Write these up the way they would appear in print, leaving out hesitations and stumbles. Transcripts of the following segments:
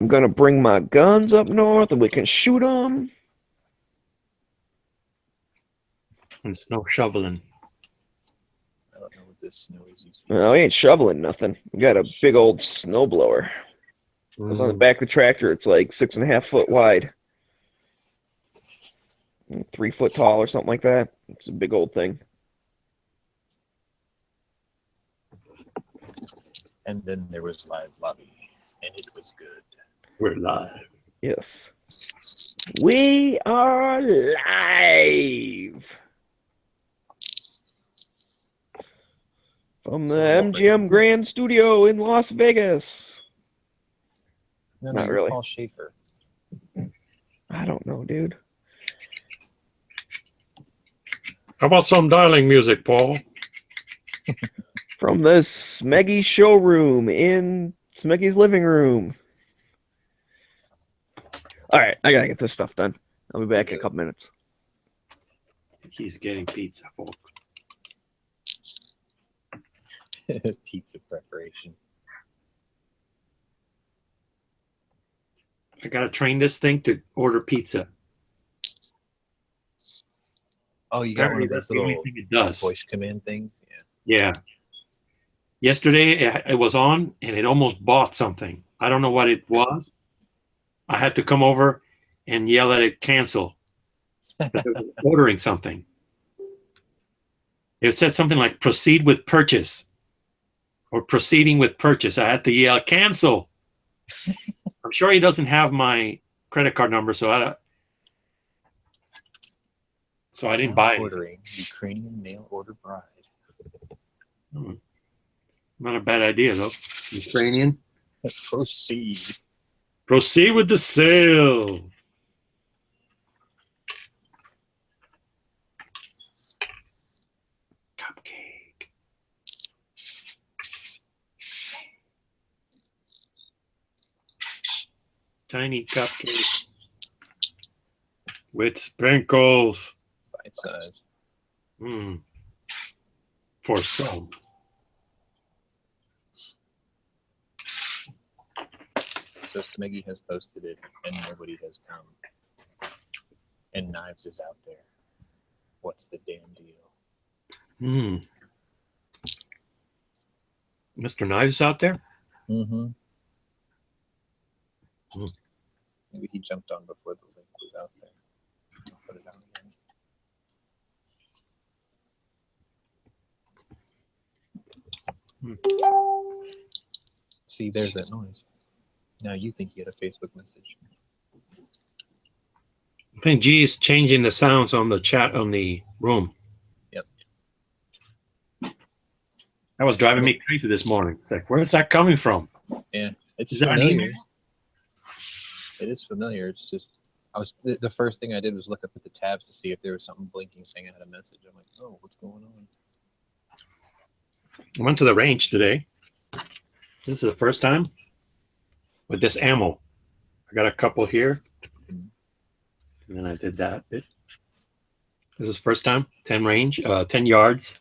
I'm gonna bring my guns up north and we can shoot them. And snow shoveling. I don't know what this snow is used No, we ain't shoveling nothing. We got a big old snow blower. It's on the back of the tractor. It's like 6.5 foot wide, 3 foot tall or something like that. It's a big old thing. And then there was live lobby, and it was good. We're live. Yes. We are live from the MGM Grand Studio in Las Vegas. No, Not you're really. Paul Schaefer. I don't know, dude. How about some dialing music, Paul? From the Smeggy showroom in Smeggy's living room. All right, I gotta get this stuff done. I'll be back in a couple minutes. He's getting pizza, folks. Pizza preparation. I gotta train this thing to order pizza. Oh, you got one of That's those the only little thing it does. voice command things? Yeah. Yesterday it was on and it almost bought something. I don't know what it was. I had to come over and yell at it, cancel. Because it was ordering something. It said something like proceed with purchase or proceeding with purchase. I had to yell, cancel. I'm sure he doesn't have my credit card number, so I didn't buy it. Ordering Ukrainian mail order bride. Not a bad idea, though. Ukrainian. Proceed. Proceed with the sale. Cupcake. Tiny cupcake. With sprinkles. Bite size. For some. So Smeggy has posted it, and nobody has come. And Knives is out there. What's the damn deal? Mr. Knives out there? Mm-hmm. Maybe he jumped on before the link was out there. I'll put it on again. See, there's that noise. Now you think you had a Facebook message. I think G's changing the sounds on the chat on the room. Yep. That was driving me crazy this morning. It's like, where's that coming from? Yeah, it's Is that an familiar. email? It is familiar. It's just the first thing I did was look up at the tabs to see if there was something blinking saying I had a message. I'm like, oh, what's going on? I went to the range today. This is the first time with this ammo. I got a couple here. And then I did that bit. This is first time, 10 range, 10 yards.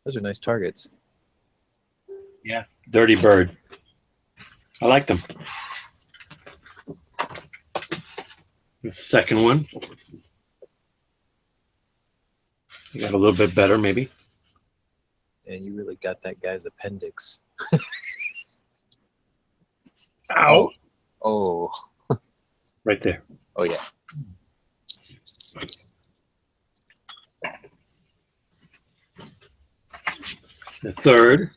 Those are nice targets. Yeah, Dirty Bird. I like them. The second one. You got a little bit better, maybe. And you really got that guy's appendix. Ow! Oh. Right there. Oh, yeah. The third.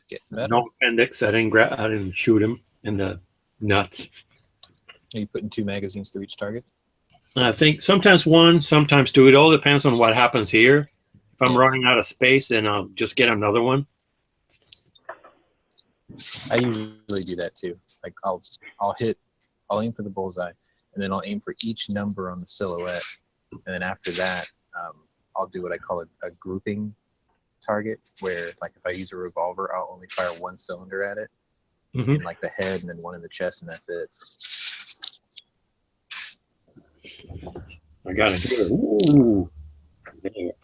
Getting No appendix. I didn't shoot him in the nuts. Are you putting 2 magazines through each target? I think sometimes 1, sometimes 2. It all depends on what happens here. If I'm running out of space, then I'll just get another one. I usually do that too. Like I'll aim for the bullseye, and then I'll aim for each number on the silhouette, and then after that, I'll do what I call a grouping target, where like if I use a revolver, I'll only fire 1 cylinder at it, in like the head, and then 1 in the chest, and that's it. I got it here. Ooh.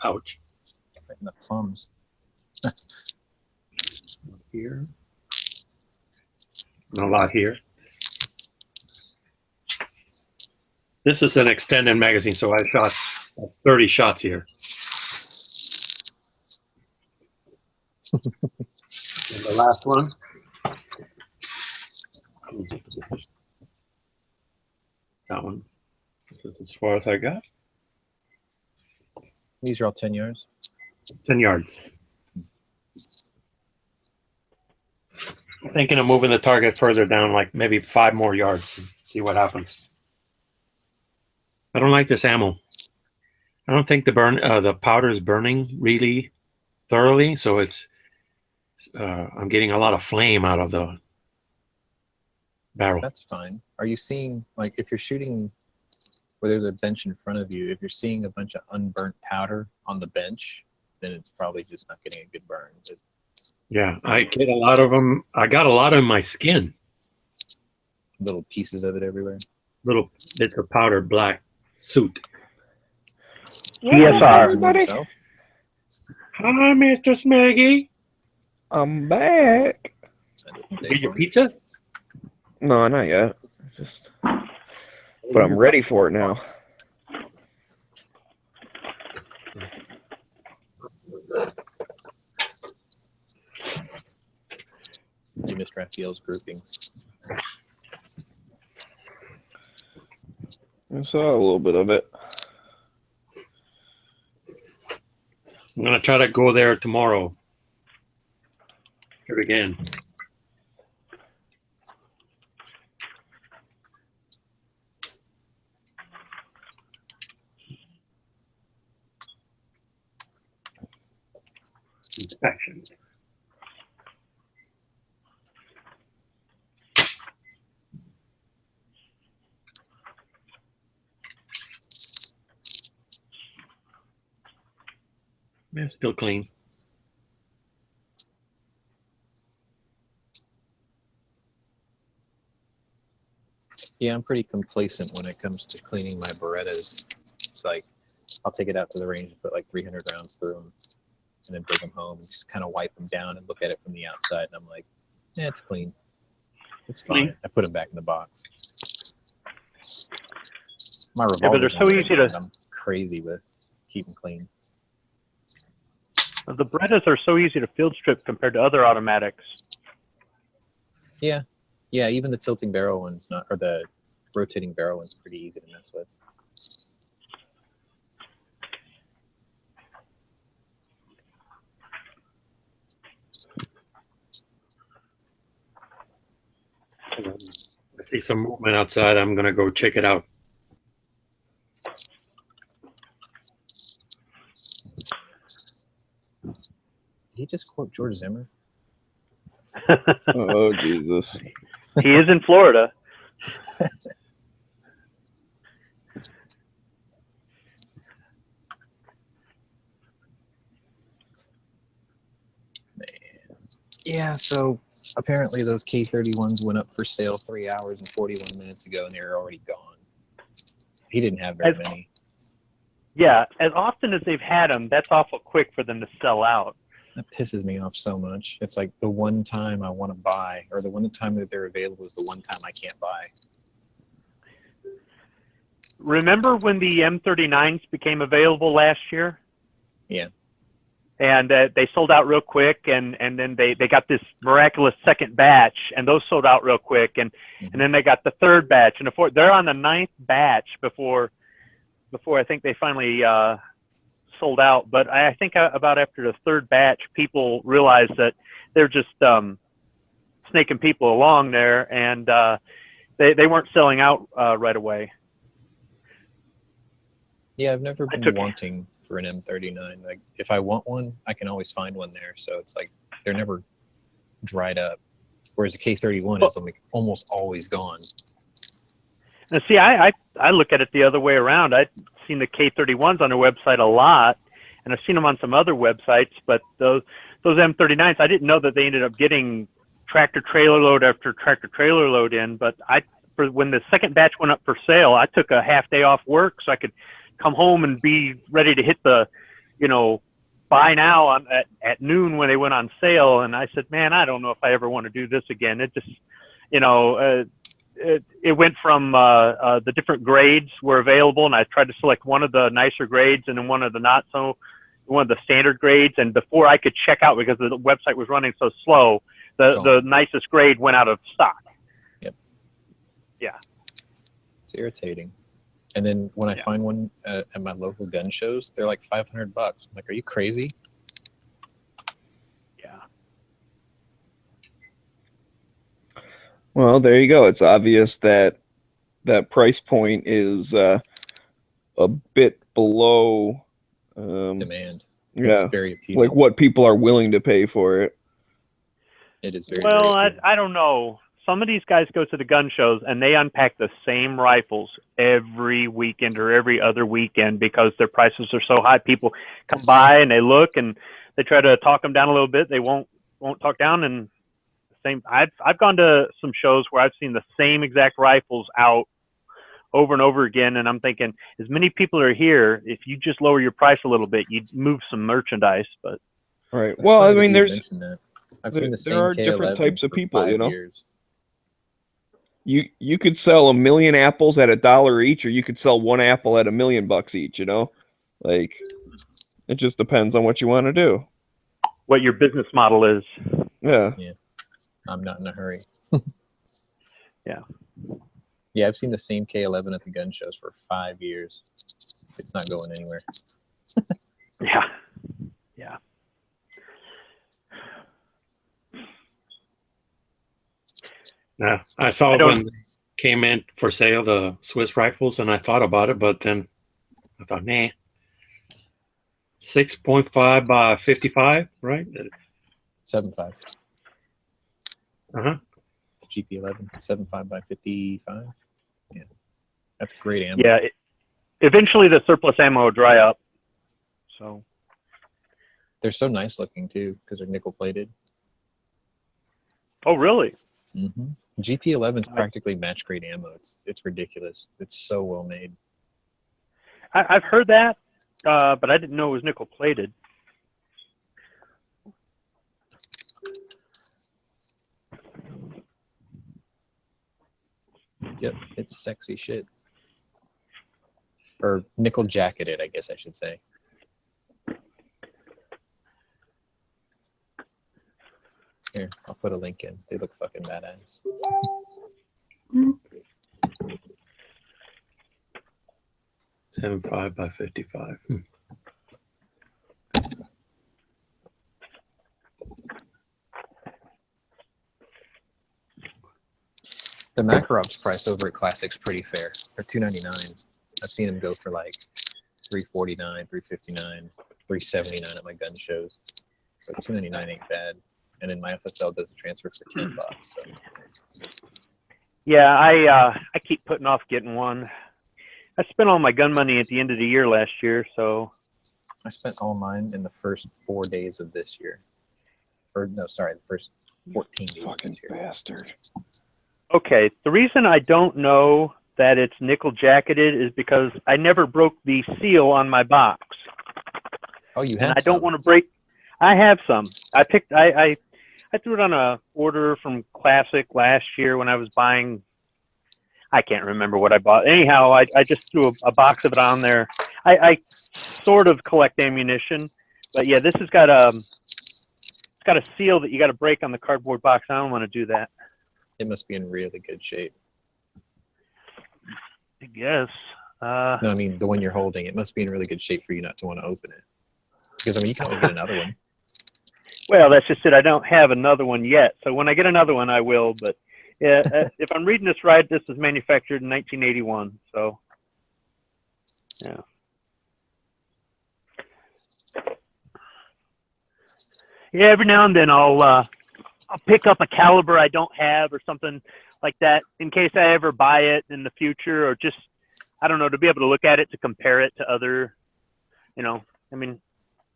Ouch. Right in the plums. Here. And a lot here. This is an extended magazine, so I shot 30 shots here. And the last one. That one. This is as far as I got. These are all 10 yards. 10 yards. I'm thinking of moving the target further down, like maybe 5 more yards, and see what happens. I don't like this ammo. I don't think the powder is burning really thoroughly, so it's I'm getting a lot of flame out of the barrel. That's fine. Are you seeing, like, if you're shooting where there's a bench in front of you, if you're seeing a bunch of unburnt powder on the bench, then it's probably just not getting a good burn. Yeah, I get a lot of them. I got a lot in my skin. Little pieces of it everywhere. Little bits of powder black suit. TSR. Everybody, So, Hi, Mr. Smeggy. I'm back. Get your pizza? No, not yet. Just, but I'm ready for it now. you missed Raphael's groupings. I saw a little bit of it. I'm gonna try to go there tomorrow. Do it again. Inspection. Yeah, still clean. Yeah, I'm pretty complacent when it comes to cleaning my Berettas. It's like, I'll take it out to the range and put like 300 rounds through them and then bring them home and just kind of wipe them down and look at it from the outside. And I'm like, yeah, it's clean. It's fine. Clean. I put them back in the box. My but revolver. they're so easy to- I'm crazy with keeping clean. The Berettas are so easy to field strip compared to other automatics. Yeah. Yeah, even the tilting barrel one's not, or the rotating barrel one's pretty easy to mess with. I see some movement outside. I'm gonna go check it out. Did he just quote George Zimmer? Oh, Jesus. He is in Florida. Yeah, so apparently those K31s went up for sale 3 hours and 41 minutes ago, and they're already gone. He didn't have very many. Yeah, as often as they've had them, that's awful quick for them to sell out. That pisses me off so much. It's like the one time I want to buy, or the one time that they're available is the one time I can't buy. Remember when the M39s became available last year? Yeah. And they sold out real quick, and then they got this miraculous second batch, and those sold out real quick, and then they got the third batch, and the fourth. They're on the 9th batch before I think they finally sold out. But I think about after the third batch, people realized that they're just snaking people along there, and they weren't selling out right away. Yeah, I've never been wanting for an M39. Like, if I want one, I can always find one there. So it's like they're never dried up. Whereas a K31 is almost always gone. Now, see, I look at it the other way around. I've seen the K31s on their website a lot, and I've seen them on some other websites. But those M39s, I didn't know that they ended up getting tractor trailer load after tractor trailer load in. But when the second batch went up for sale, I took a half day off work so I could come home and be ready to hit the, buy now at noon when they went on sale, and I said, man, I don't know if I ever want to do this again. It just, it went from the different grades were available, and I tried to select one of the nicer grades and then one of the standard grades. And before I could check out, because the website was running so slow, the nicest grade went out of stock. Yep. Yeah. It's irritating. And then when I find one at my local gun shows, they're like $500. I'm like, are you crazy? Yeah. Well, there you go. It's obvious that that price point is a bit below Demand. Yeah, It's very appealing. like what people are willing to pay for it. It is very, Well, very appealing. I don't know. Some of these guys go to the gun shows and they unpack the same rifles every weekend or every other weekend because their prices are so high. People come by and they look and they try to talk them down a little bit. They won't talk down. And same. I've gone to some shows where I've seen the same exact rifles out over and over again, and I'm thinking, as many people are here, if you just lower your price a little bit, you'd move some merchandise. But Right. That's Well, I funny that mean, you there's mentioned that. I've seen the same there are different K11 types of for people, 5 you know. years. You could sell 1,000,000 apples at $1 each, or you could sell one apple at $1,000,000 each. You know, like it just depends on what you want to do. what your business model is. Yeah. I'm not in a hurry. Yeah. Yeah, I've seen the same K11 at the gun shows for 5 years. It's not going anywhere. Yeah. Yeah. Yeah, I saw I don't- when they came in for sale the Swiss rifles, and I thought about it, but then I thought, nah. 6.5 by 55, right? 7.5. Uh-huh. GP11, 7.5 by 55. Yeah, that's great ammo. Yeah. Eventually, the surplus ammo will dry up. So. They're so nice looking too because they're nickel plated. Oh, really? Mm-hmm. GP11 is practically match grade ammo. It's ridiculous. It's so well made. I've heard that, but I didn't know it was nickel plated. Yep, it's sexy shit. Or nickel jacketed, I guess I should say. Here, I'll put a link in. They look fucking badass. Seven five by 55. The Makarov's price over at Classic's pretty fair. They're $299. I've seen them go for like $349, $359, $379 at my gun shows. So $299 ain't bad. And then my FFL does a transfer for $10. So Yeah, I keep putting off getting one. I spent all my gun money at the end of the year last year, so. I spent all mine in the first 4 days of this year. Or no, sorry, the first 14 days of Fucking this year. bastard. Okay, the reason I don't know that it's nickel jacketed is because I never broke the seal on my box. Oh, you And have I don't some. want to break. I have some. I threw it on a order from Classic last year when I was buying. I can't remember what I bought. Anyhow, I just threw a box of it on there. I sort of collect ammunition, but yeah, this has got a seal that you got to break on the cardboard box. I don't want to do that. It must be in really good shape. I guess. No, I mean the one you're holding. It must be in really good shape for you not to want to open it. Because I mean, you can always get another one. Well, that's just it. I don't have another one yet. So when I get another one, I will. But yeah, if I'm reading this right, this was manufactured in 1981. So yeah. Yeah, every now and then I'll pick up a caliber I don't have or something like that in case I ever buy it in the future, or just, I don't know, to be able to look at it, to compare it to other, I mean,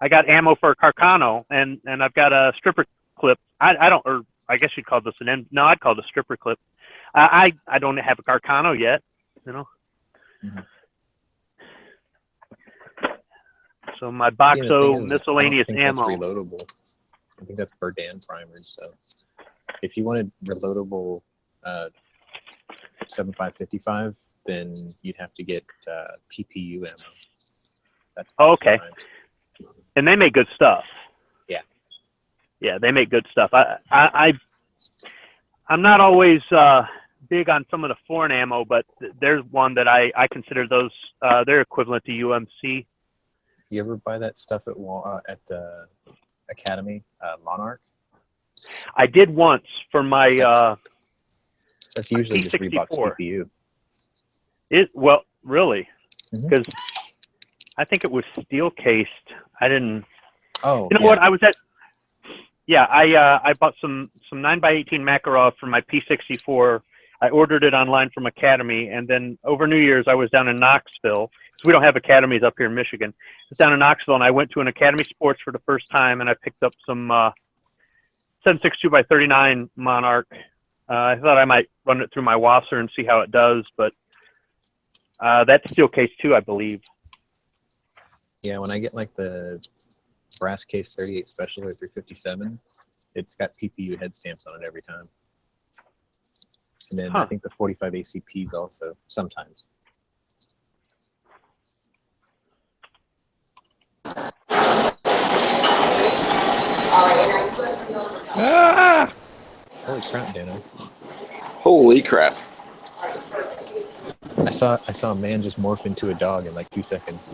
I got ammo for a Carcano and I've got a stripper clip. I guess you'd call this no, I'd call it a stripper clip. I don't have a Carcano yet, Mhm. So my See, and the thing Boxo is, miscellaneous I don't think ammo. that's reloadable. I think that's Berdan primers. So if you wanted reloadable 7555, then you'd have to get PPU ammo. That's Oh, okay. fine. And they make good stuff. Yeah. Yeah, they make good stuff. I'm not always big on some of the foreign ammo, but there's one that I consider those they're equivalent to UMC. You ever buy that stuff at the Academy, Monarch? I did once for my That's usually just Reebok's P64. PPU. Well, really, Mhm. because I think it was steel cased. I didn't. Oh, You know what? I was at. Yeah, I bought some 9x18 Makarov for my P64. I ordered it online from Academy, and then over New Year's I was down in Knoxville. So we don't have academies up here in Michigan. I was down in Knoxville, and I went to an Academy Sports for the first time, and I picked up some 7.62x39 Monarch. I thought I might run it through my Wasser and see how it does, but that's steel case too, I believe. Yeah, when I get like the brass case 38 special or 357, it's got PPU head stamps on it every time. And then I think the 45 ACPs also sometimes. Ah! Holy crap, Dano! Holy crap. I saw a man just morph into a dog in like 2 seconds.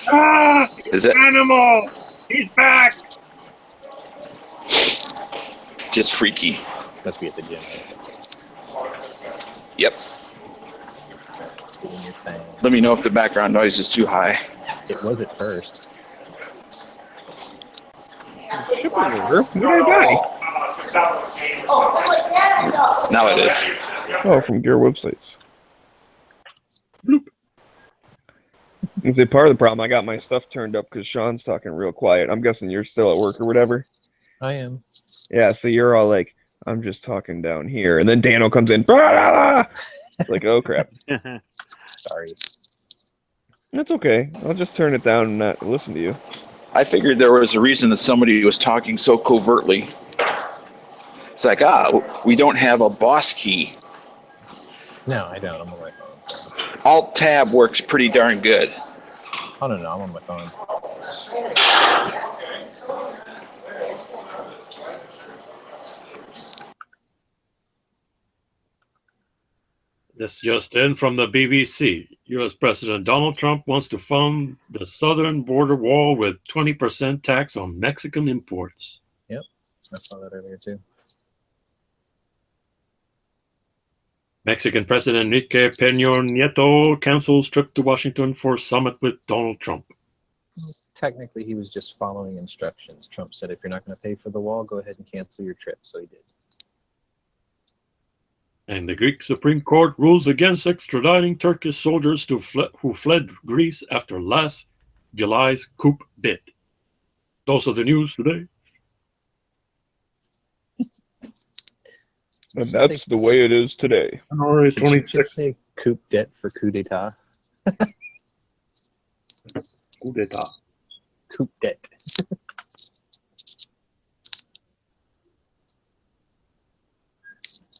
Ah! Is it Animal! He's back! just freaky? Must be at the gym. Yep. Doing your thing. Let me know if the background noise is too high. It was at first. Shipping order? What did I buy? Now it is. Oh, from Gear websites. Bloop. Is it part of the problem? I got my stuff turned up because Sean's talking real quiet. I'm guessing you're still at work or whatever. I am. Yeah, so you're all like, I'm just talking down here. And then Dano comes in. Blah, blah, blah. It's like, oh, crap. Sorry. That's okay. I'll just turn it down and not listen to you. I figured there was a reason that somebody was talking so covertly. It's like, we don't have a boss key. No, I don't. I'm on my phone. Alt-Tab works pretty darn good. Oh, no, I'm on my phone. This just in from the BBC. U.S. President Donald Trump wants to fund the southern border wall with 20% tax on Mexican imports. I saw that earlier, too. Mexican President Enrique Peña Nieto cancels trip to Washington for summit with Donald Trump. Technically, he was just following instructions. Trump said, if you're not going to pay for the wall, go ahead and cancel your trip. So he did. And the Greek Supreme Court rules against extraditing Turkish soldiers who fled Greece after last July's coup bid. Those are the news today. And that's the way it is today. January Did you just say coup det for coup d'etat? Coup d'etat. Coup det.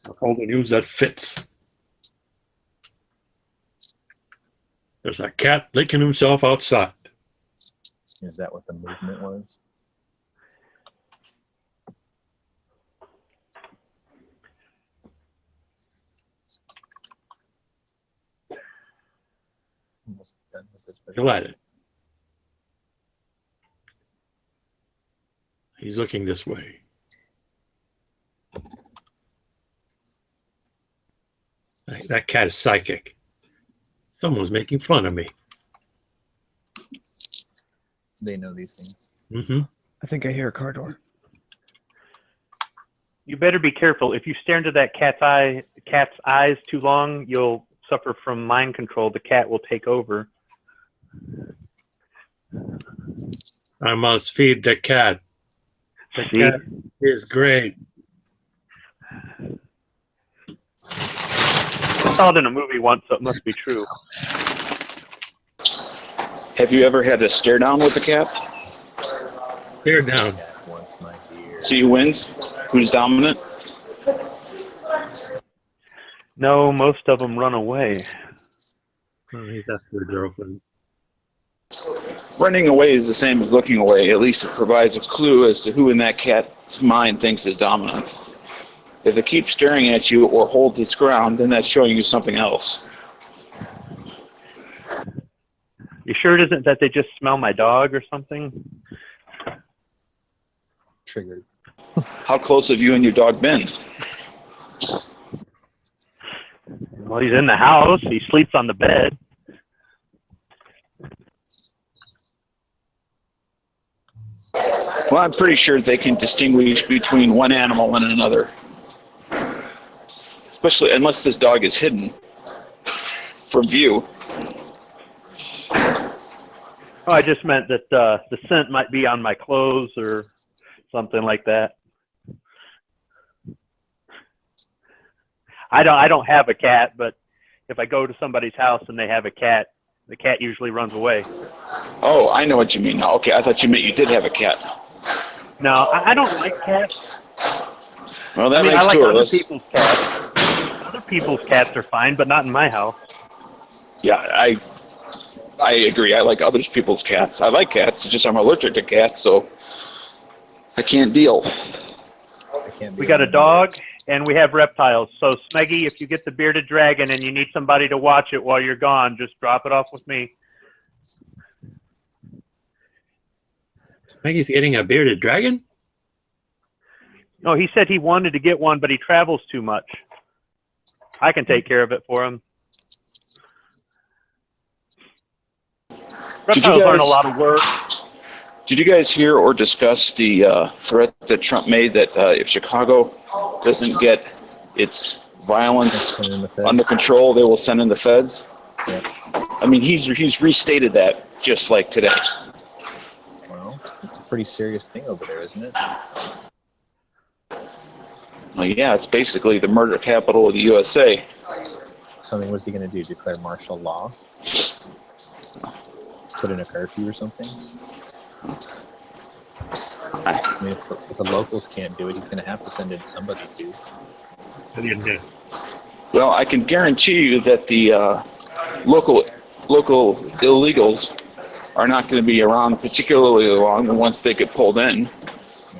That's all the news that fits. There's a cat licking himself outside. Is that what the movement was? Almost done with this video. Go at it. He's looking this way. That cat is psychic. Someone's making fun of me. They know these things. Mm-hmm. I think I hear a car door. You better be careful. If you stare into that cat's eyes too long, you'll suffer from mind control. The cat will take over. I must feed the cat. The See? cat is great. I saw it in a movie once, so it must be true. Have you ever had a stare down with a cat? Bear down. Cat once, my dear. See who wins? Who's dominant? No, most of them run away. Oh, he's after the girlfriend. Running away is the same as looking away. At least it provides a clue as to who in that cat's mind thinks is dominant. If it keeps staring at you or holds its ground, then that's showing you something else. You sure it isn't that they just smell my dog or something? Triggered. How close have you and your dog been? Well, he's in the house. He sleeps on the bed. Well, I'm pretty sure they can distinguish between one animal and another. Especially unless this dog is hidden from view. Oh, I just meant that the scent might be on my clothes or something like that. I don't have a cat, but if I go to somebody's house and they have a cat, the cat usually runs away. Oh, I know what you mean now. Okay, I thought you meant you did have a cat. No, I don't like cats. Well, that I mean, makes I like two of other us. people's cats. Other people's cats are fine, but not in my house. Yeah, I agree. I like other people's cats. I like cats. It's just I'm allergic to cats, so I can't deal. I can't be We got a around dog and we have reptiles. So Smeggy, if you get the bearded dragon and you need somebody to watch it while you're gone, just drop it off with me. Maggie's getting a bearded dragon? No, he said he wanted to get one, but he travels too much. I can take care of it for him. Reptiles aren't a lot of work. Did you guys hear or discuss the threat that Trump made that if Chicago doesn't get its violence Send in the feds. under control, they will send in the feds? Yeah. I mean, he's restated that just like today. Well, it's a pretty serious thing over there, isn't it? Well, yeah, it's basically the murder capital of the USA. So, I mean, what's he going to do? Declare martial law? Put in a curfew or something? I mean, if the locals can't do it, he's going to have to send in somebody to. Well, I can guarantee you that the local illegals are not going to be around particularly long once they get pulled in,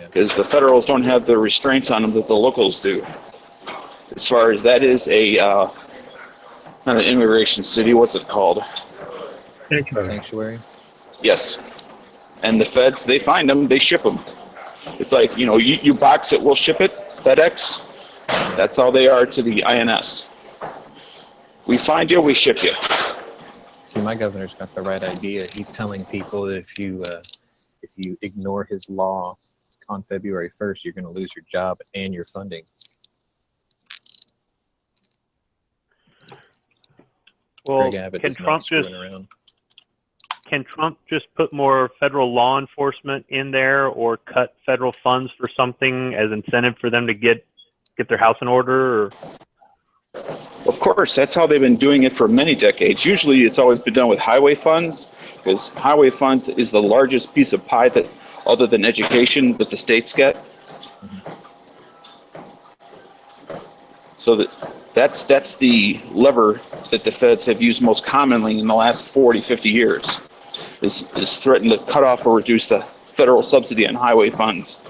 because the federals don't have the restraints on them that the locals do. As far as that is a not an immigration city, what's it called? Sanctuary? Yes. And the feds, they find them, they ship them. It's like, you box it, we'll ship it, FedEx. That's how they are to the INS. We find you, we ship you. See, my governor's got the right idea. He's telling people that if you ignore his law on February 1st, you're going to lose your job and your funding. Well, Greg Abbott can is not Trump screwing around. can Trump just put more federal law enforcement in there, or cut federal funds for something as incentive for them to get their house in order? Or? Of course, that's how they've been doing it for many decades. Usually it's always been done with highway funds, because highway funds is the largest piece of pie that, other than education, that the states get. So that's the lever that the feds have used most commonly in the last 40, 50 years, is threaten to cut off or reduce the federal subsidy on highway funds.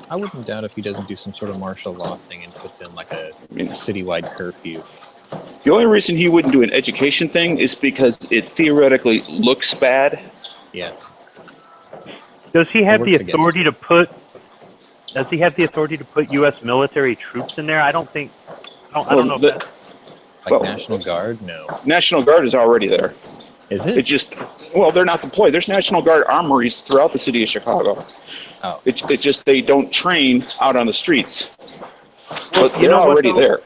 I wouldn't doubt if he doesn't do some sort of martial law thing and puts in like a citywide curfew. The only reason he wouldn't do an education thing is because it theoretically looks bad. Yeah. Does he have the works against authority to put? Does he have the authority to put U.S. military troops in there? I don't think. I don't know. The Like National Guard? No. National Guard is already there. Is It it? just, well, they're not deployed. There's National Guard armories throughout the city of Chicago. Oh. It just, they don't train out on the streets. But you they're know what, already though? there.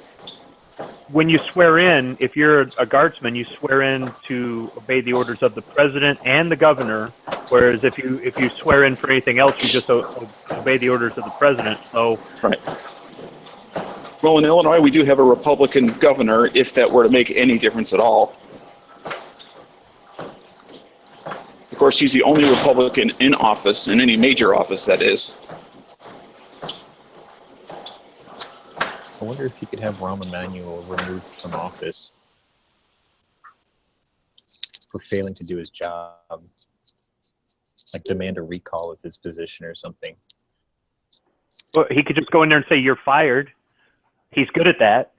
When you swear in, if you're a guardsman, you swear in to obey the orders of the president and the governor. Whereas if you swear in for anything else, you just obey the orders of the president. So Right. Well, in Illinois, we do have a Republican governor, if that were to make any difference at all. course, he's the only Republican in office, in any major office, that is. I wonder if you could have Rahm Emanuel removed from office for failing to do his job. Like demand a recall of his position or something. Well, he could just go in there and say, "You're fired." He's good at that.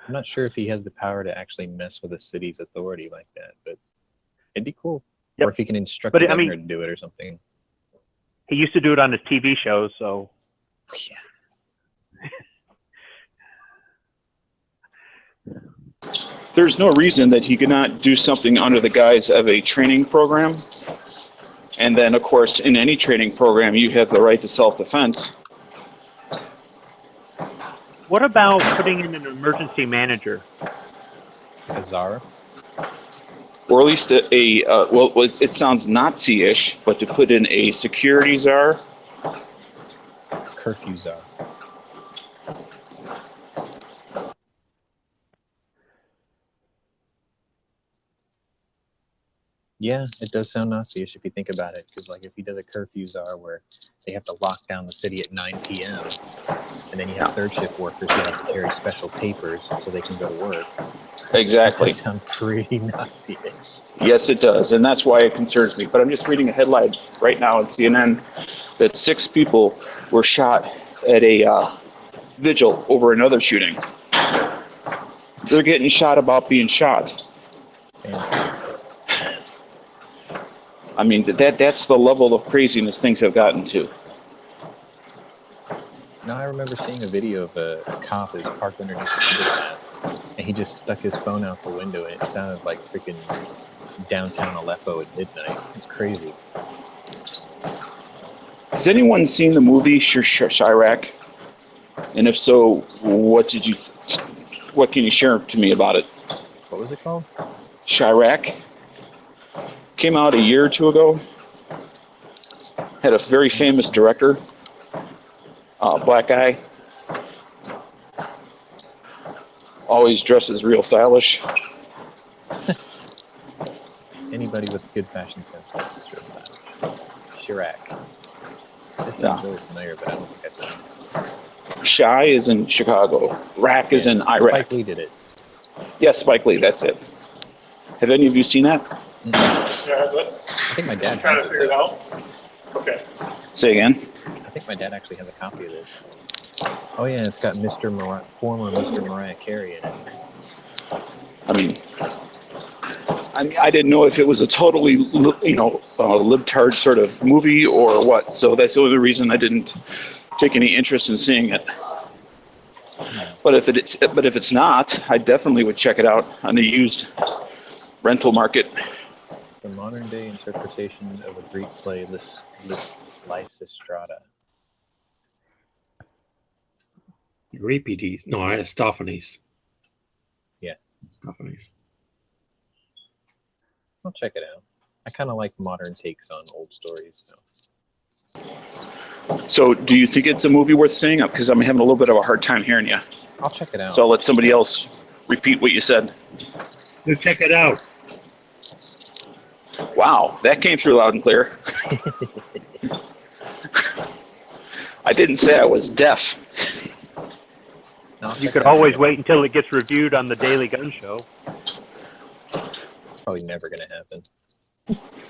I'm not sure if he has the power to actually mess with a city's authority like that, but it'd be cool. Yep. Or if he can instruct But the I mean- governor to do it or something. He used to do it on his TV shows, so Yeah. There's no reason that he could not do something under the guise of a training program. And then, of course, in any training program, you have the right to self-defense. what about putting in an emergency manager? A czar? Or at least well, it sounds Nazi-ish, but to put in a security czar. Curfew czar. Yeah, it does sound Nazi-ish if you think about it, because like if he does a curfew czar where they have to lock down the city at 9 p.m. and then you have third shift workers who have to carry special papers so they can go to work. Exactly. That does sound pretty Nazi-ish. Yes, it does, and that's why it concerns me. But I'm just reading a headline right now on CNN that 6 people were shot at a vigil over another shooting. They're getting shot about being shot. Fantastic. I mean, that's the level of craziness things have gotten to. No, I remember seeing a video of a cop who's parked underneath the underpass, and he just stuck his phone out the window, and it sounded like freaking downtown Aleppo at midnight. It's crazy. Has anyone seen the movie Chirac? And if so, what can you share to me about it? What was it called? Chirac. Came out a year or two ago. Had a very famous director, black guy. Always dresses real stylish. Anybody with good fashion sense knows it's real stylish. Chirac. This sounds really familiar, but I don't think I've seen it. Chi is in Chicago. Rack is in Iraq. Spike Lee did it. Yes, Spike Lee, that's it. Have any of you seen that? Yeah, but I think my dad trying has to figure it it. out. Okay. Say again? I think my dad actually has a copy of this. Oh yeah, it's got former Mr. Mariah Carey in it. I mean, I didn't know if it was a totally, libtard sort of movie or what. So that's the only reason I didn't take any interest in seeing it. But if it's not, I definitely would check it out on the used rental market. The modern day interpretation of a Greek play, Lysistrata. Euripides. No, Aristophanes. Yeah. Aristophanes. I'll check it out. I kind of like modern takes on old stories. So do you think it's a movie worth seeing? Because I'm having a little bit of a hard time hearing you. I'll check it out. So I'll let somebody else repeat what you said. You check it out. Wow, that came through loud and clear. I didn't say I was deaf. No, I'll You check could it out. always wait until it gets reviewed on the Daily Gun Show. Probably never gonna happen.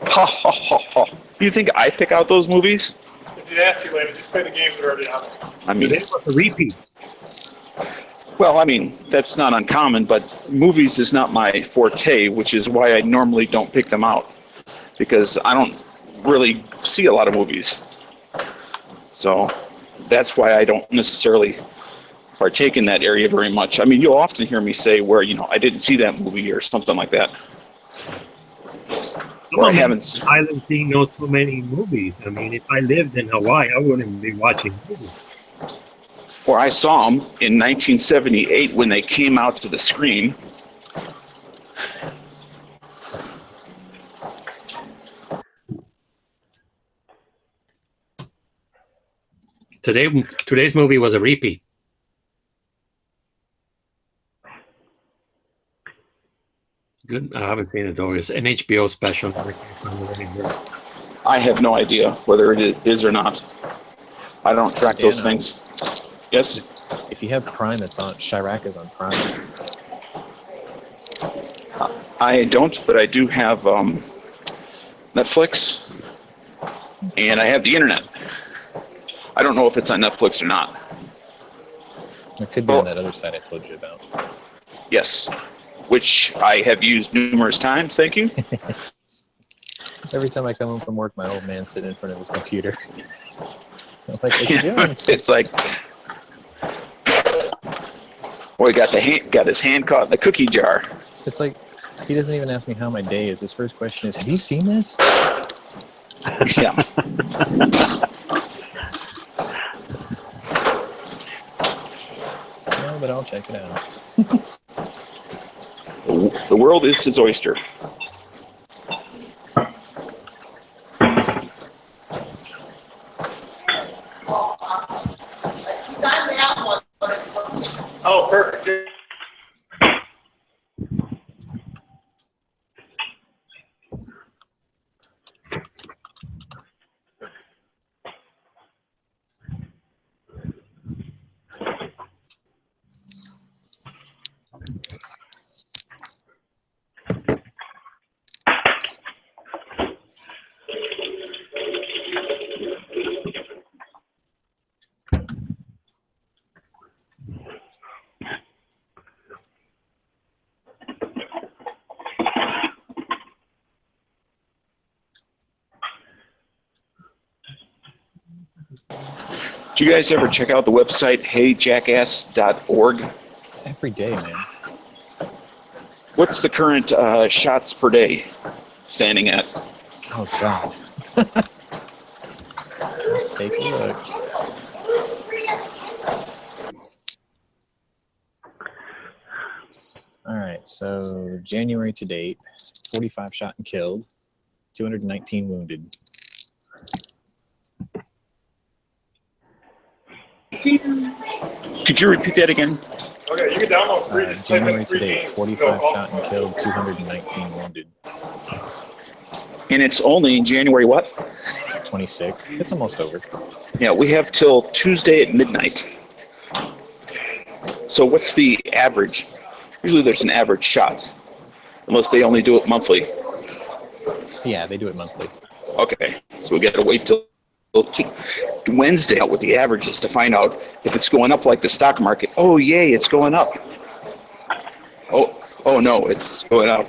Ha ha ha ha. Do you think I pick out those movies? If you ask you later, just play the games that are already out. I mean, It was a repeat. well, I mean, that's not uncommon, but movies is not my forte, which is why I normally don't pick them out. Because I don't really see a lot of movies. So that's why I don't necessarily partake in that area very much. I mean, you'll often hear me say where, I didn't see that movie or something like that. Or I haven't. Island Sea knows so many movies. I mean, if I lived in Hawaii, I wouldn't be watching movies. Or I saw them in 1978 when they came out to the screen. Today's movie was a repeat. Good. I haven't seen it though. It's an HBO special. I can't find it anywhere. I have no idea whether it is or not. I don't track those Dan, things. Yes? If you have Prime, it's on. Chirac is on Prime. I don't, but I do have Netflix, and I have the internet. I don't know if it's on Netflix or not. It could be on that other site I told you about. Yes, which I have used numerous times. Thank you. Every time I come home from work, my old man's sitting in front of his computer. I'm like, what you doing? It's like, boy, got his hand caught in the cookie jar. It's like, he doesn't even ask me how my day is. His first question is, have you seen this? Yeah. No, but I'll check it out. The world is his oyster. Oh, perfect. Do you guys ever check out the website heyjackass.org? Every day, man. What's the current shots per day standing at? Oh, God. Let's take a look. All right, so January to date, 45 shot and killed, 219 wounded. Could you repeat that again? Okay, you can download free. Just type in January to 3 date, games. 45 Go. shot and killed, 219 wounded. And it's only January what? 26. It's almost over. Yeah, we have till Tuesday at midnight. So what's the average? Usually there's an average shot, unless they only do it monthly. Yeah, they do it monthly. Okay, so we got to wait till Wednesday out with the averages to find out if it's going up like the stock market. Oh, yay, it's going up. Oh no, it's going up.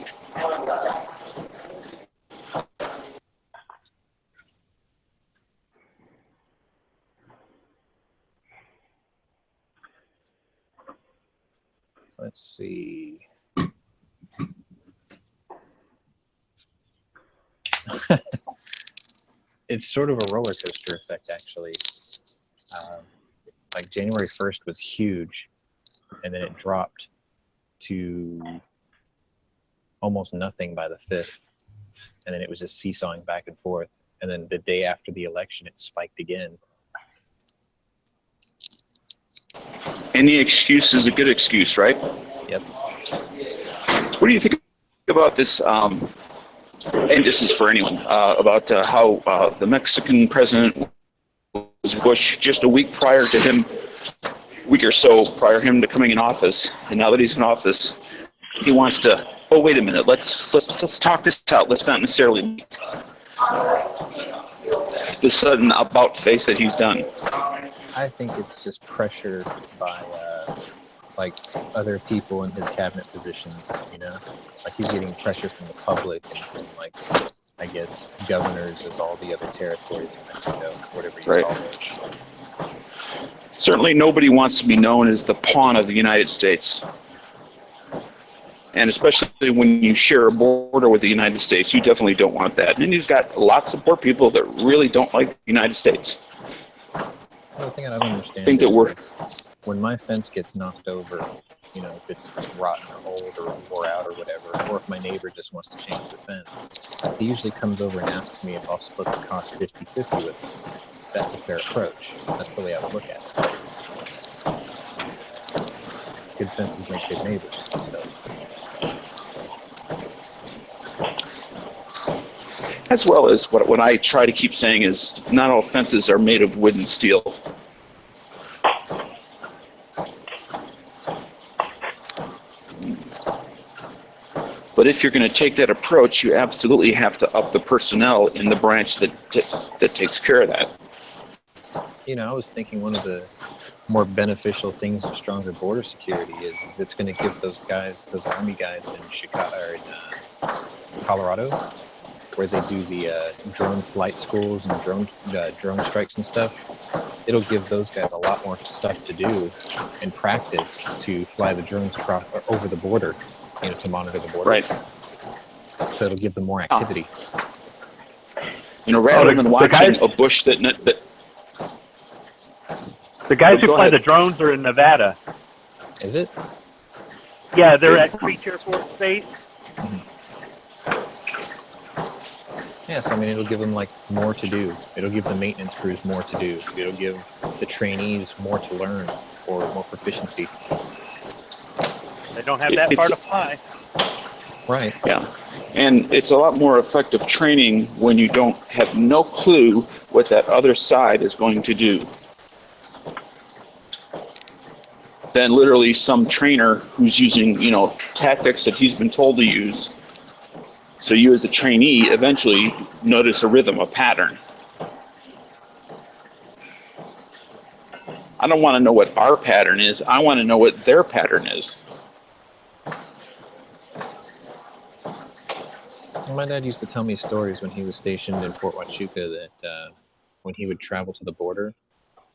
Let's see. It's sort of a roller coaster effect, actually. Like January 1st was huge, and then it dropped to almost nothing by the 5th, and then it was just seesawing back and forth. And then the day after the election, it spiked again. Any excuse is a good excuse, right? Yep. What do you think about this? And this is for anyone, about how the Mexican president was Bush just a week prior to him, week or so prior to him to coming in office, and now that he's in office, he wants to. Oh, wait a minute. Let's talk this out. Let's not necessarily meet. The sudden about face that he's done. I think it's just pressure by like other people in his cabinet positions, you know, like he's getting pressure from the public and from, like, I guess governors of all the other territories in Mexico, whatever you Right. call it. Certainly nobody wants to be known as the pawn of the United States. And especially when you share a border with the United States, you definitely don't want that. And you've got lots of poor people that really don't like the United States. The thing I don't understand Think that is we're when my fence gets knocked over, you know, if it's rotten or old or wore out or whatever, or if my neighbor just wants to change the fence, he usually comes over and asks me if I'll split the cost 50-50 with him. That's a fair approach. That's the way I would look at it. Good fences make good neighbors. So. As well as what I try to keep saying is not all fences are made of wood and steel. But if you're going to take that approach, you absolutely have to up the personnel in the branch that takes care of that. You know, I was thinking one of the more beneficial things of stronger border security is it's going to give those guys, those Army guys in Chicago or in Colorado, where they do the drone flight schools and drone strikes and stuff. It'll give those guys a lot more stuff to do and practice to fly the drones across or over the border, you know, to monitor the border. Right. So it'll give them more activity. You know, rather than watching a bush that The guys who Go fly ahead. the drones are in Nevada. Is it? Yeah, they're at Creech Air Force Base. Yeah, so I mean, it'll give them like more to do. It'll give the maintenance crews more to do. It'll give the trainees more to learn or more proficiency. They don't have that far to fly. Right. Yeah, and it's a lot more effective training when you don't have no clue what that other side is going to do than literally some trainer who's using, you know, tactics that he's been told to use. So you as a trainee eventually notice a rhythm, a pattern. I don't want to know what our pattern is. I want to know what their pattern is. My dad used to tell me stories when he was stationed in Fort Huachuca that when he would travel to the border,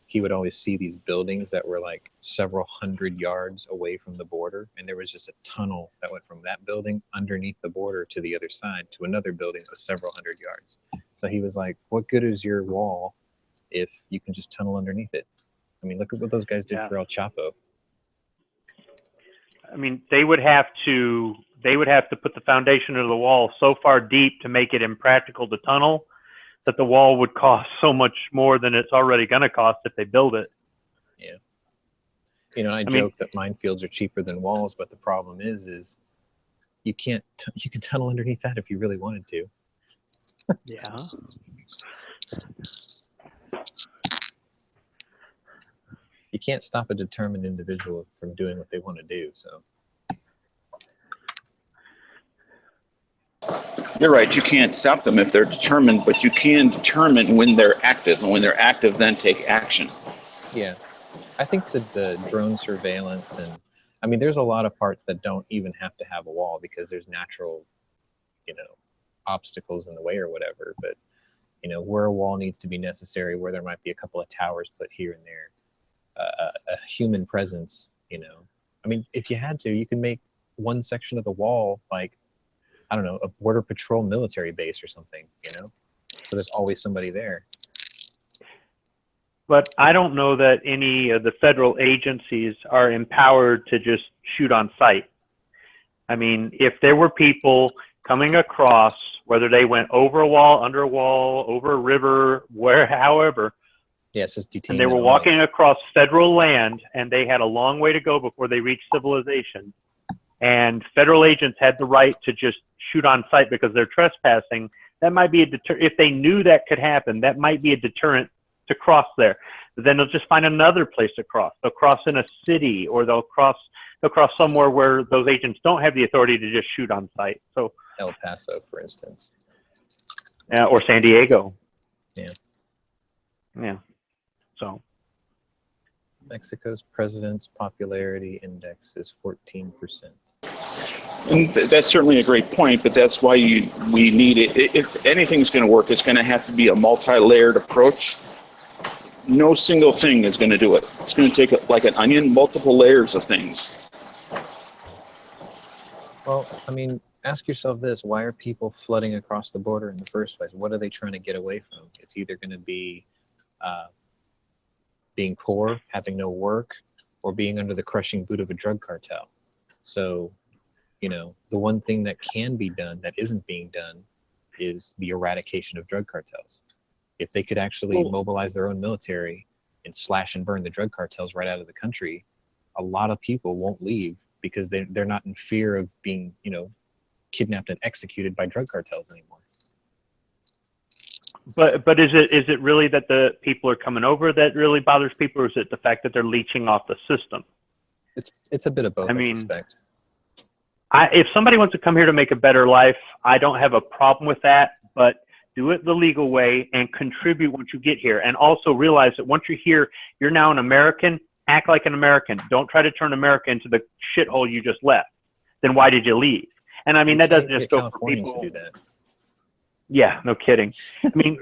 he would always see these buildings that were like several hundred yards away from the border, and there was just a tunnel that went from that building underneath the border to the other side to another building that was several hundred yards. So he was like, what good is your wall if you can just tunnel underneath it? I mean, look at what those guys did for El Chapo. I mean, they would have to put the foundation of the wall so far deep to make it impractical to tunnel that the wall would cost so much more than it's already going to cost if they build it. Yeah. You know, I joke that minefields are cheaper than walls, but the problem is you can't, you can tunnel underneath that if you really wanted to. Yeah. You can't stop a determined individual from doing what they want to do, so. You're right, you can't stop them if they're determined, but you can determine when they're active, and when they're active, then take action. Yeah. I think that the drone surveillance and, I mean, there's a lot of parts that don't even have to have a wall because there's natural, you know, obstacles in the way or whatever, but, you know, where a wall needs to be necessary, where there might be a couple of towers put here and there, a human presence, you know. I mean, if you had to, you can make one section of the wall like, I don't know, a border patrol military base or something, you know? So there's always somebody there. But I don't know that any of the federal agencies are empowered to just shoot on sight. I mean, if there were people coming across, whether they went over a wall, under a wall, over a river, however, yeah, it's just and they were walking across federal land and they had a long way to go before they reached civilization, and federal agents had the right to just shoot on sight because they're trespassing, that might be a if they knew that could happen, that might be a deterrent to cross there. But then they'll just find another place to cross. They'll cross in a city, or they'll cross somewhere where those agents don't have the authority to just shoot on sight. So El Paso, for instance. Or San Diego. Yeah. Yeah. So Mexico's president's popularity index is 14%. And that's certainly a great point, but that's why we need it. If anything's going to work, it's going to have to be a multi-layered approach. No single thing is going to do it. It's going to take, like an onion, multiple layers of things. Well, I mean, ask yourself this. Why are people flooding across the border in the first place? What are they trying to get away from? It's either going to be being poor, having no work, or being under the crushing boot of a drug cartel. So, you know, the one thing that can be done that isn't being done is the eradication of drug cartels. If they could actually mobilize their own military and slash and burn the drug cartels right out of the country, a lot of people won't leave because they're not in fear of being, you know, kidnapped and executed by drug cartels anymore. But is it really that the people are coming over that really bothers people, or is it the fact that they're leeching off the system? It's a bit of both, I I mean, suspect. If somebody wants to come here to make a better life, I don't have a problem with that, but do it the legal way and contribute once you get here. And also realize that once you're here, you're now an American. Act like an American. Don't try to turn America into the shithole you just left. Then why did you leave? And I mean, that doesn't just go for people. To do that. Yeah, no kidding. I mean,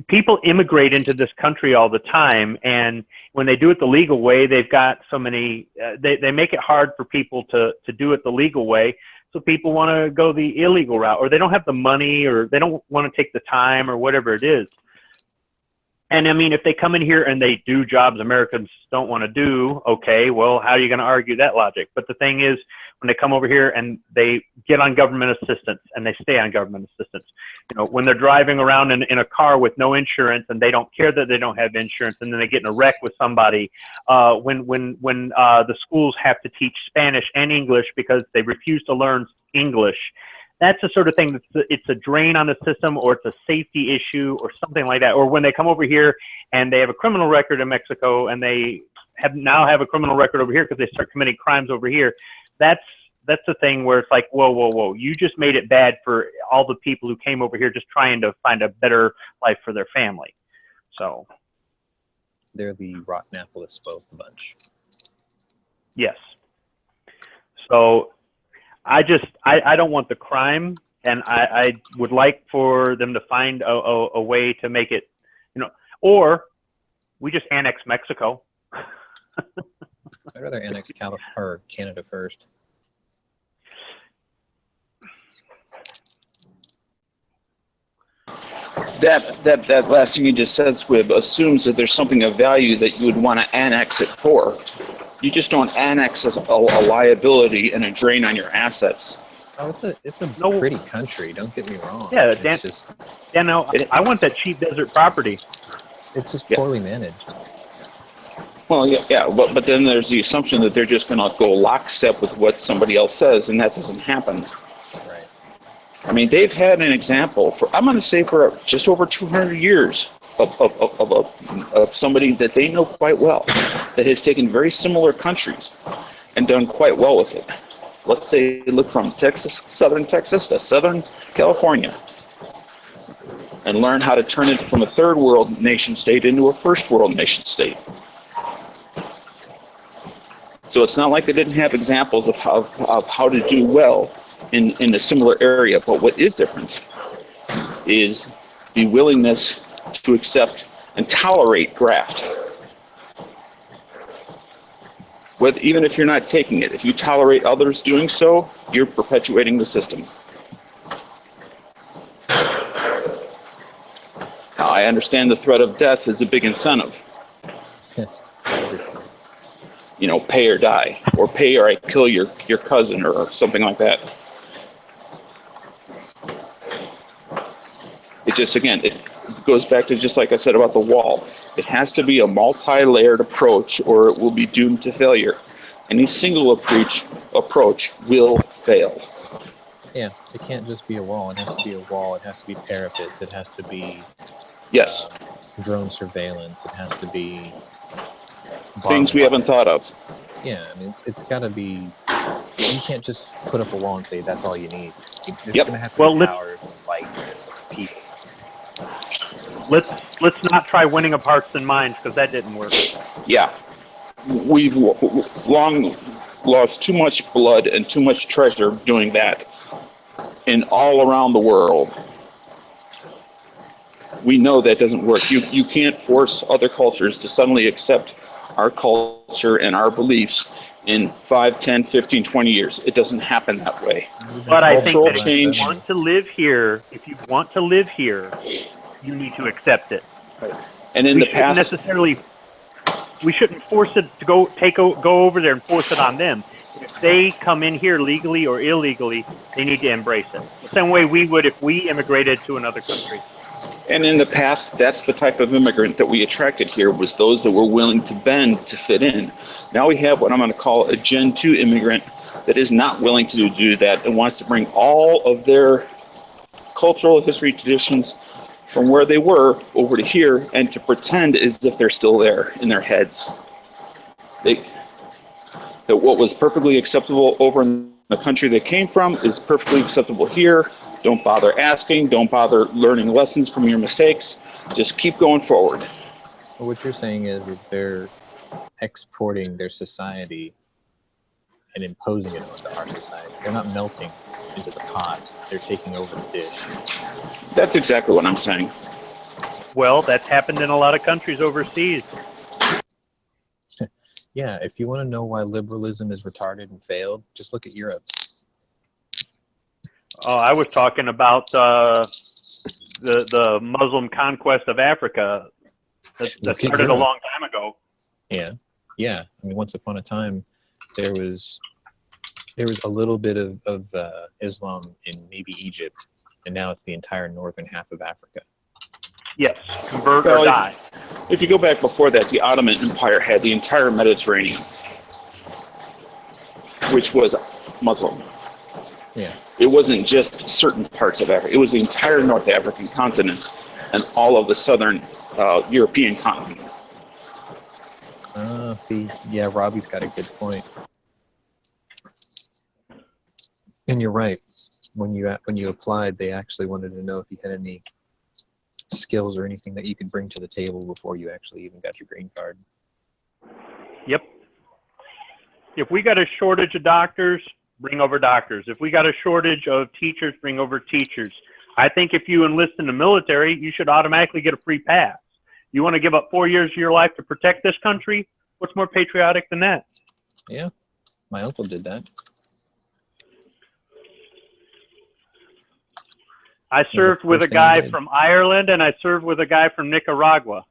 people immigrate into this country all the time, and when they do it the legal way, they've got so many, they make it hard for people to do it the legal way, so people want to go the illegal route, or they don't have the money, or they don't want to take the time, or whatever it is. And I mean, if they come in here and they do jobs Americans don't want to do, okay, well, how are you going to argue that logic? But the thing is, when they come over here and they get on government assistance and they stay on government assistance, you know, when they're driving around in a car with no insurance and they don't care that they don't have insurance, and then they get in a wreck with somebody, when the schools have to teach Spanish and English because they refuse to learn English, that's the sort of thing it's a drain on the system, or it's a safety issue or something like that. Or when they come over here and they have a criminal record in Mexico and they now have a criminal record over here because they start committing crimes over here, that's the thing where it's like, whoa, you just made it bad for all the people who came over here just trying to find a better life for their family. So They're the rotten apple that spoils the bunch. yes. So I don't want the crime, and I would like for them to find a way to make it, you know, or we just annex Mexico. I'd rather annex Canada first. That last thing you just said, Squib, assumes that there's something of value that you would want to annex it for. You just don't annex a liability and a drain on your assets. Oh, it's a pretty country. Don't get me wrong. Yeah, I want that cheap desert property. It's just poorly managed. Well, yeah, but then there's the assumption that they're just going to go lockstep with what somebody else says, and that doesn't happen. Right. I mean, they've had an example for, I'm going to say, for just over 200 years of somebody that they know quite well, that has taken very similar countries and done quite well with it. Let's say look from Texas, southern Texas to southern California, and learn how to turn it from a third world nation state into a first world nation state. So it's not like they didn't have examples of how to do well in a similar area, but what is different is the willingness to accept and tolerate graft. Even if you're not taking it, if you tolerate others doing so, you're perpetuating the system. Now, I understand the threat of death is a big incentive. You know, pay or die, or pay or I kill your cousin, or something like that. It just, again, it goes back to just like I said about the wall. It has to be a multi-layered approach, or it will be doomed to failure. Any single approach will fail. Yeah, it can't just be a wall. It has to be a wall. It has to be parapets. It has to be yes, drone surveillance. It has to be things we haven't thought of. Yeah, I mean, it's got to be. You can't just put up a wall and say that's all you need. It's Yep. going to have to be towers, light, people. Let's not try winning of hearts and minds, because that didn't work. Yeah, we've long lost too much blood and too much treasure doing that in all around the world. We know that doesn't work. You can't force other cultures to suddenly accept our culture and our beliefs in 5, 10, 15, 20 years. It doesn't happen that way. But I think that change. if you want to live here, you need to accept it. And in the past, we shouldn't force it to go over there and force it on them. If they come in here legally or illegally, they need to embrace it. The same way we would if we immigrated to another country. and in the past, that's the type of immigrant that we attracted here, was those that were willing to bend to fit in. Now we have what I'm going to call a Gen 2 immigrant that is not willing to do that and wants to bring all of their cultural history, traditions, from where they were over to here and to pretend as if they're still there in their heads. That what was perfectly acceptable over in the country they came from is perfectly acceptable here. Don't bother asking. Don't bother learning lessons from your mistakes. Just keep going forward. Well, what you're saying is they're exporting their society and imposing it onto our society. They're not melting into the pot. They're taking over the dish. That's exactly what I'm saying. Well, that's happened in a lot of countries overseas. Yeah, if you want to know why liberalism is retarded and failed, just look at Europe. Oh, I was talking about the Muslim conquest of Africa that started a long time ago. Yeah. I mean, once upon a time, there was a little bit of Islam in maybe Egypt, and now it's the entire northern half of Africa. Yes, convert or die. If you go back before that, the Ottoman Empire had the entire Mediterranean, which was Muslim. Yeah. It wasn't just certain parts of Africa. It was the entire North African continent and all of the southern European continent. See, yeah, Robbie's got a good point. And you're right. When you applied, they actually wanted to know if you had any skills or anything that you could bring to the table before you actually even got your green card. Yep. If we got a shortage of doctors, bring over doctors. If we got a shortage of teachers, bring over teachers. I think if you enlist in the military, you should automatically get a free pass. You want to give up 4 years of your life to protect this country? What's more patriotic than that? Yeah, my uncle did that. I served with a guy from Ireland, and I served with a guy from Nicaragua.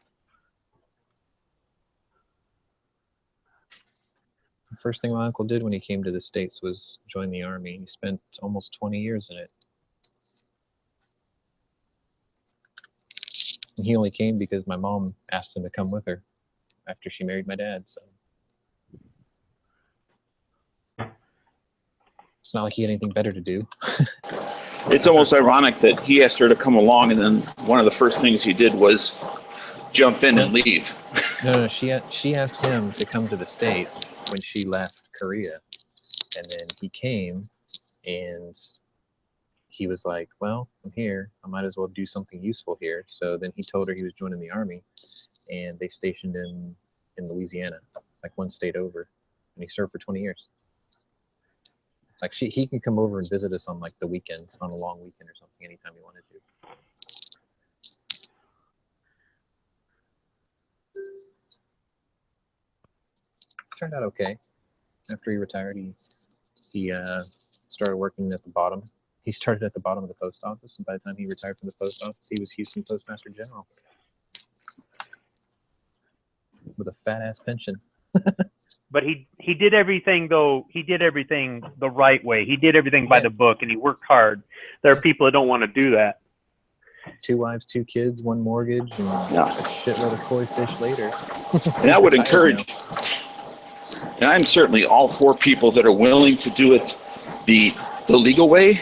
The first thing my uncle did when he came to the States was join the Army. He spent almost 20 years in it. And he only came because my mom asked him to come with her after she married my dad. So it's not like he had anything better to do. It's almost ironic that he asked her to come along, and then one of the first things he did was jump in and leave. No, she asked him to come to the States when she left Korea, and then he came, and he was like, well, I'm here, I might as well do something useful here. So then he told her he was joining the Army, and they stationed him in Louisiana, like one state over, and he served for 20 years. Like he can come over and visit us on like the weekends, on a long weekend or something, anytime he wanted to. Turned out okay. After he retired, he started working at the bottom. He started at the bottom of the post office, and by the time he retired from the post office, he was Houston Postmaster General with a fat ass pension. But he did everything, though. He did everything the right way. He did everything by the book, and he worked hard. There are people that don't want to do that. 2 wives, 2 kids, 1 mortgage, and a shitload of koi fish later. And I would encourage, and I'm certainly all for people that are willing to do it the legal way.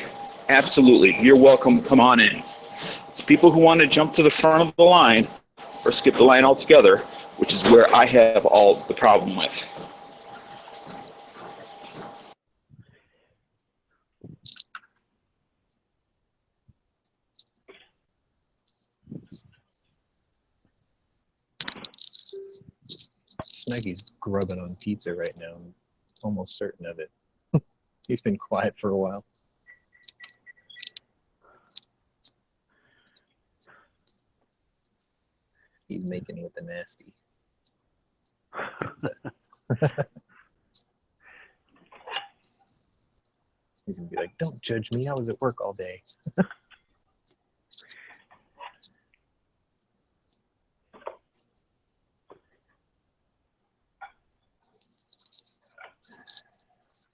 Absolutely. You're welcome. Come on in. It's people who want to jump to the front of the line or skip the line altogether, which is where I have all the problem with. Snuggy's grubbing on pizza right now. I'm almost certain of it. He's been quiet for a while. He's making it with the nasty. He's gonna be like, don't judge me, I was at work all day.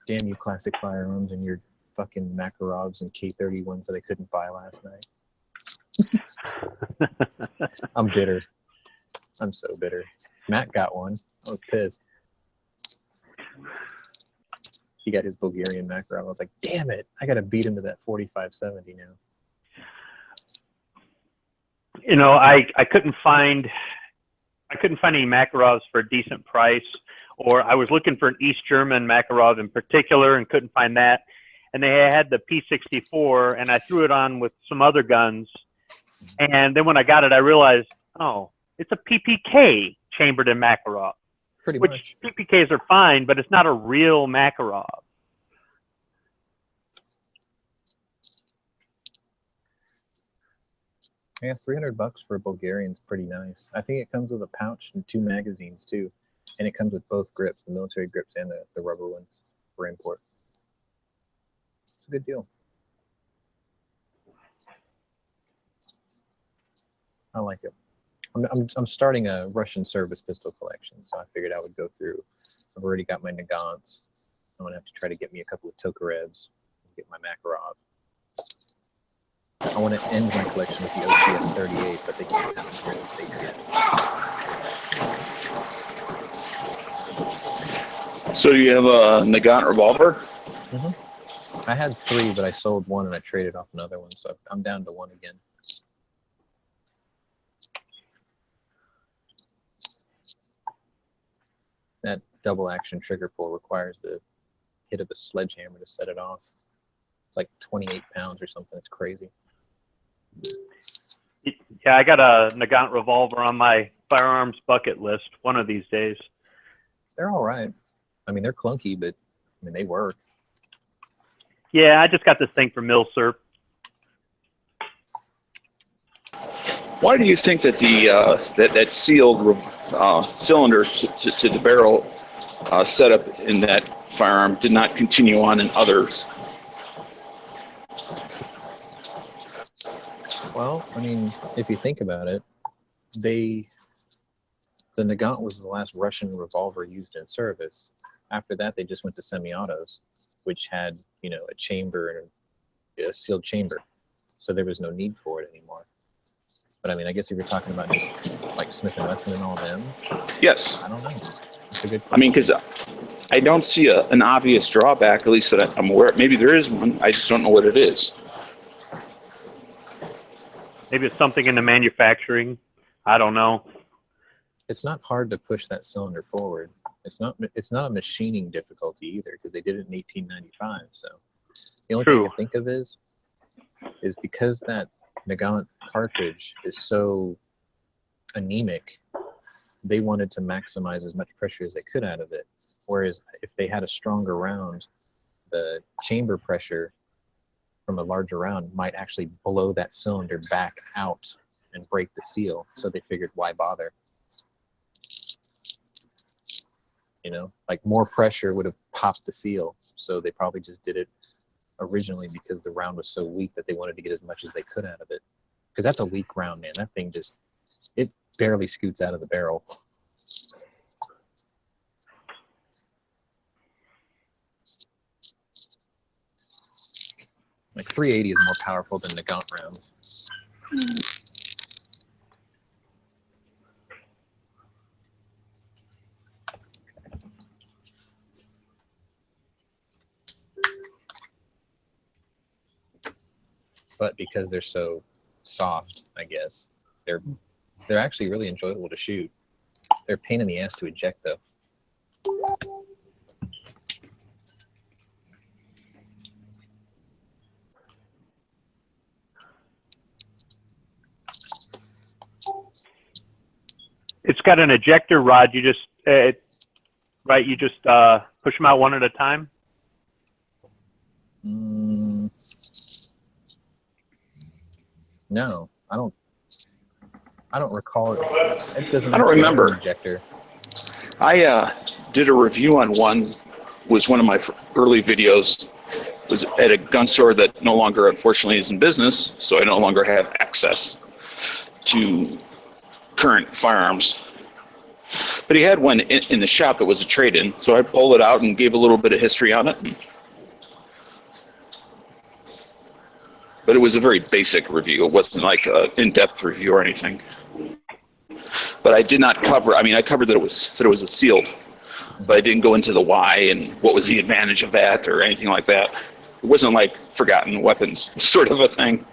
Damn you, Classic Firearms, and your fucking Makarovs and K31s that I couldn't buy last night. I'm bitter. I'm so bitter. Matt got one. I was pissed. He got his Bulgarian Makarov. I was like, damn it, I gotta beat him to that 45-70 now. you know, I couldn't find any Makarovs for a decent price, or I was looking for an East German Makarov in particular and couldn't find that. And they had the P64, and I threw it on with some other guns. And then when I got it, I realized, oh, it's a PPK chambered in Makarov. Pretty Which much. PPKs are fine, but it's not a real Makarov. Yeah, $300 for a Bulgarian's pretty nice. I think it comes with a pouch and 2 magazines too, and it comes with both grips, the military grips and the rubber ones for import. It's a good deal. I like it. I'm starting a Russian service pistol collection, so I figured I would go through. I've already got my Nagants. I'm gonna have to try to get me a couple of Tokarevs, get my Makarov. I want to end my collection with the OTS 38, but they can't have them here in the States yet. So you have a Nagant revolver? Mm-hmm. I had 3, but I sold 1 and I traded off another one, so I'm down to 1 again. That double action trigger pull requires the hit of a sledgehammer to set it off. It's like 28 pounds or something. It's crazy. Yeah, I got a Nagant revolver on my firearms bucket list one of these days. They're all right. I mean, they're clunky, but I mean, they work. Yeah, I just got this thing from Milsurp. Why do you think that the that sealed cylinder to the barrel setup in that firearm did not continue on in others? Well, I mean, if you think about it, the Nagant was the last Russian revolver used in service. After that, they just went to semi-autos, which had, you know, a chamber and a sealed chamber. So there was no need for it anymore. But I mean, I guess if you're talking about just like Smith & Wesson and all them, Yes. I don't know. It's a good question. I mean, because I don't see an obvious drawback, at least that I'm aware. Maybe there is one. I just don't know what it is. Maybe it's something in the manufacturing. I don't know. It's not hard to push that cylinder forward. It's not a machining difficulty either, because they did it in 1895. So the only thing I think of is because that Nagant cartridge is so anemic, they wanted to maximize as much pressure as they could out of it. Whereas if they had a stronger round, the chamber pressure from a larger round might actually blow that cylinder back out and break the seal. So they figured, why bother? You know, like more pressure would have popped the seal. So they probably just did it originally because the round was so weak that they wanted to get as much as they could out of it. Because that's a weak round, man. That thing just, it barely scoots out of the barrel. Like 380 is more powerful than Nagant rounds. But because they're so soft, I guess, they're actually really enjoyable to shoot. They're a pain in the ass to eject, though. It's got an ejector rod. You just right. You just push them out one at a time. No, I don't recall it. It doesn't. I don't remember. Ejector. I did a review on one. Was one of my early videos. Was at a gun store that no longer, unfortunately, is in business. So I no longer have access to current firearms. But he had one in the shop that was a trade-in. So I pulled it out and gave a little bit of history on it. But it was a very basic review. It wasn't like an in-depth review or anything. But I did not cover. I mean, I covered that it was a sealed, but I didn't go into the why and what was the advantage of that or anything like that. It wasn't like Forgotten Weapons sort of a thing.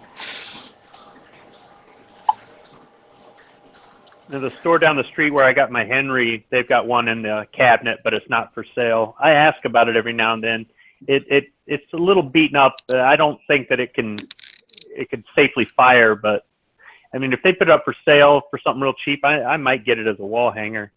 The store down the street where I got my Henry, they've got one in the cabinet, but it's not for sale. I ask about it every now and then. It's a little beaten up. I don't think that it could safely fire, but I mean, if they put it up for sale for something real cheap, I might get it as a wall hanger.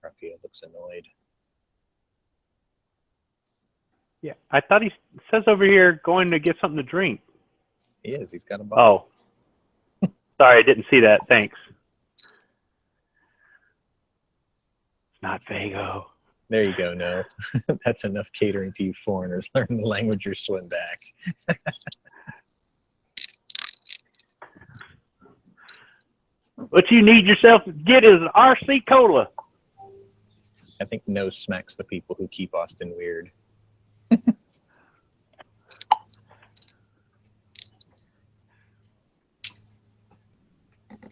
Raphael looks annoyed. Yeah, I thought he says over here going to get something to drink. He is. He's got a bottle. Oh, sorry, I didn't see that. Thanks. It's not Fago. There you go. No, that's enough catering to you foreigners. Learn the language or swim back. What you need yourself to get is an RC Cola. I think no smacks the people who keep Austin weird.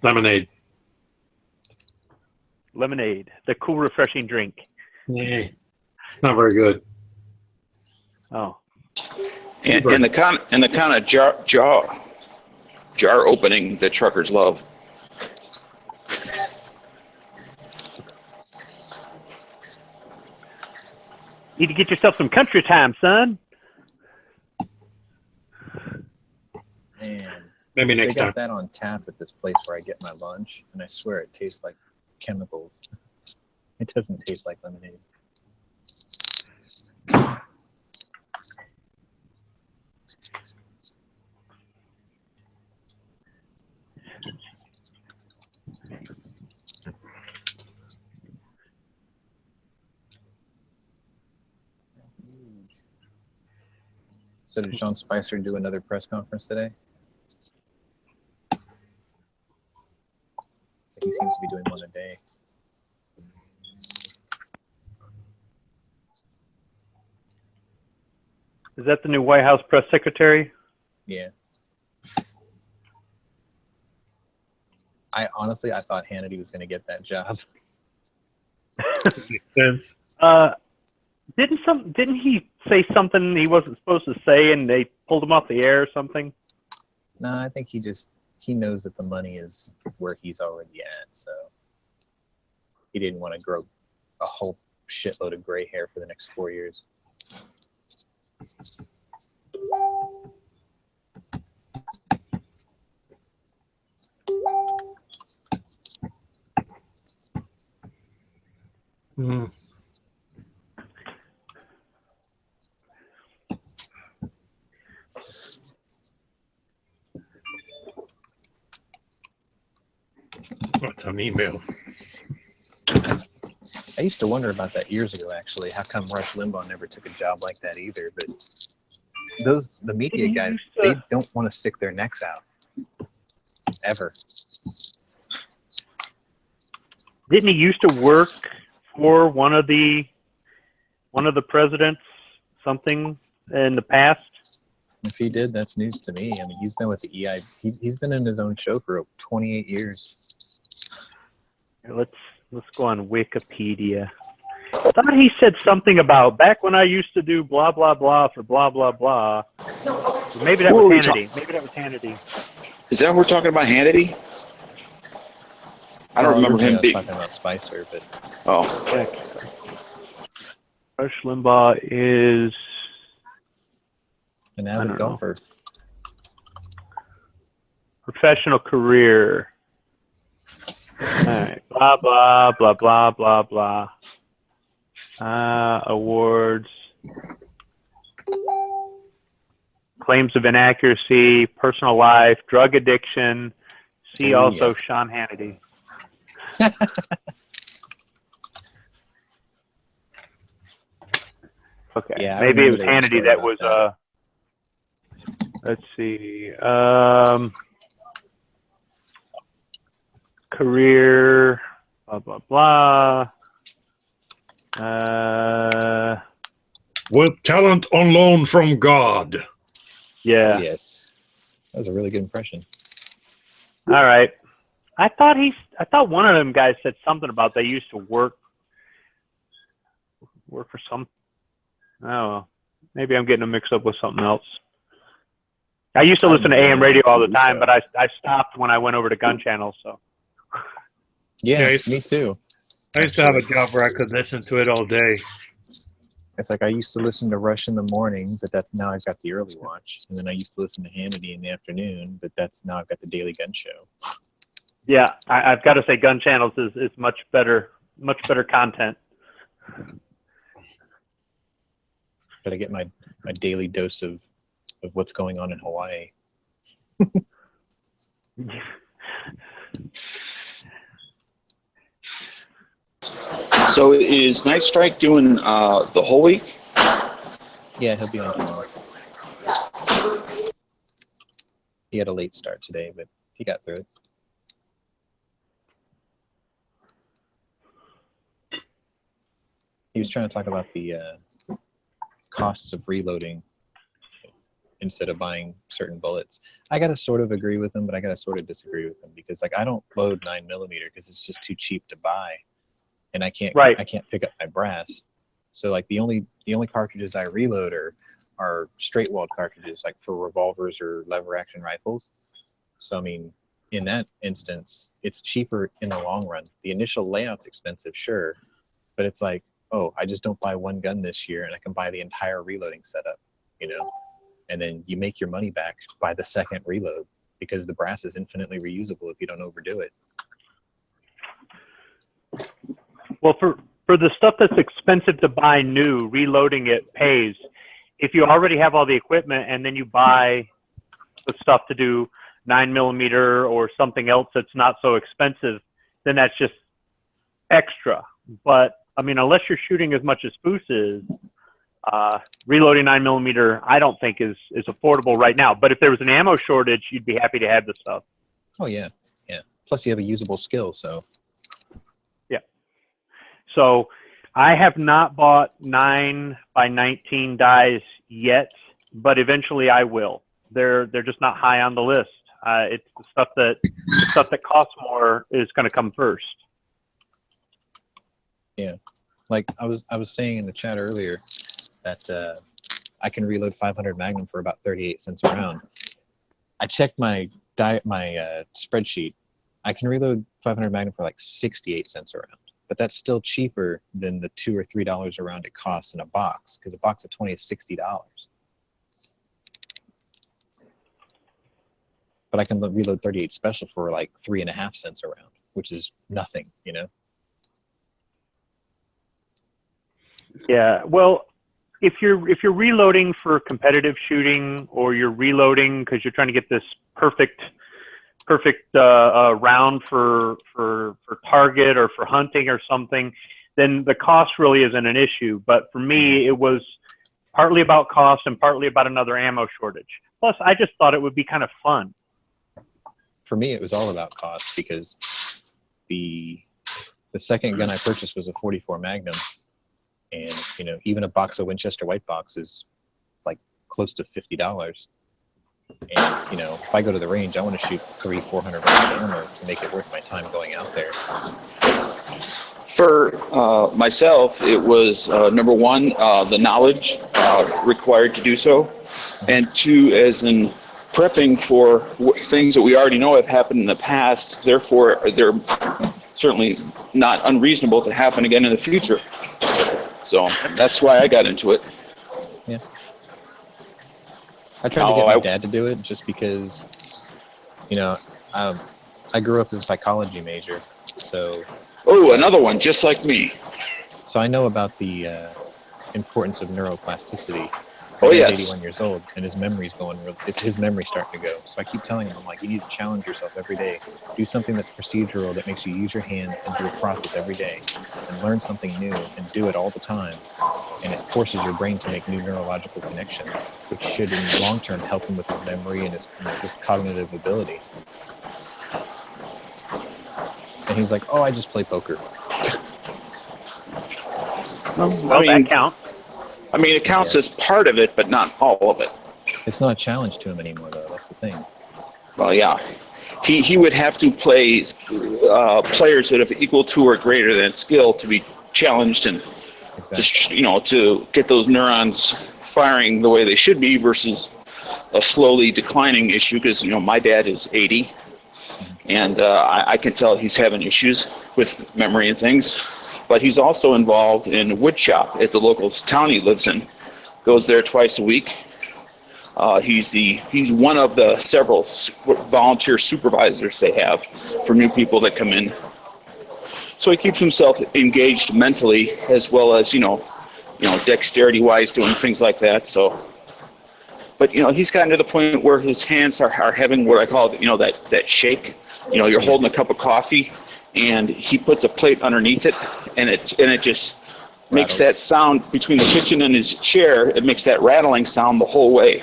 Lemonade. Lemonade, the cool, refreshing drink. Yeah, it's not very good. Oh, And the kind of jar opening that truckers love. need to get yourself some country time, son. Man, Maybe they next got time. that on tap at this place where I get my lunch, and I swear it tastes like chemicals. It doesn't taste like lemonade. So did Sean Spicer do another press conference today? He seems to be doing one a day. Is that the new White House press secretary? Yeah. I honestly thought Hannity was going to get that job. Makes sense. Didn't he say something he wasn't supposed to say, and they pulled him off the air or something? No, I think he knows that the money is where he's already at, so he didn't want to grow a whole shitload of gray hair for the next 4 years. Mm. What's an email? I used to wonder about that years ago, actually. How come Rush Limbaugh never took a job like that either? But the media guys, they don't want to stick their necks out. Ever. Didn't he used to work for one of the presidents, something in the past? If he did, that's news to me. I mean, he's been with the EI. He's been in his own show for 28 years. Let's go on Wikipedia. I thought he said something about back when I used to do blah blah blah for blah blah blah. Maybe that was Hannity. Maybe that was Hannity. Is that what we're talking about, Hannity? I don't remember him I was being. talking about Spicer, but Oh, Rush Limbaugh is an I avid don't know. golfer. Professional career. All right. Blah blah blah blah blah blah. Awards. Claims of inaccuracy, personal life, drug addiction. See Oh, also yeah. Sean Hannity. Okay. Yeah, I maybe it was remember there was a Hannity story that was about let's see. Career blah blah blah. With talent on loan from God. Yeah. Yes. That was a really good impression. All right. I thought one of them guys said something about they used to work for some. I don't know. Maybe I'm getting them mixed up with something else. I used to listen to AM radio all the time, but I stopped when I went over to Gun Channel. So. Yeah, Yeah, me too. I used to have a job where I could listen to it all day. It's like I used to listen to Rush in the morning, but now I've got the early watch. And then I used to listen to Hannity in the afternoon, but now I've got the Daily Gun Show. Yeah, I've got to say Gun Channels is much better content. But I get my daily dose of what's going on in Hawaii. So is Night Strike doing the whole week? Yeah, he'll be on tomorrow. He had a late start today, but he got through it. He was trying to talk about the costs of reloading instead of buying certain bullets. I gotta sort of agree with him, but I gotta sort of disagree with him because like I don't load 9mm because it's just too cheap to buy, and I can't pick up my brass. So like the only cartridges I reload are straight walled cartridges, like for revolvers or lever action rifles. So I mean, in that instance, it's cheaper in the long run. The initial layout's expensive, sure, but it's like, oh, I just don't buy one gun this year and I can buy the entire reloading setup, you know? And then you make your money back by the second reload because the brass is infinitely reusable if you don't overdo it. Well, for the stuff that's expensive to buy new, reloading it pays. If you already have all the equipment and then you buy the stuff to do 9mm or something else that's not so expensive, then that's just extra. But I mean, unless you're shooting as much as Spoos is, reloading 9mm, I don't think is affordable right now. But if there was an ammo shortage, you'd be happy to have the stuff. Oh yeah, yeah. Plus you have a usable skill, so. Yeah. So I have not bought 9x19 dies yet, but eventually I will. They're just not high on the list. It's the stuff that costs more is going to come first. Yeah, like I was saying in the chat earlier that I can reload 500 Magnum for about 38 cents a round. I checked my spreadsheet. I can reload 500 Magnum for like 68 cents a round, but that's still cheaper than the $2 or $3 a round it costs in a box, because a box of 20 is $60. But I can reload 38 special for like 3.5 cents a round, which is nothing, you know. Yeah, well, if you're reloading for competitive shooting, or you're reloading because you're trying to get this perfect round for target or for hunting or something, then the cost really isn't an issue. But for me, it was partly about cost and partly about another ammo shortage. Plus, I just thought it would be kind of fun. For me, it was all about cost because the second gun I purchased was a 44 Magnum. And, you know, even a box of Winchester White Box is like close to $50. And, you know, if I go to the range, I want to shoot 300-400 rounds of ammo to make it worth my time going out there. For myself, it was number one, the knowledge required to do so, and two, as in prepping for things that we already know have happened in the past. Therefore, they're certainly not unreasonable to happen again in the future. So that's why I got into it. Yeah. I tried to get my dad to do it just because, you know, I grew up as a psychology major, so. Oh, another one, just like me. So I know about the importance of neuroplasticity. Oh, He's yes. 81 years old, and his memory's his memory's starting to go. So I keep telling him, I'm like, you need to challenge yourself every day. Do something that's procedural, that makes you use your hands and do a process every day, and learn something new and do it all the time. And it forces your brain to make new neurological connections, which should, in the long term, help him with his memory and his just cognitive ability. And he's like, oh, I just play poker. Well, mean, that counts. I mean, it counts Yeah. as part of it, but not all of it. It's not a challenge to him anymore, though. That's the thing. Well, yeah, he would have to play players that have equal to or greater than skill to be challenged and Exactly. just to get those neurons firing the way they should be versus a slowly declining issue. Because my dad is 80, and I can tell he's having issues with memory and things. But he's also involved in wood shop at the local town he lives in. Goes there twice a week. He's one of the several volunteer supervisors they have for new people that come in. So he keeps himself engaged mentally as well as dexterity-wise doing things like that. So, but he's gotten to the point where his hands are having what I call that shake. You're holding a cup of coffee, and he puts a plate underneath it, and it just makes that sound between the kitchen and his chair. It makes that rattling sound the whole way.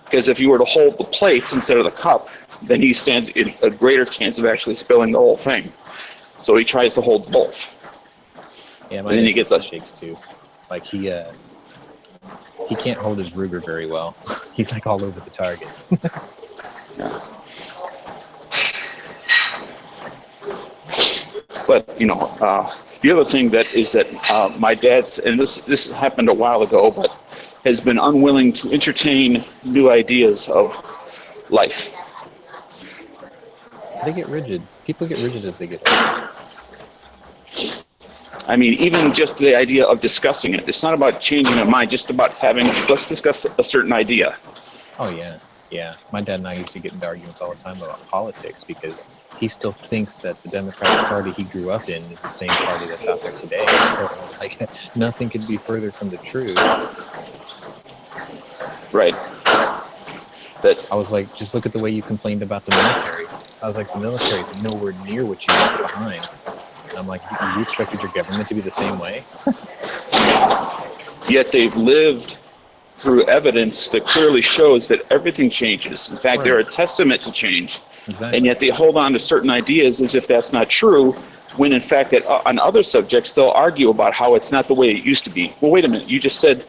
Because if you were to hold the plates instead of the cup, then he stands in a greater chance of actually spilling the whole thing. So he tries to hold both. Yeah, And then you get the shakes too. Like he can't hold his Ruger very well. He's like all over the target. Yeah. But the other thing that is that my dad's, and this happened a while ago, but has been unwilling to entertain new ideas of life. They get rigid. People get rigid as they get older. I mean, even just the idea of discussing it. It's not about changing a mind, just about let's discuss a certain idea. Oh, yeah. Yeah. My dad and I used to get into arguments all the time about politics because he still thinks that the Democratic Party he grew up in is the same party that's out there today. So, like, nothing could be further from the truth. Right. That I was like, just look at the way you complained about the military. I was like, the military is nowhere near what you left behind. And I'm like, you expected your government to be the same way? Yet they've lived through evidence that clearly shows that everything changes. In fact, they're a testament to change. Exactly. And yet they hold on to certain ideas as if that's not true, when in fact that on other subjects they'll argue about how it's not the way it used to be. Well, wait a minute, you just said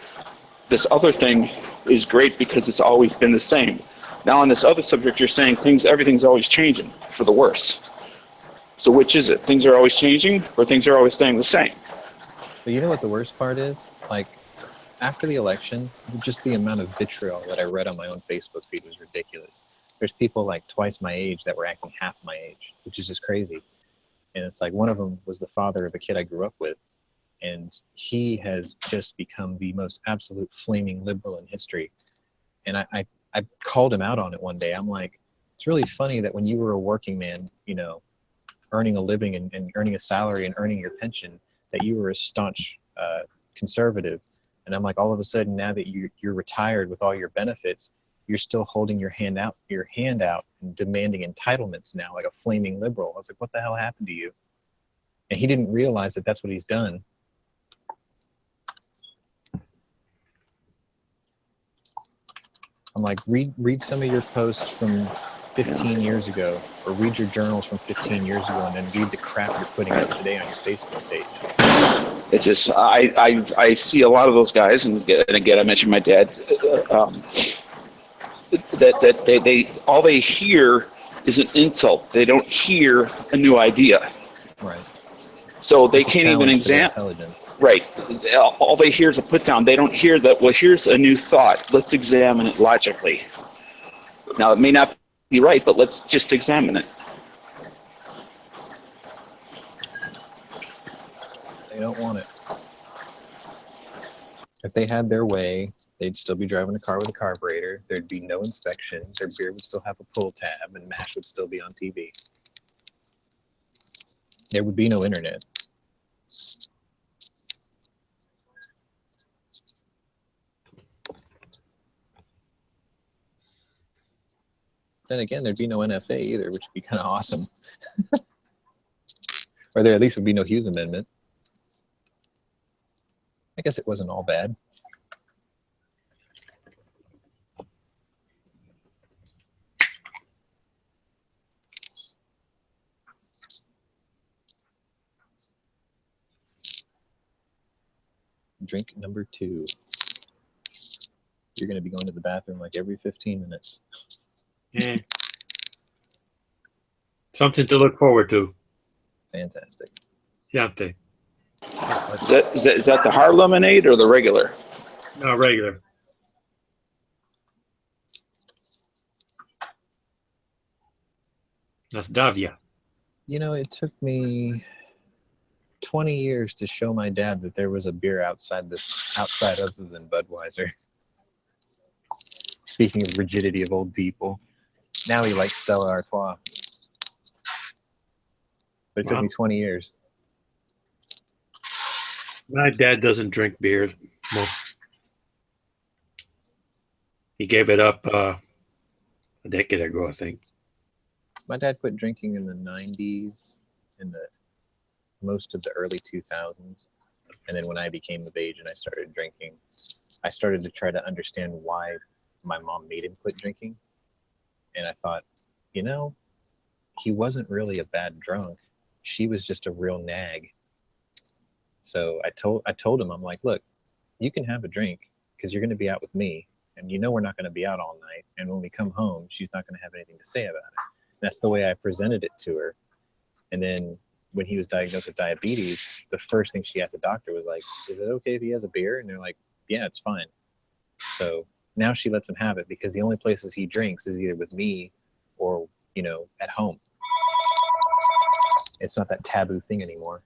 this other thing is great because it's always been the same. Now on this other subject you're saying everything's always changing for the worse. So which is it? Things are always changing or things are always staying the same? But you know what the worst part is? Like, after the election, just the amount of vitriol that I read on my own Facebook feed was ridiculous. There's people like twice my age that were acting half my age, which is just crazy. And it's like one of them was the father of a kid I grew up with. And he has just become the most absolute flaming liberal in history. And I called him out on it one day. I'm like, it's really funny that when you were a working man, earning a living and earning a salary and earning your pension, that you were a staunch conservative. And I'm like, all of a sudden, now that you're retired with all your benefits, you're still holding your hand out and demanding entitlements now, like a flaming liberal. I was like, what the hell happened to you? And he didn't realize that that's what he's done. I'm like, read some of your posts from 15 years ago, or read your journals from 15 years ago, and then read the crap you're putting up today on your Facebook page. It just, I see a lot of those guys, and again, I mentioned my dad, that they all they hear is an insult. They don't hear a new idea. Right. So they It's a can't even challenge to their examine. intelligence. Right. All they hear is a put down. They don't hear that, well, here's a new thought. Let's examine it logically. Now, it may not be right, but let's just examine it. They don't want it. If they had their way, they'd still be driving a car with a carburetor. There'd be no inspections. Their beer would still have a pull tab, and MASH would still be on TV. There would be no internet. Then again, there'd be no NFA either, which would be kind of awesome. Or there at least would be no Hughes Amendment. I guess it wasn't all bad. drink number 2. You're going to be going to the bathroom like every 15 minutes. Yeah. Something to look forward to. Fantastic. Something. Is that the hard lemonade or the regular? No, regular. That's Davia. You know, it took me 20 years to show my dad that there was a beer outside other than Budweiser. Speaking of rigidity of old people, now he likes Stella Artois. But it took Wow. me 20 years. My dad doesn't drink beer. Well, he gave it up a decade ago, I think. My dad quit drinking in the 90s, in the most of the early 2000s. And then when I became of age and I started drinking, I started to try to understand why my mom made him quit drinking. And I thought, you know, he wasn't really a bad drunk. She was just a real nag. So I told him, I'm like, look, you can have a drink because you're going to be out with me. And you know we're not going to be out all night. And when we come home, she's not going to have anything to say about it. That's the way I presented it to her. And then when he was diagnosed with diabetes, the first thing she asked the doctor was like, is it okay if he has a beer? And they're like, yeah, it's fine. So now she lets him have it because the only places he drinks is either with me or, you know, at home. It's not that taboo thing anymore.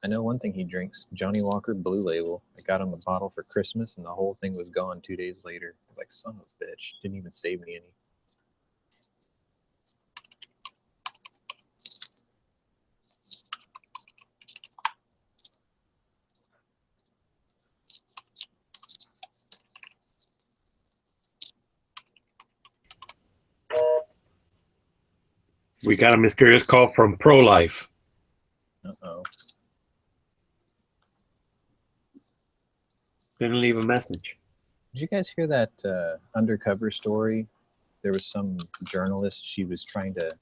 I know one thing he drinks, Johnny Walker Blue Label. I got him a bottle for Christmas and the whole thing was gone 2 days later. I was like, son of a bitch, didn't even save me any. We got a mysterious call from Pro-Life. Uh-oh. Didn't leave a message. Did you guys hear that undercover story? There was some journalist, she was trying to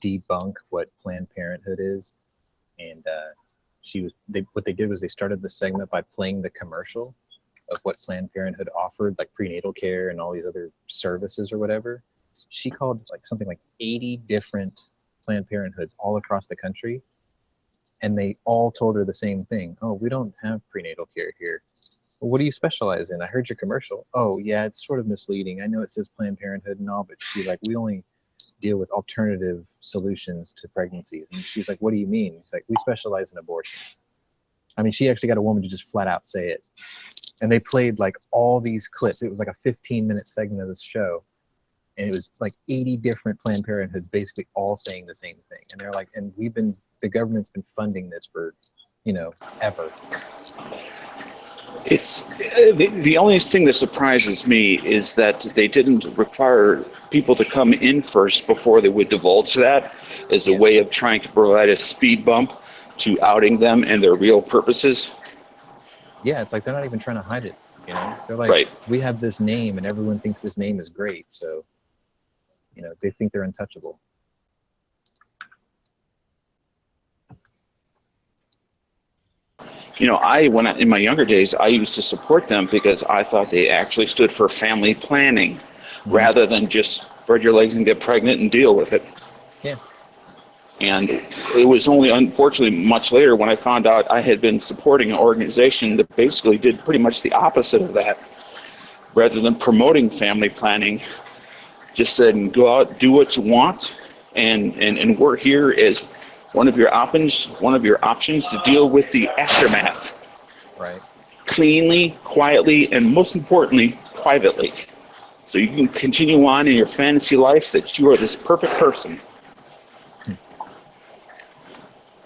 debunk what Planned Parenthood is. And what they did was they started the segment by playing the commercial of what Planned Parenthood offered, like prenatal care and all these other services or whatever. She called like something like 80 different Planned Parenthoods all across the country. And they all told her the same thing. Oh, we don't have prenatal care here. Well, what do you specialize in? I heard your commercial. Oh, yeah, it's sort of misleading. I know it says Planned Parenthood and all, but she's like, we only deal with alternative solutions to pregnancies. And she's like, what do you mean? She's like, we specialize in abortions. I mean, she actually got a woman to just flat out say it. And they played like all these clips. It was like a 15-minute segment of this show. And it was like 80 different Planned Parenthoods basically all saying the same thing. And they're like, and the government's been funding this for, you know, ever. It's the only thing that surprises me is that they didn't require people to come in first before they would divulge that as a way of trying to provide a speed bump to outing them and their real purposes. Yeah, it's like they're not even trying to hide it. You know, they're like, Right. We have this name and everyone thinks this name is great. So, you know, they think they're untouchable. You know, in my younger days, I used to support them because I thought they actually stood for family planning rather than just spread your legs and get pregnant and deal with it. Yeah. And it was only, unfortunately, much later when I found out I had been supporting an organization that basically did pretty much the opposite of that. Rather than promoting family planning, just said, go out, do what you want, and we're here as one of your options to deal with the aftermath. Right. Cleanly, quietly, and most importantly, privately. So you can continue on in your fantasy life that you are this perfect person. And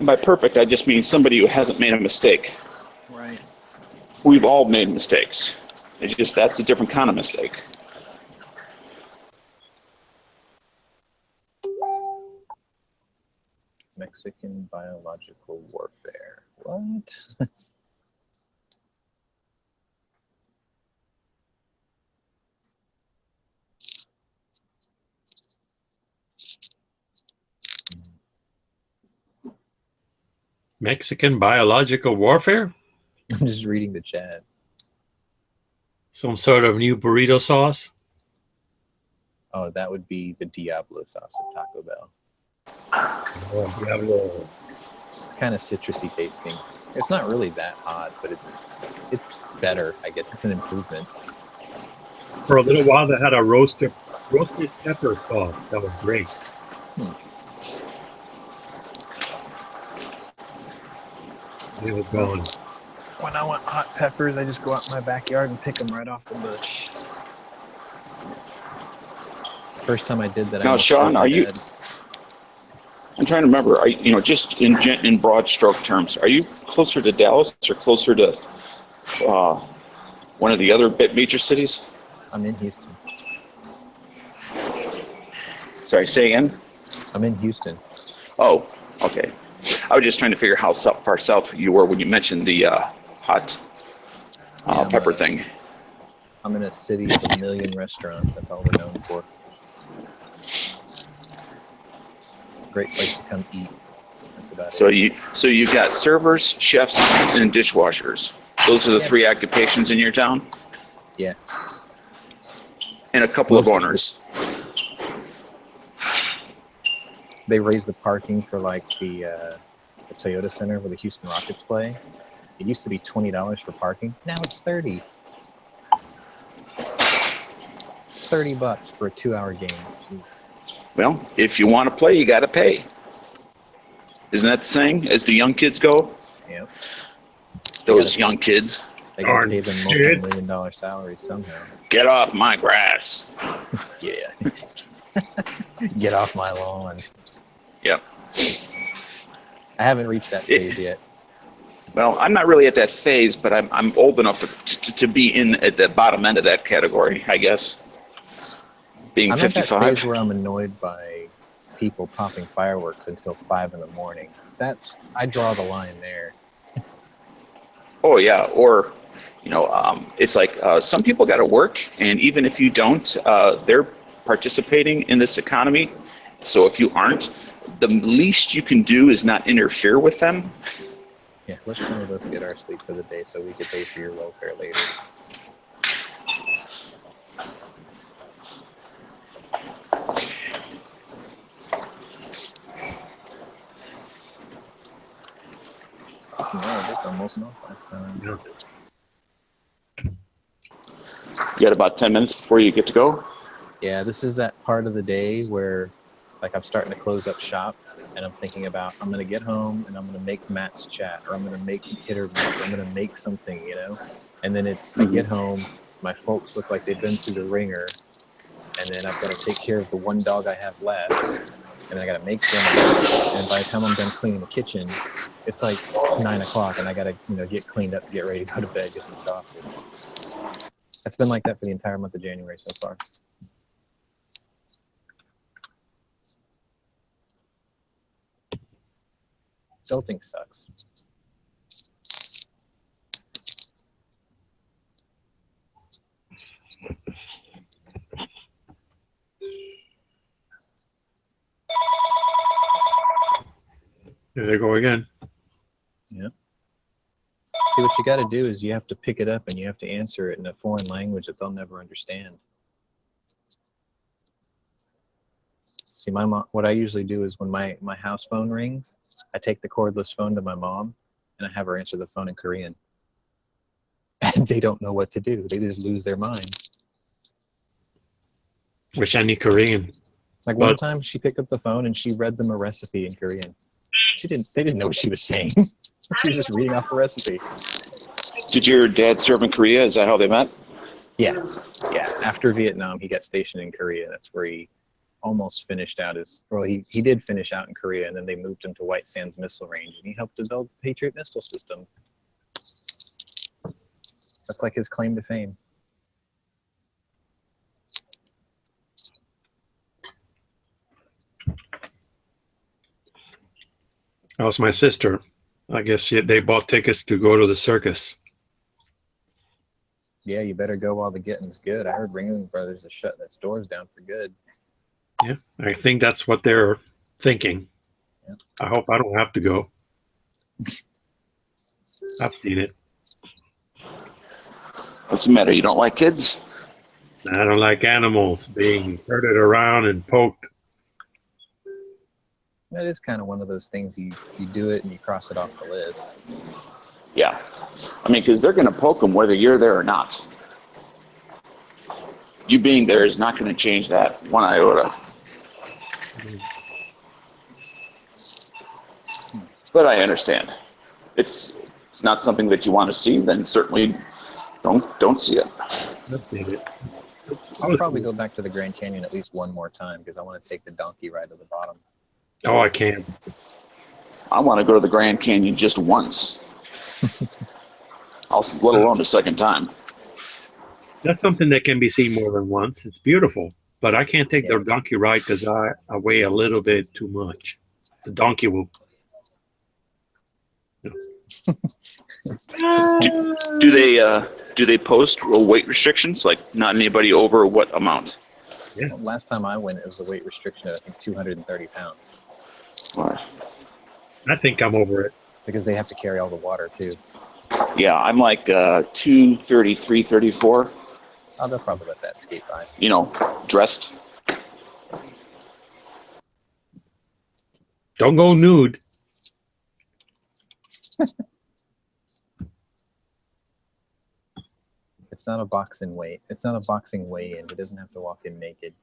by perfect, I just mean somebody who hasn't made a mistake. Right. We've all made mistakes. It's just that's a different kind of mistake. Mexican biological warfare. What? Mexican biological warfare? I'm just reading the chat. Some sort of new burrito sauce? Oh, that would be the Diablo sauce of Taco Bell. Oh, Diablo. It's kind of citrusy tasting. It's not really that hot, but it's better. I guess it's an improvement. For a little while, they had a roasted pepper sauce. That was great. It was gone. When I want hot peppers, I just go out in my backyard and pick them right off the bush. First time I did that, I Now, almost Sean, killed my are you? dad. I'm trying to remember. Just in broad stroke terms, are you closer to Dallas or closer to one of the other major cities? I'm in Houston. Sorry, say again. I'm in Houston. Oh, okay. I was just trying to figure how far south you were when you mentioned the hot pepper thing. I'm in a city with 1 million restaurants. That's all we're known for. Great place to come eat. That's about it. So you've got servers, chefs, and dishwashers. Those are the three occupations in your town? Yeah. And a couple of owners. They raised the parking for like the Toyota Center where the Houston Rockets play. It used to be $20 for parking. Now it's $30. $30 for a 2-hour game. Jeez. Well, if you want to play, you got to pay. Isn't that the saying? As the young kids go? Yep. Those young kids. They got to pay them multi-million-dollar salaries somehow. Get off my grass. Yeah. Get off my lawn. Yep. I haven't reached that phase yet. Well, I'm not really at that phase, but I'm old enough to be in at the bottom end of that category, I guess. Being I'm 55. at that phase where I'm annoyed by people popping fireworks until 5 in the morning. I draw the line there. Oh yeah, or it's like some people got to work, and even if you don't, they're participating in this economy. So if you aren't, the least you can do is not interfere with them. Yeah, let's some of us get our sleep for the day so we can pay for your welfare later. Speaking of, it's almost knockback time. You got about 10 minutes before you get to go? Yeah, this is that part of the day where like I'm starting to close up shop and I'm thinking about I'm going to get home and I'm going to make Matt's chat or I'm going to make Hitter Beats or I'm going to make something, and then I get home, my folks look like they've been through the ringer, and then I've got to take care of the one dog I have left, and then I got to make dinner, and by the time I'm done cleaning the kitchen, it's like 9 o'clock and I got to get cleaned up, get ready to go to bed, get some exhausted. It's been like that for the entire month of January so far. Adulting sucks. There they go again. Yeah. See, what you got to do is you have to pick it up and you have to answer it in a foreign language that they'll never understand. See, my mom, what I usually do is when my house phone rings, I take the cordless phone to my mom and I have her answer the phone in Korean. And they don't know what to do. They just lose their mind. Wish I knew Korean. Like one time she picked up the phone and she read them a recipe in Korean. They didn't know what she was saying. She was just reading off a recipe. Did your dad serve in Korea? Is that how they met? Yeah. After Vietnam, he got stationed in Korea. That's where he almost finished out he did finish out in Korea, and then they moved him to White Sands Missile Range, and he helped develop the Patriot missile system. That's like his claim to fame. That was my sister. I guess they bought tickets to go to the circus. Yeah, you better go while the getting's good. I heard Ringling Brothers is shutting its doors down for good. Yeah, I think that's what they're thinking. Yeah. I hope I don't have to go. I've seen it. What's the matter? You don't like kids? I don't like animals being herded around and poked. That is kind of one of those things you do it and you cross it off the list. Yeah. I mean, because they're going to poke them whether you're there or not. You being there is not going to change that one iota. But I understand. It's not something that you want to see, then certainly don't see it. I've seen it. I'll probably go back to the Grand Canyon at least one more time because I want to take the donkey ride to the bottom. Oh, I can't. I want to go to the Grand Canyon just once. Let alone the second time. That's something that can be seen more than once. It's beautiful, but I can't take the donkey ride because I weigh a little bit too much. The donkey will. Do they post weight restrictions? Like not anybody over what amount? Yeah. Well, last time I went, it was the weight restriction at I think 230 pounds. Right. I think I'm over it. Because they have to carry all the water too. Yeah, I'm like 233, 34. Oh, they'll probably let that skate by. You know, dressed. Don't go nude. It's not a boxing weight. It's not a boxing weigh-in. He doesn't have to walk in naked.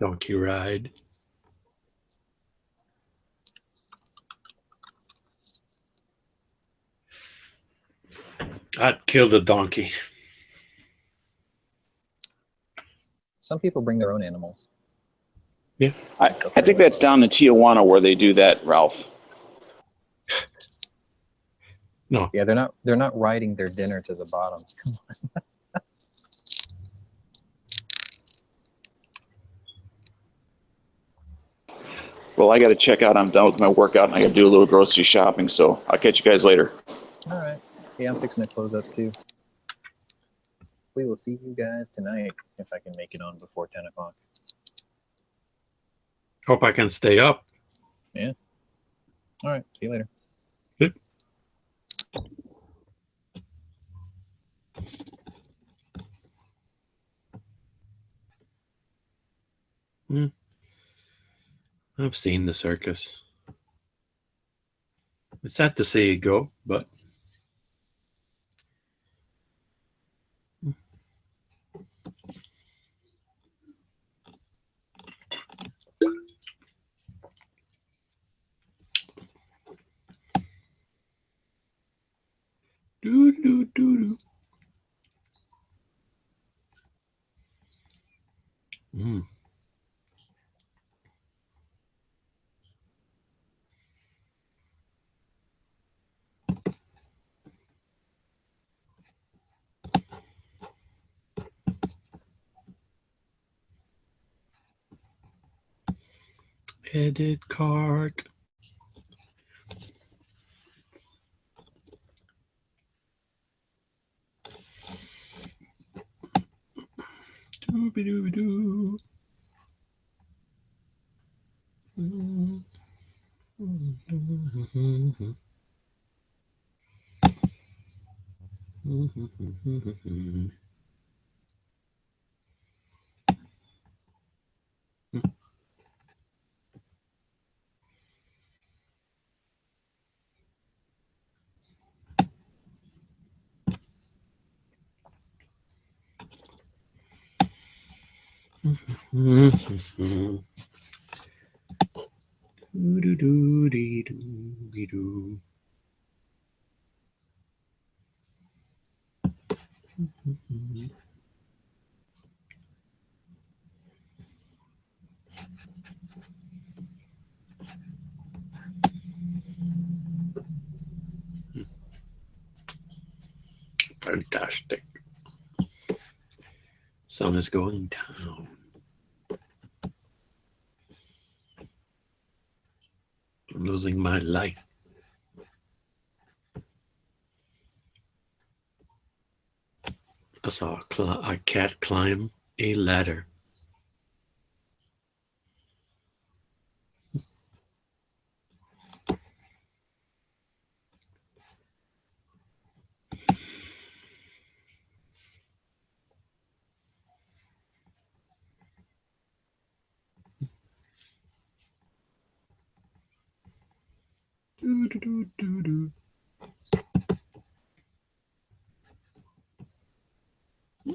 Donkey ride. I'd kill the donkey. Some people bring their own animals. Yeah. I think that's down in Tijuana where they do that, Ralph. No. Yeah, they're not riding their dinner to the bottom. Come on. Well, I got to check out. I'm done with my workout and I got to do a little grocery shopping. So I'll catch you guys later. All right. Yeah, I'm fixing to close up too. We will see you guys tonight if I can make it on before 10 o'clock. Hope I can stay up. Yeah. All right. See you later. Good. I've seen the circus. It's sad to see it go, but do. Edit cart. Doo-be-doo-be-doo. Do-do-do-dee-doo-dee-doo. Fantastic. Sun is going down. I'm losing my life. I saw a cat climb a ladder.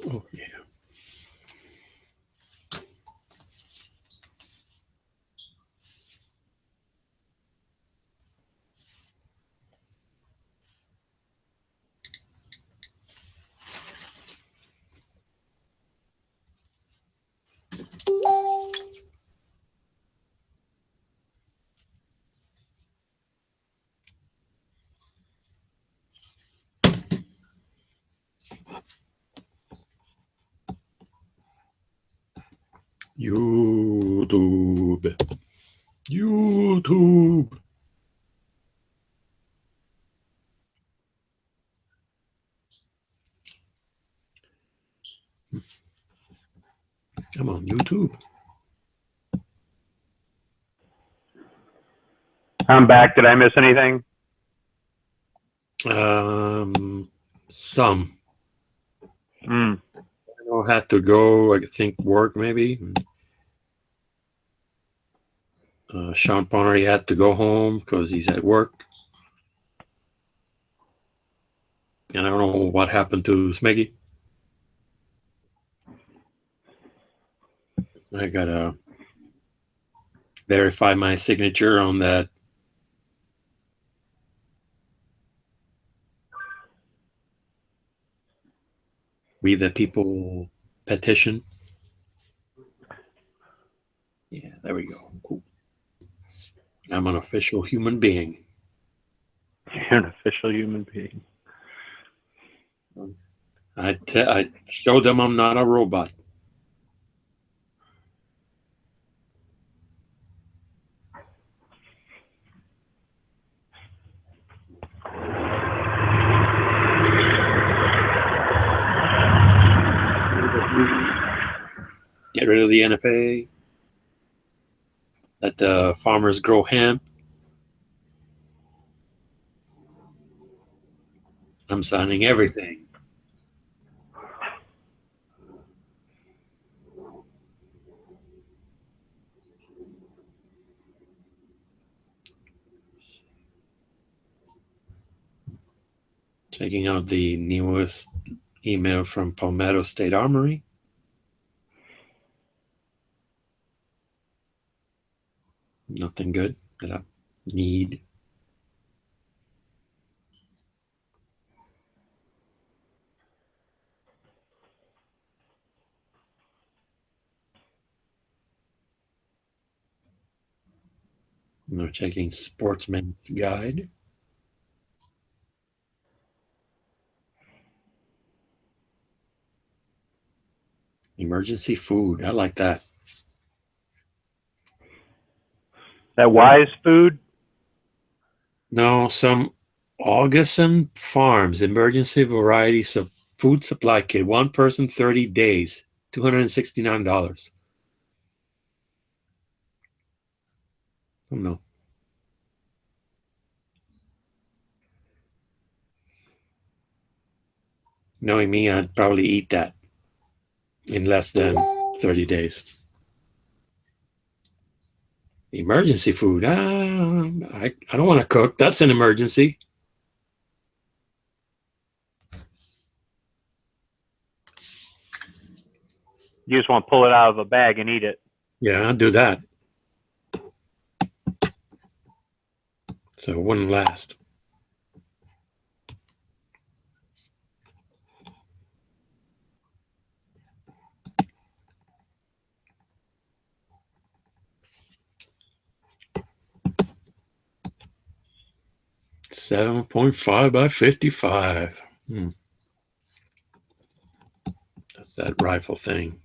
Oh, yeah. YouTube. YouTube. I'm on YouTube. I'm back. Did I miss anything? Some. Hmm. I had to go, I think, work maybe. Sean Connery had to go home because he's at work. And I don't know what happened to Smeggy. I gotta verify my signature on that. We the People petition. Yeah, there we go. Cool. I'm an official human being. You're an official human being. I showed them I'm not a robot. Get rid of the NFA. Let the farmers grow hemp. I'm signing everything. Checking out the newest email from Palmetto State Armory. Nothing good that I need. I'm checking Sportsman's Guide. Emergency food. I like that. That Wise Food? No, some Augustin Farms emergency varieties of food supply kit. One person, 30 days, $269. I don't know. Knowing me, I'd probably eat that in less than 30 days. Emergency food. I don't want to cook. That's an emergency. You just want to pull it out of a bag and eat it. Yeah, I'll do that. So it wouldn't last. .5 by 55. That's that rifle thing.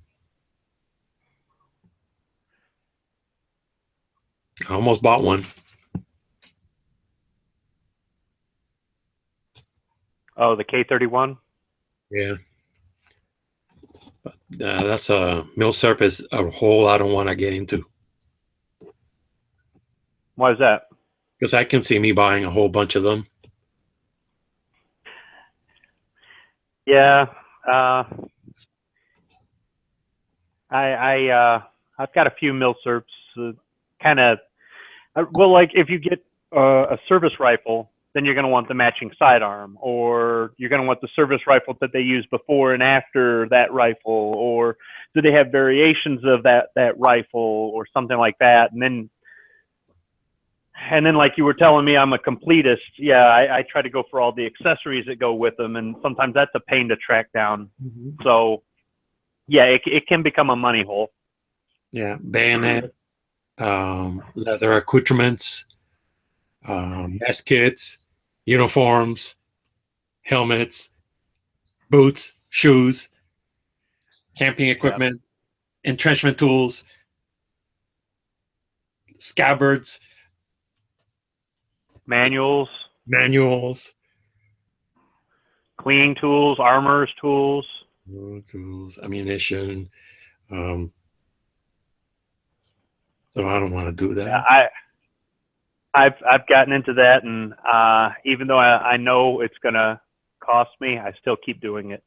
I almost bought one. Oh, the K31? Yeah. But that's a milsurface, a hole I don't want to get into. Why is that? Because I can see me buying a whole bunch of them. Yeah. I've got a few milsurps. Kind of. Well, like if you get a service rifle, then you're going to want the matching sidearm, or you're going to want the service rifle that they use before and after that rifle, or do they have variations of that rifle or something like that? And then like you were telling me, I'm a completist. Yeah, I try to go for all the accessories that go with them, and sometimes that's a pain to track down. So yeah, it can become a money hole. Yeah, bayonet, leather accoutrements, mess kits, uniforms, helmets, boots, shoes, camping equipment, entrenchment tools, scabbards, Manuals, cleaning tools, armor's tools, ammunition. So I don't want to do that. Yeah, I've gotten into that, and even though I know it's gonna cost me, I still keep doing it.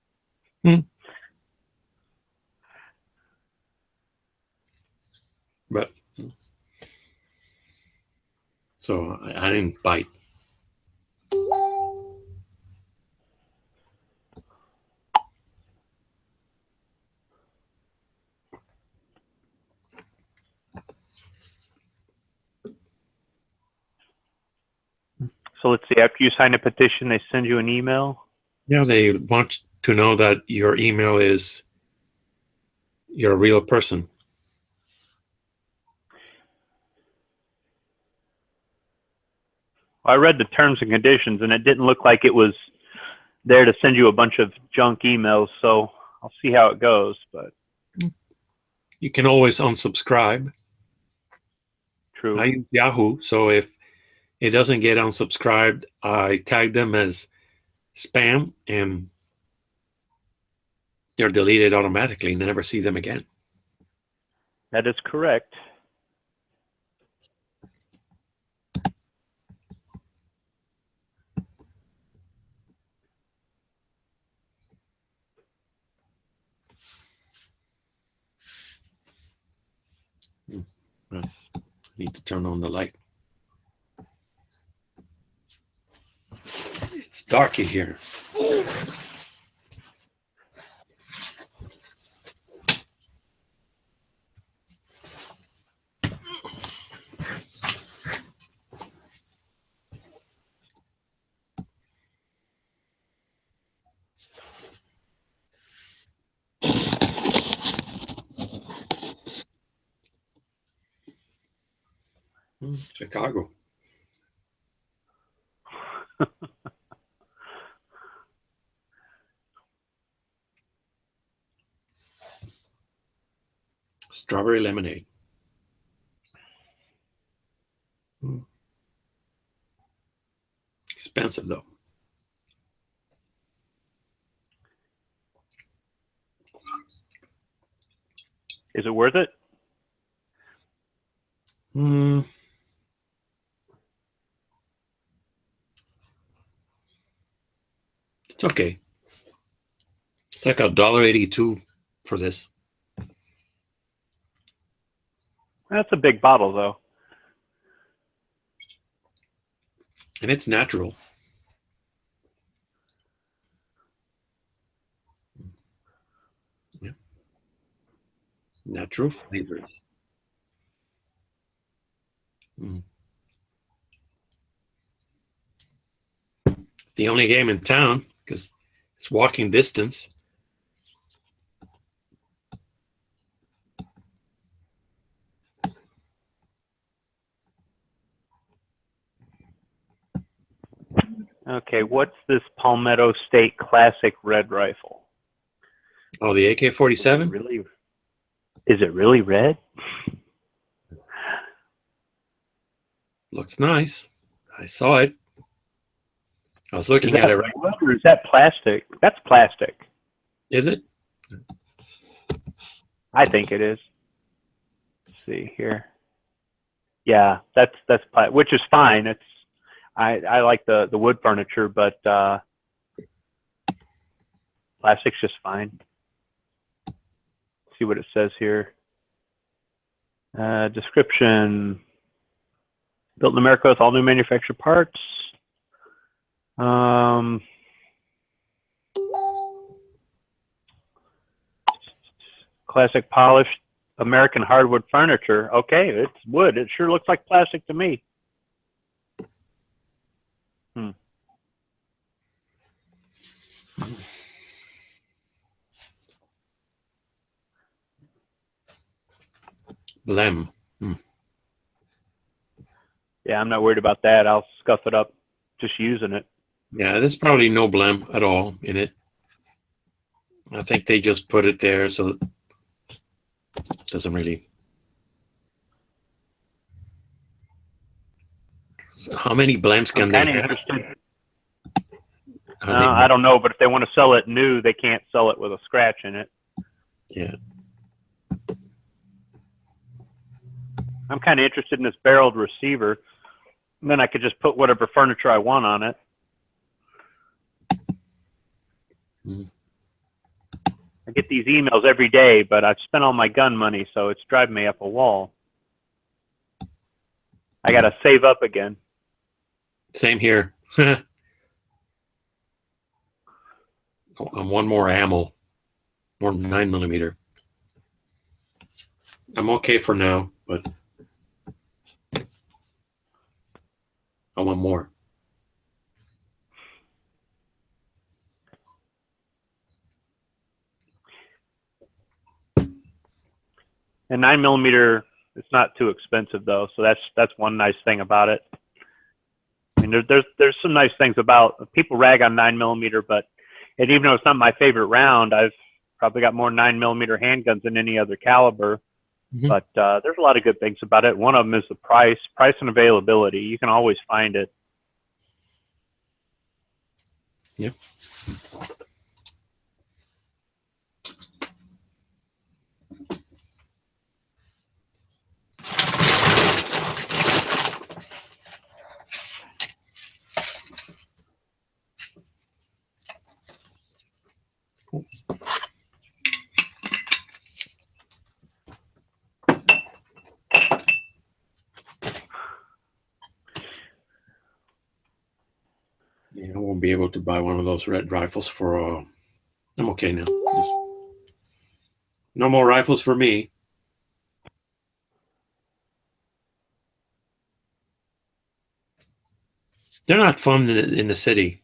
But so I didn't bite. So let's see. After you sign a petition, they send you an email. Yeah, they want to know that your email is you're a real person. I read the terms and conditions, and it didn't look like it was there to send you a bunch of junk emails. So I'll see how it goes. But You can always unsubscribe. true. I use Yahoo, so if it doesn't get unsubscribed, I tag them as spam, and they're deleted automatically and never see them again. That is correct. I need to turn on the light. It's dark in here. Chicago. Strawberry lemonade. Expensive though. Is it worth it? It's okay. It's like $1.82 for this. That's a big bottle, though. And it's natural. Yeah. Natural flavors. It's the only game in town because it's walking distance. Okay, what's this Palmetto State Classic Red Rifle? Oh, the AK-47? Really? Is it really red? Looks nice. I saw it. I was looking at it right now. Or is that plastic? That's plastic. Is it? I think it is. Let's see here. Yeah, that's which is fine. It's I like the wood furniture, but plastic's just fine. See what it says here. Description. Built in America with all new manufactured parts. Classic polished American hardwood furniture. Okay, it's wood. It sure looks like plastic to me. Blem. Yeah, I'm not worried about that. I'll scuff it up just using it. Yeah, there's probably no blem at all in it. I think they just put it there so it doesn't really. So how many blems can they I'm kind of have? interested. Are they- I don't know, but if they want to sell it new, they can't sell it with a scratch in it. Yeah. I'm kind of interested in this barreled receiver. And then I could just put whatever furniture I want on it. Mhm. I get these emails every day, but I've spent all my gun money, so it's driving me up a wall. I got to save up again. Same here. I'm one more ammo, more 9mm. I'm okay for now, but I want more. And 9mm, it's not too expensive though, so that's one nice thing about it. I mean, there's some nice things about people rag on 9mm, but and even though it's not my favorite round, I've probably got more 9mm handguns than any other caliber. Mhm. But there's a lot of good things about it. One of them is the price and availability. You can always find it. Yeah. Yeah, I won't be able to buy one of those red rifles for. I'm okay now. No more rifles for me. They're not fun in the city.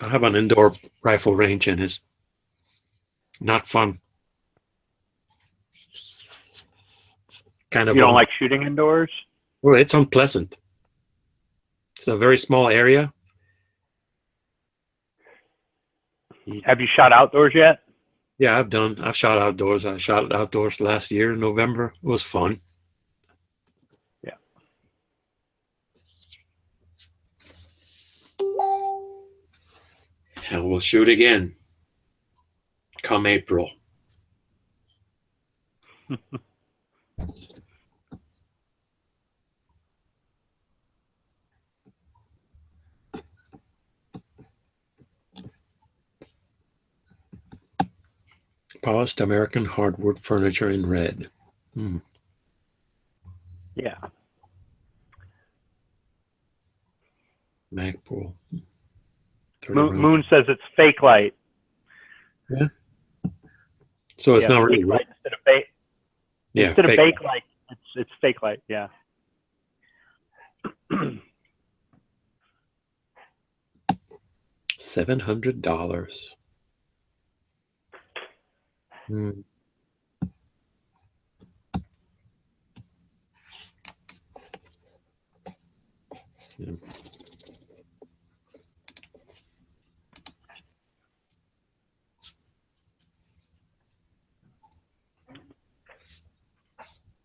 I have an indoor rifle range and it's not fun. Kind of. You don't like shooting indoors? Well, it's unpleasant. It's a very small area. Have you shot outdoors yet? Yeah, I've shot outdoors. I shot outdoors last year in November. It was fun. Yeah. And we'll shoot again come April. Polished American hardwood furniture in red. Yeah. Magpul. Moon says it's fake light. So it's Yeah, not really fake light instead of bake. Yeah, Instead of fake bake light, it's fake light. Yeah. $700. Yeah.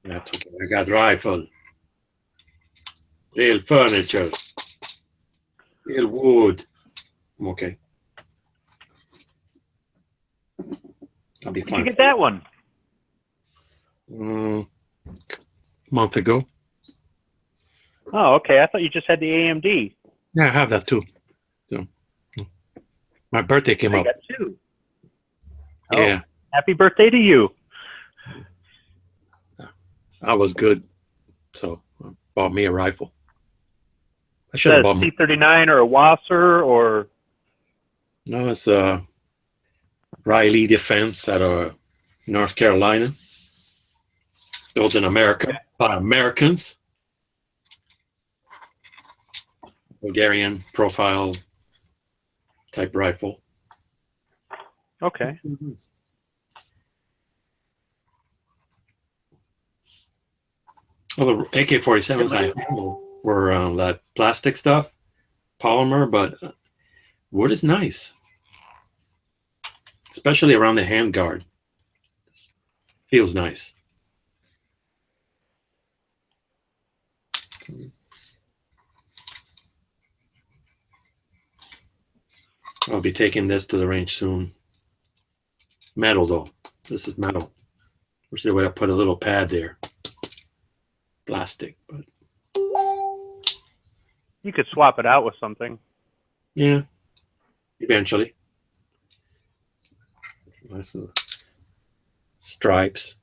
That's okay. I got rifle. Real furniture. Real wood. I'm okay. I'll be Did you fine. get that one? Month ago. Oh, okay. I thought you just had the AMD. Yeah, I have that too. So my birthday came I up. got two. Yeah, Happy birthday to you. I was good. So bought me a rifle. I Is should that have a bought me. C-39 or a Wasser or? No, it's a Riley Defense out of North Carolina. Built in America by Americans. Bulgarian profile type rifle. Okay. Well, the AK-47s I handled were that plastic stuff, polymer, but wood is nice, especially around the handguard. Feels nice. I'll be taking this to the range soon. Metal though. This is metal. Wish they would have put a little pad there. Plastic, but You could swap it out with something. yeah, eventually. Nice little stripes.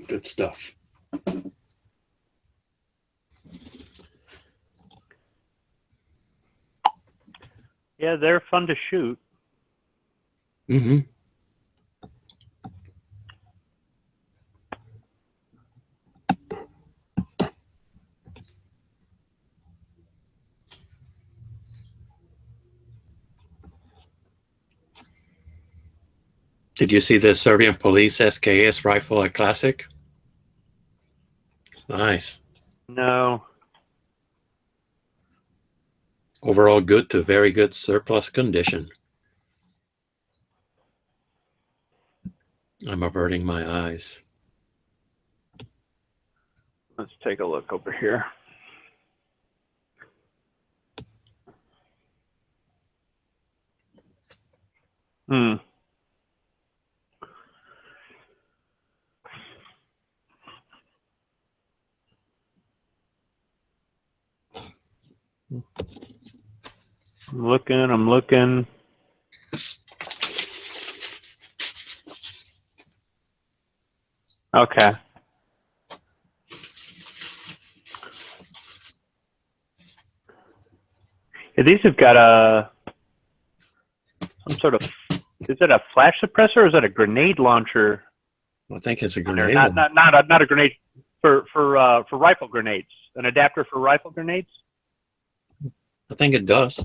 Good stuff. Yeah, they're fun to shoot. Mm-hmm. Did you see the Serbian Police SKS rifle at Classic? It's nice. No. Overall good to very good surplus condition. I'm averting my eyes. Let's take a look over here. Hmm. I'm looking. Okay. Yeah, these have got some sort of, is it a flash suppressor or is it a grenade launcher? I think it's a Or grenade. not a grenade for rifle grenades. An adapter for rifle grenades? I think it does.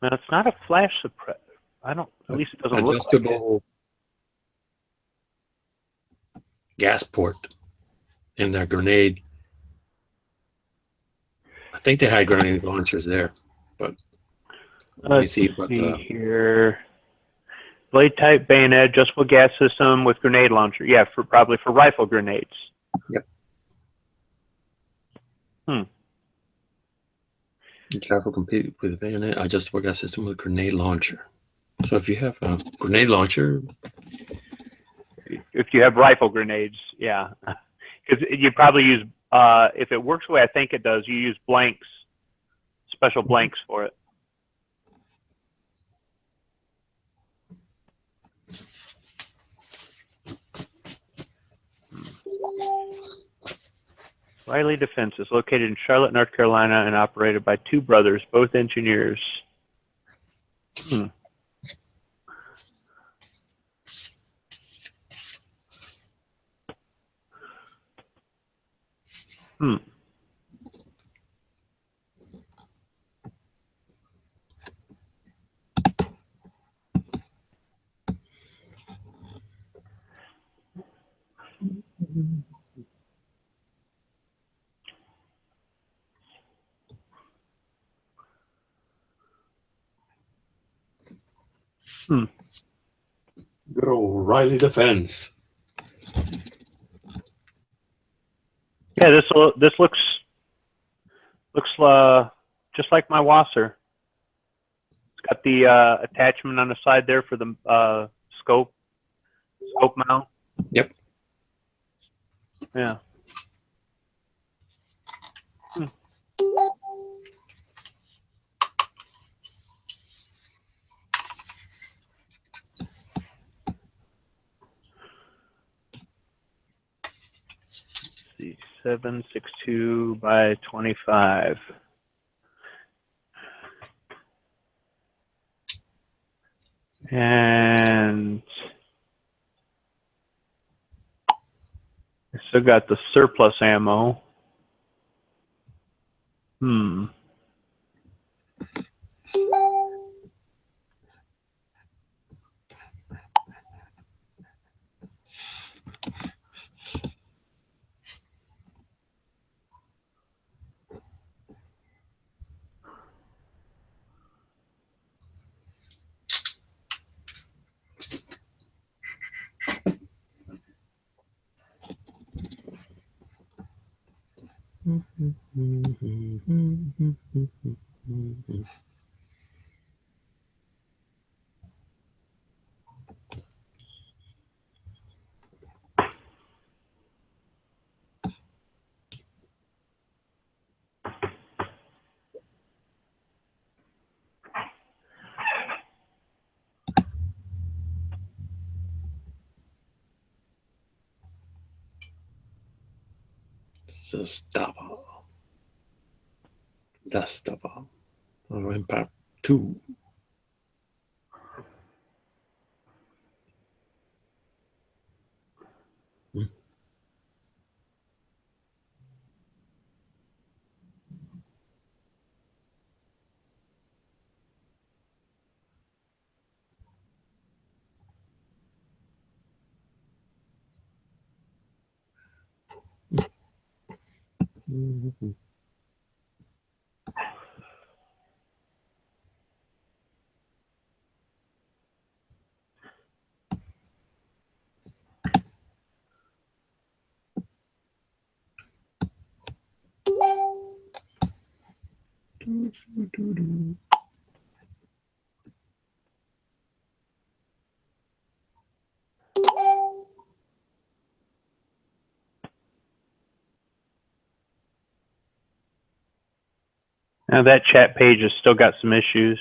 No, it's not a flash suppressor. I don't. At least it doesn't look like it. Adjustable gas port in their grenade. I think they had grenade launchers there, but let me Let's see what the here. Blade type bayonet, adjustable gas system with grenade launcher. Yeah, probably for rifle grenades. Yep. Hmm. travel compete with bayonet adjustable gas system with grenade launcher. So if you have a grenade launcher, If you have rifle grenades, yeah, because you probably use if it works the way I think it does, you use blanks, special blanks for it. Riley Defense is located in Charlotte, North Carolina, and operated by two brothers, both engineers. Hmm. Hmm. Hmm. good old Riley Defense. Yeah, this looks just like my Wasser. It's got the attachment on the side there for the scope mount. Yep. Yeah. See, 762 by 25. And I still got the surplus ammo. Zastava. Impact 2. Now that chat page has still got some issues.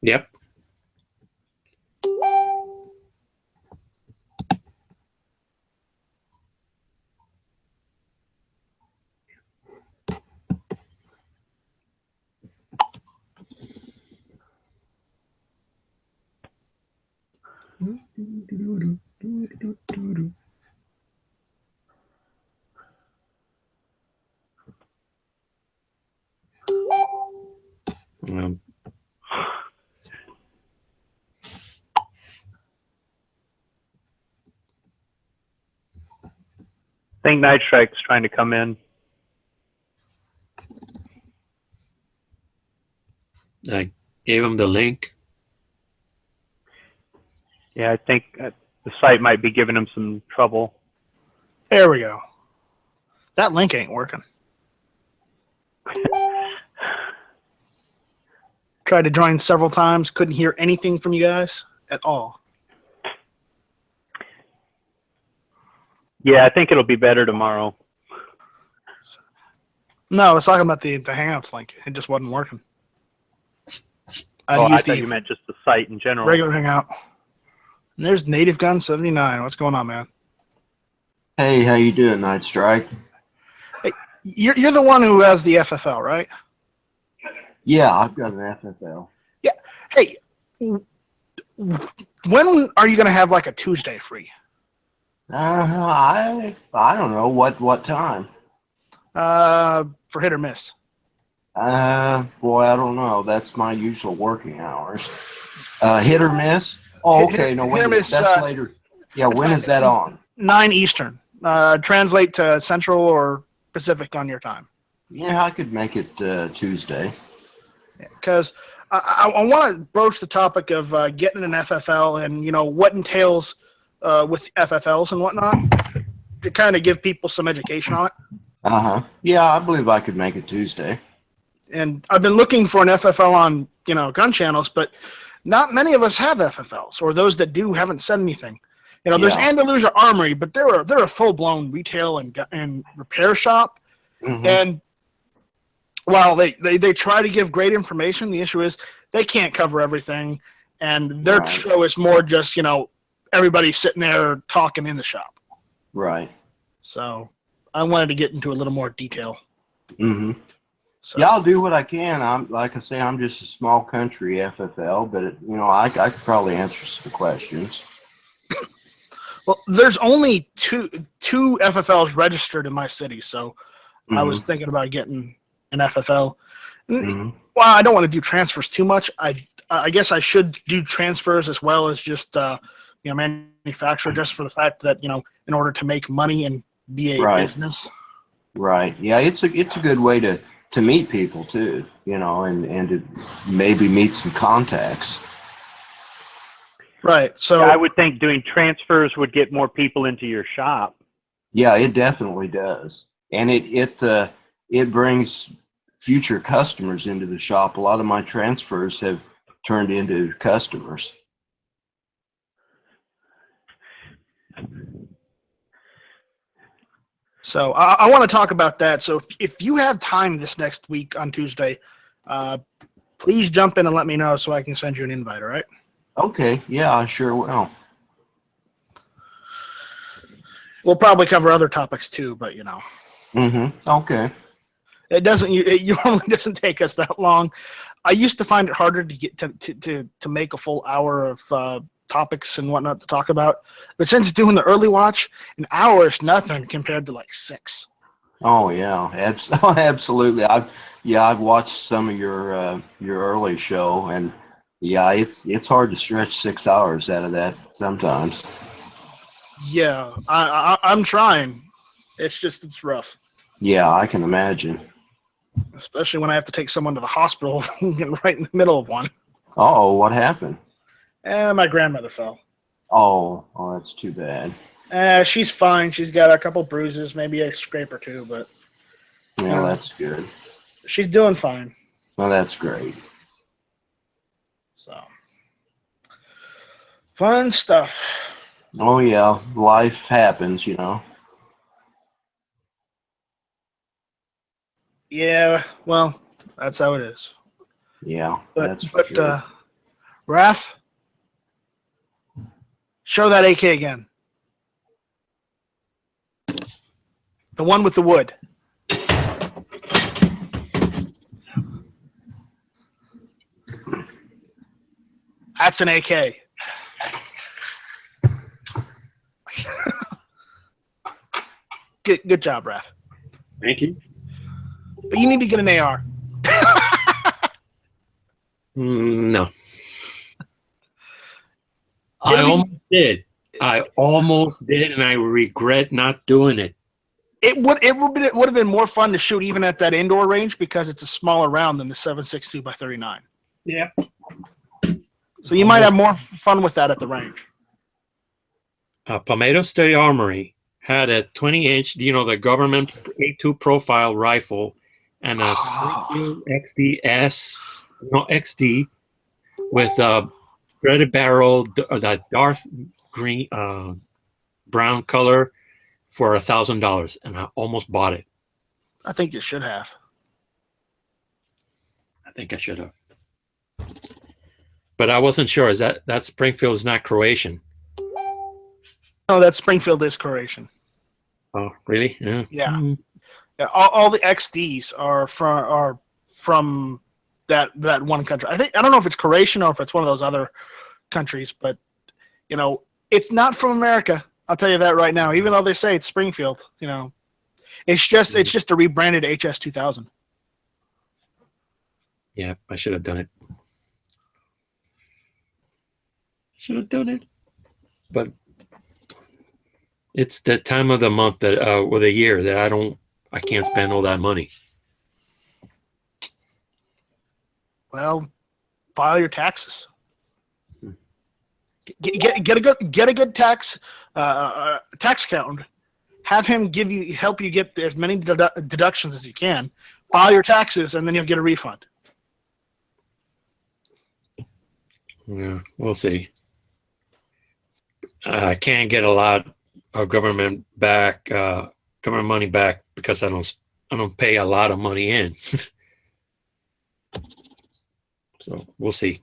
Yep. I think Night Strike's trying to come in. I gave him the link. Yeah, I think the site might be giving him some trouble. There we go. That link ain't working. Tried to join several times. Couldn't hear anything from you guys at all. Yeah, I think it'll be better tomorrow. No, I was talking about the Hangouts link. It just wasn't working. I thought you meant just the site in general. Regular Hangout. And there's Native Gun 79. What's going on, man? Hey, how you doing, Night Strike? Hey, you're the one who has the FFL, right? Yeah, I've got an FFL. Yeah. Hey, when are you going to have like a Tuesday free? I don't know what time. For hit or miss. Boy, I don't know. That's my usual working hours. Hit or miss? Oh, okay. No, wait. Miss, that's later. Yeah, when is that on? 9 Eastern. Translate to Central or Pacific on your time. Yeah, I could make it Tuesday. Because I want to broach the topic of getting an FFL and, you know, what entails with FFLs and whatnot to kind of give people some education on it. Yeah, I believe I could make it Tuesday. And I've been looking for an FFL on, gun channels, but not many of us have FFLs, or those that do haven't said anything. There's Yeah. Andalusia Armory, but they're a full blown retail and repair shop. Mhm. And while they try to give great information, the issue is they can't cover everything, and their Right. show is more just everybody sitting there talking in the shop. Right. So I wanted to get into a little more detail. hmm So, Yeah, I'll do what I can. Like I say, I'm just a small country FFL, but I could probably answer some questions. well, there's only two FFLs registered in my city, so I was thinking about getting an FFL. Mhm. Well, I don't want to do transfers too much. I guess I should do transfers as well as just manufacturer, just for the fact that in order to make money and be a Right. business. Right. Yeah, it's a good way to meet people too, and to maybe meet some contacts. Right. So I would think doing transfers would get more people into your shop. Yeah, it definitely does, and it brings future customers into the shop. A lot of my transfers have turned into customers. So I want to talk about that. So if you have time this next week on Tuesday, please jump in and let me know so I can send you an invite. All right. Okay. Yeah, I sure will. We'll probably cover other topics too, but Okay. it normally doesn't take us that long. I used to find it harder to get to make a full hour of topics and whatnot to talk about, but since doing the early watch, an hour is nothing compared to like 6. Oh yeah, absolutely. I've watched some of your early show, and yeah, it's hard to stretch 6 hours out of that sometimes. Yeah, I'm trying. It's rough, Yeah, I can imagine. especially when I have to take someone to the hospital right in the middle of one. Oh, what happened? My grandmother fell. Oh, that's too bad. She's fine. She's got a couple bruises, maybe a scrape or two, but Yeah, that's good. she's doing fine. Well, that's great. So, fun stuff. Oh yeah, life happens, Yeah, well, that's how it is. Yeah, But that's for sure. Raph, show that AK again. The one with the wood. That's an AK. Good job, Raph. Thank you. But you need to get an AR. No. It'll be- I almost did, and I regret not doing it. It would have been more fun to shoot even at that indoor range because it's a smaller round than the 7.62 by 39. Yeah. So you might have more fun with that at the range. Palmetto State Armory had a 20-inch, the government A2 profile rifle and a Springfield XD with a threaded barrel, that Darth green, brown color for $1,000, and I almost bought it. I think you should have. I think I should have, but I wasn't sure. Is that Springfield is not Croatian? No, that Springfield is Croatian. Oh, really? Yeah. Yeah. Yeah, all the XDs are from that one country. I don't know if it's Croatian or if it's one of those other countries, but it's not from America. I'll tell you that right now. Even though they say it's Springfield, it's just a rebranded HS 2000. Yeah, I should have done it. Should have done it, but it's the time of the month that or the year that I can't spend all that money. Well, file your taxes. Get a good tax accountant. have him help you get as many deductions as you can. File your taxes, and then you'll get a refund. Yeah, we'll see. I can't get a lot of government money back because I don't pay a lot of money in. So we'll see.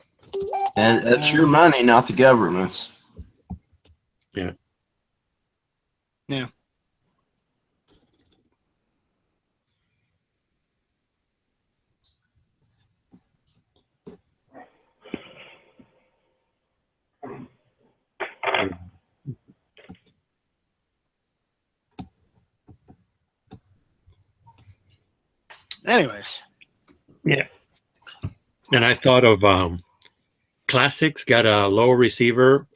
And that's your money, not the government's. Yeah. Yeah. Anyways. Yeah. And I thought of Classics got a lower receiver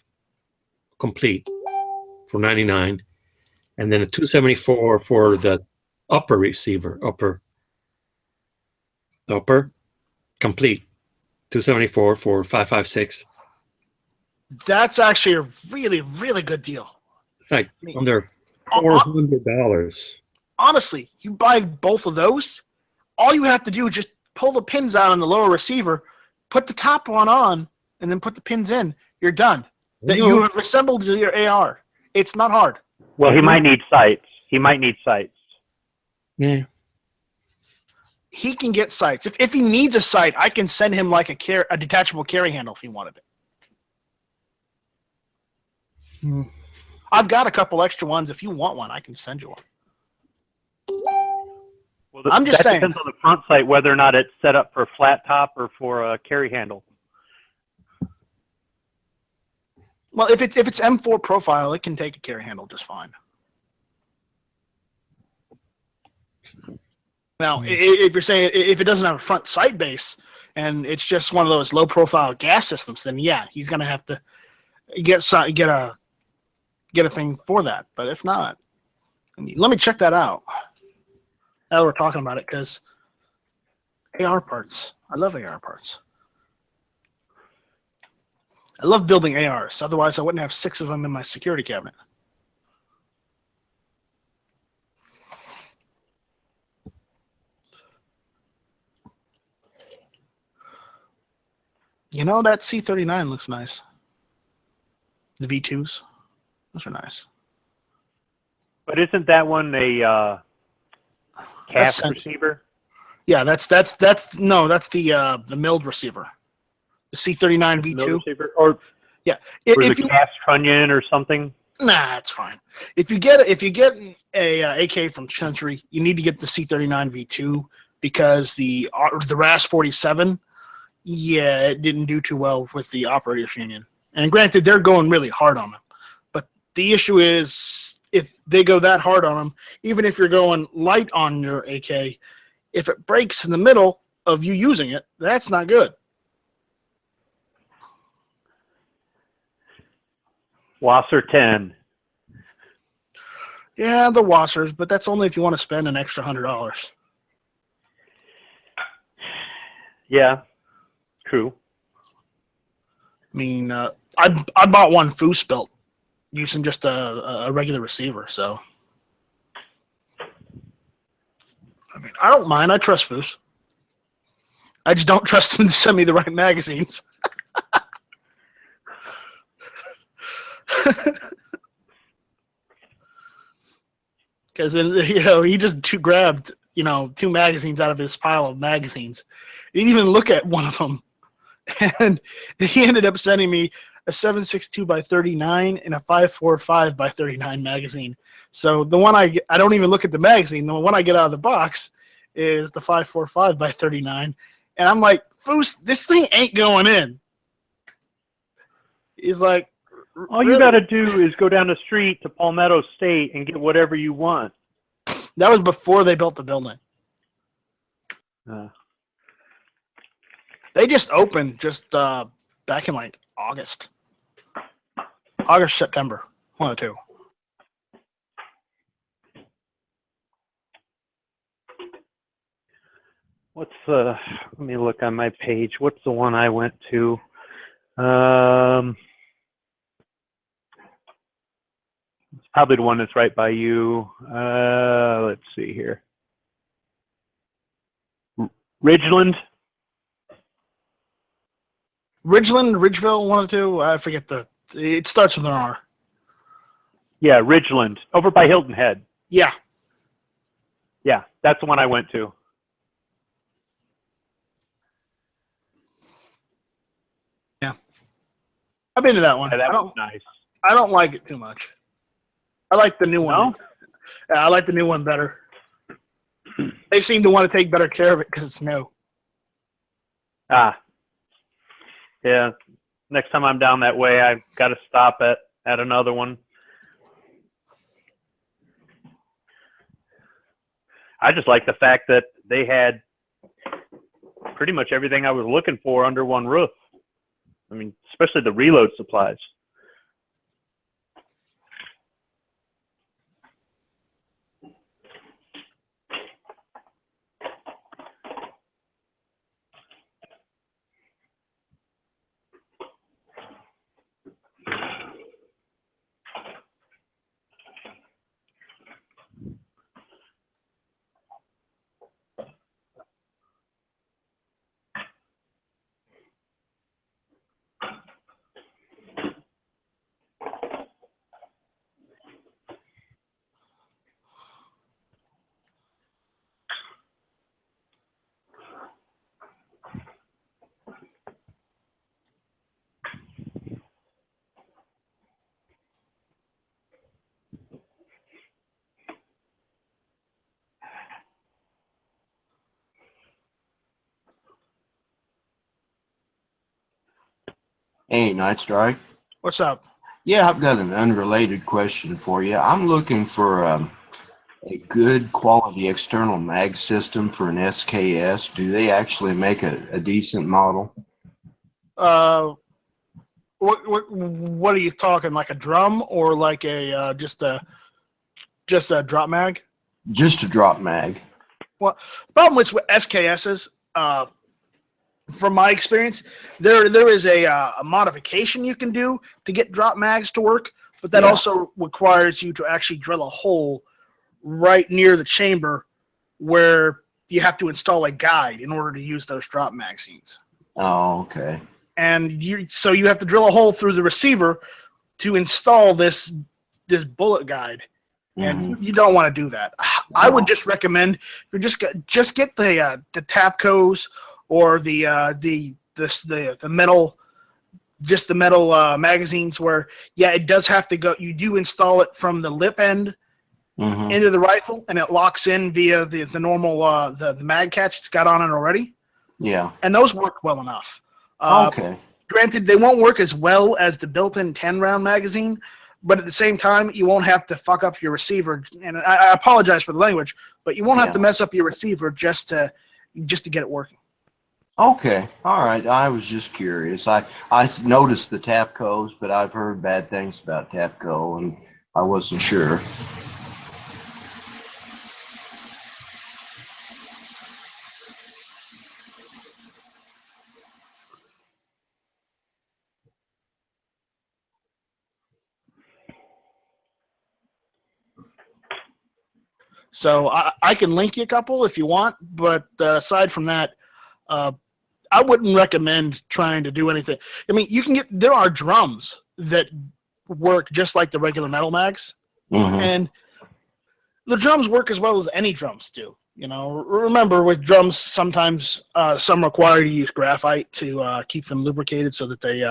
complete for $99, and then a $274 for the upper receiver, upper complete, $274 for $556. That's actually a really, really good deal. It's like under $400. Honestly, you buy both of those, all you have to do is just pull the pins out on the lower receiver, put the top one on, and then put the pins in. You're done. That you have assembled your AR. It's not hard. Well, he might need sights. Yeah. He can get sights. If he needs a sight, I can send him like a detachable carry handle if he wanted it. I've got a couple extra ones. If you want one, I can send you one. Well, I'm just saying. Depends on the front sight whether or not it's set up for flat top or for a carry handle. Well, if it's M4 profile, it can take a carry handle just fine. Now, if you're saying if it doesn't have a front sight base and it's just one of those low profile gas systems, then yeah, he's gonna have to get a thing for that. But if not, let me check that out. Now we're talking about it, because AR parts. I love AR parts. I love building ARs. Otherwise, I wouldn't have 6 of them in my security cabinet. You know, that C39 looks nice. The V2s. Those are nice. But isn't that one a cast receiver? Yeah, that's the milled receiver. The C39 V2. No receiver? Or yeah, if you cast trunnion or something. Nah, it's fine. If you get a AK from Century, you need to get the C39 V2 because the RAS 47, yeah, it didn't do too well with the Operators Union. And granted, they're going really hard on them, but the issue is if they go that hard on them, even if you're going light on your AK, if it breaks in the middle of you using it, that's not good. Wasser 10. Yeah, the Wassers, but that's only if you want to spend an extra $100. Yeah, true. I mean, I bought one Foos built using just a regular receiver, so I mean, I don't mind. I trust Foos. I just don't trust them to send me the right magazines. Because he just grabbed 2 magazines out of his pile of magazines. He didn't even look at one of them, and he ended up sending me a 7.62 by 39 and a 5.45 by 39 magazine. So the one I don't even look at the magazine. The one I get out of the box is the 5.45 by 39, and I'm like, Foos, this thing ain't going in. He's like, all you got to do is go down the street to Palmetto State and get whatever you want. That was before they built the building. They just opened back in like August, September, one of the two. Let me look on my page. What's the one I went to? Let's probably the one that's right by you. Let's see here. Ridgeland. Ridgeville, one of the two. I forget it starts with an R. Yeah, Ridgeland, over by Hilton Head. Yeah. Yeah, that's the one I went to. Yeah. I've been to that one. Yeah, that was nice. I don't like it too much. I like the new one. No? Yeah, I like the new one better. They seem to want to take better care of it because it's new. Ah. Yeah. Next time I'm down that way, I've got to stop at another one. I just like the fact that they had pretty much everything I was looking for under one roof. I mean, especially the reload supplies. Hey, Night Strike. What's up? Yeah, I've got an unrelated question for you. I'm looking for a good quality external mag system for an SKS. Do they actually make a decent model? What are you talking? Like a drum or like a just a drop mag? Just a drop mag. Well, the problem with SKSs, from my experience, there is a modification you can do to get drop mags to work, but that also requires you to actually drill a hole right near the chamber where you have to install a guide in order to use those drop magazines. Oh, okay. And so you have to drill a hole through the receiver to install this bullet guide. And you don't want to do that. I would just recommend you just get the Tapcos or the metal, just the metal magazines where it does have to go. You do install it from the lip end into the rifle, and it locks in via the normal the mag catch it's got on it already. Yeah, and those work well enough. Okay. Granted, they won't work as well as the built-in 10-round magazine, but at the same time, you won't have to fuck up your receiver. And I apologize for the language, but you won't have to mess up your receiver just to get it working. Okay. All right. I was just curious. I noticed the Tapcos, but I've heard bad things about Tapco, and I wasn't sure. So I can link you a couple if you want, but aside from that, I wouldn't recommend trying to do anything. I mean, there are drums that work just like the regular metal mags, and the drums work as well as any drums do. You know, remember with drums, sometimes some require you to use graphite to keep them lubricated so that they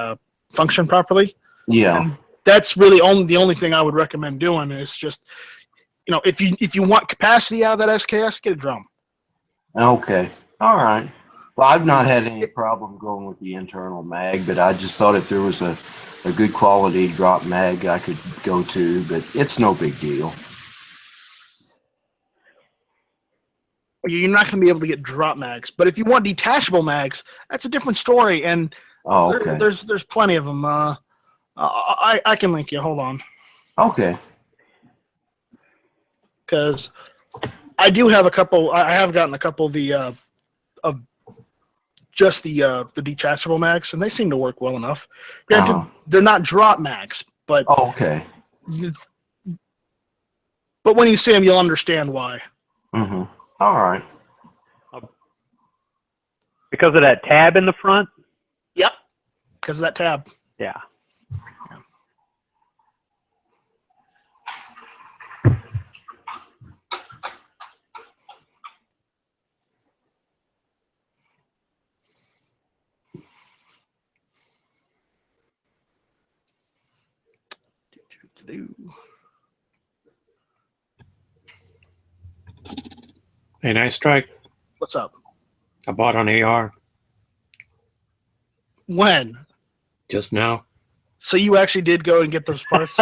function properly. Yeah, and that's really the only thing I would recommend doing is just, you know, if you want capacity out of that SKS, get a drum. Okay. All right. Well, I've not had any problem going with the internal mag, but I just thought if there was a good quality drop mag I could go to, but it's no big deal. You're not going to be able to get drop mags, but if you want detachable mags, that's a different story, and there's plenty of them. I can link you. Hold on. Okay. Because I do have a couple. I have gotten a couple of the just the detachable mags, and they seem to work well enough. Granted, they're not drop mags, but But when you see them, you'll understand why. Mm-hmm. All right. Because of that tab in the front? Yep. Because of that tab. Yeah. Hey, nice strike. What's up? I bought on AR When? just now. So you actually did go and get those parts?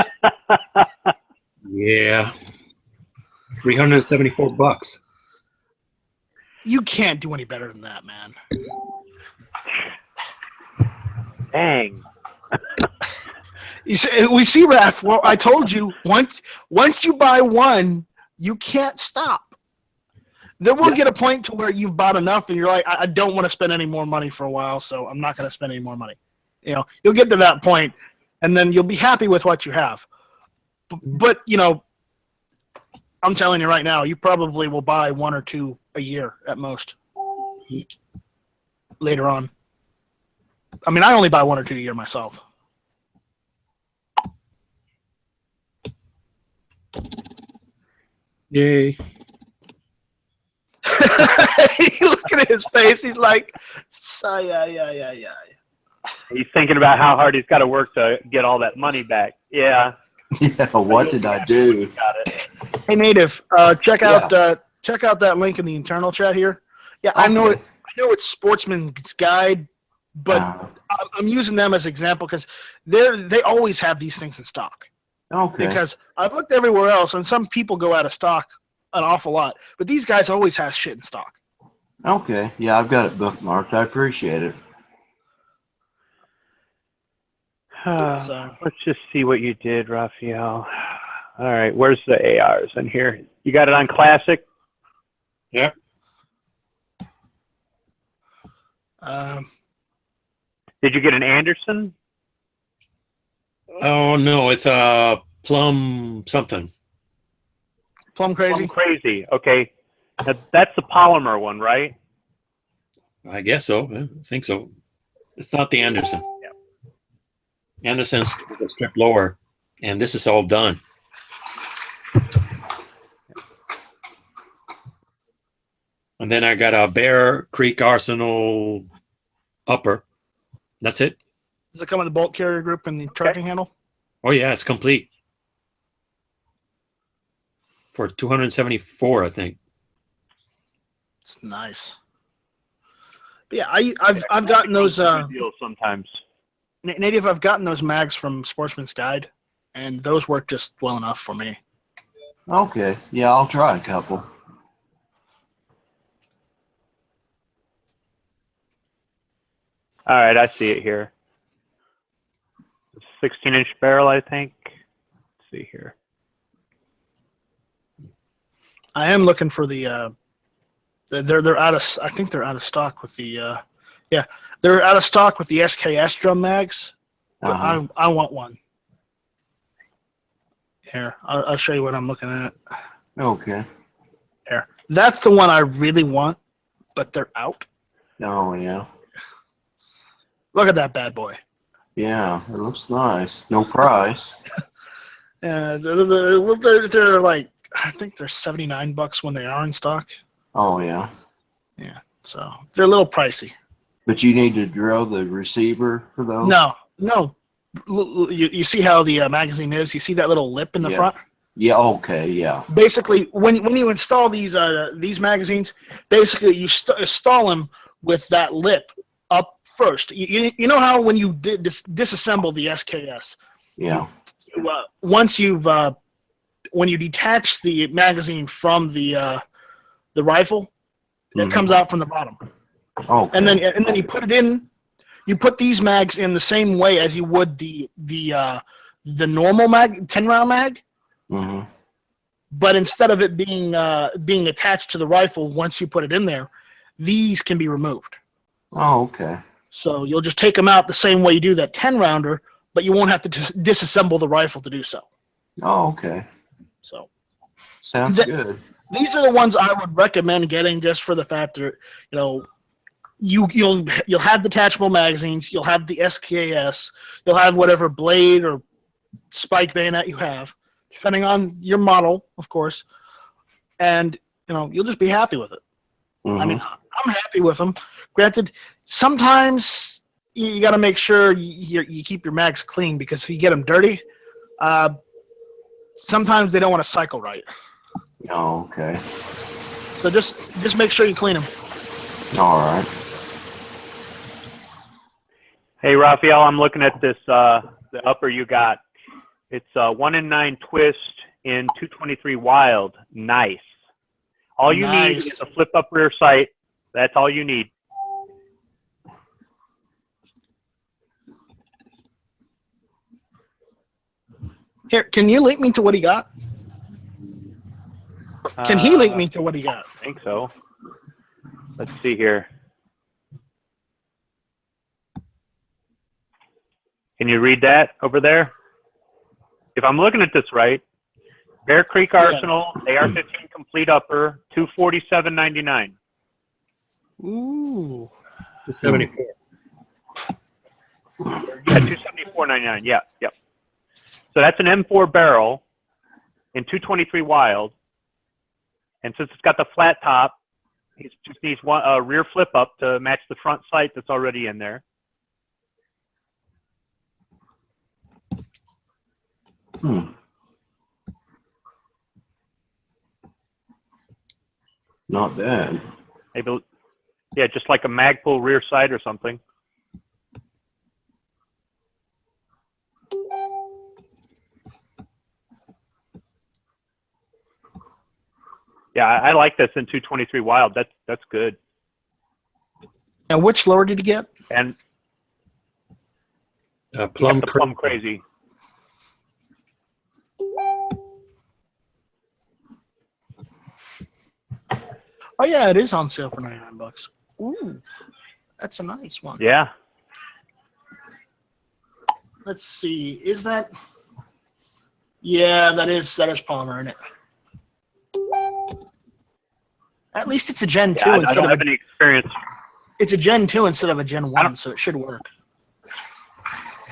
Yeah. $374. You can't do any better than that, man. Dang. You see, we see, Raph. Well, I told you once you buy one, you can't stop. There will get a point to where you've bought enough, and you're like, I don't want to spend any more money for a while, so I'm not going to spend any more money. You know, you'll get to that point, and then you'll be happy with what you have. But you know, I'm telling you right now, you probably will buy one or two a year at most. Later on. I mean, I only buy one or two a year myself. Yay. Look at his face. He's like, yeah. He's thinking about how hard he's got to work to get all that money back. Yeah. Yeah, what did I do? Got it. Hey, Native, check out that link in the internal chat here. Yeah, I know it. I know it's Sportsman's Guide, but I'm using them as an example because they always have these things in stock. Okay. Because I've looked everywhere else, and some people go out of stock an awful lot, but these guys always have shit in stock. Okay. Yeah, I've got it bookmarked. I appreciate it. So, Let's just see what you did, Raphael. All right, where's the ARs in here? You got it on Classic? Yep. Did you get an Anderson? Oh, no, it's a Plum something. Plum Crazy? Plum Crazy. Okay. That's the polymer one, right? I guess so. I think so. It's not the Anderson. Anderson's a strip lower, and this is all done. And then I got a Bear Creek Arsenal upper. That's it. Does it come with the bolt carrier group and the charging handle? Oh yeah, it's complete. For $274, I think. It's nice. But yeah, I've gotten those deals sometimes. Native. I've gotten those mags from Sportsman's Guide, and those work just well enough for me. Okay. Yeah, I'll try a couple. All right, I see it here. 16-inch barrel, I think. Let's see here. I am looking for the. They're out of. I think they're out of stock with the. Yeah, they're out of stock with the SKS drum mags. But I want one. Here, I'll show you what I'm looking at. Okay. There, that's the one I really want, but they're out. Oh, yeah. Look at that bad boy. Yeah, it looks nice. No price. They're like, I think they're $79 when they are in stock. Oh, yeah. Yeah, so they're a little pricey. But you need to drill the receiver for those? No. You see how the magazine is? You see that little lip in the front? Yeah, okay, yeah. Basically, when you install these magazines, basically you install them with that lip up first. You know how when you disassemble the SKS, Yeah. When you detach the magazine from the rifle, it comes out from the bottom. Oh. And then you put it in. You put these mags in the same way as you would the normal mag 10-round mag. Mm-hmm. But instead of it being attached to the rifle, once you put it in there, these can be removed. Oh, okay. So you'll just take them out the same way you do that 10-rounder, but you won't have to disassemble the rifle to do so. Oh, okay. Sounds The- good. These are the ones I would recommend getting, just for the fact that, you'll have detachable magazines, you'll have the SKS, you'll have whatever blade or spike bayonet you have, depending on your model, of course, and you'll just be happy with it. I mean, I'm happy with them. Granted, sometimes you got to make sure you keep your mags clean, because if you get them dirty, sometimes they don't want to cycle right. Oh, okay. So just make sure you clean them. All right. Hey, Raphael, I'm looking at this, the upper you got. It's 1 in 9 twist in 223 wild. Nice. All you need Nice. is a flip up rear sight. That's all you need. Here, can you link me to what he got? Can he link me to what he got? I think so. Let's see here. Can you read that over there? If I'm looking at this right, Bear Creek Arsenal, AR-15 complete upper, $247.99. Ooh. 274. Yeah, $274.99. Yeah, yep. So that's an M4 barrel in 223 wild, and since it's got the flat top, he just needs a rear flip up to match the front sight that's already in there. Not bad. Maybe, yeah, just like a Magpul rear sight or something. Yeah, I like this in 223 wild. That's good. And which lower did he get? And Plum the Plum Crazy. Oh yeah, it is on sale for $99. Ooh, that's a nice one. Yeah. Let's see. Is that? Yeah, that is polymer in it. At least it's a Gen 2 Yeah, I instead don't of have any experience. it's a Gen 2 instead of a Gen 1, so it should work.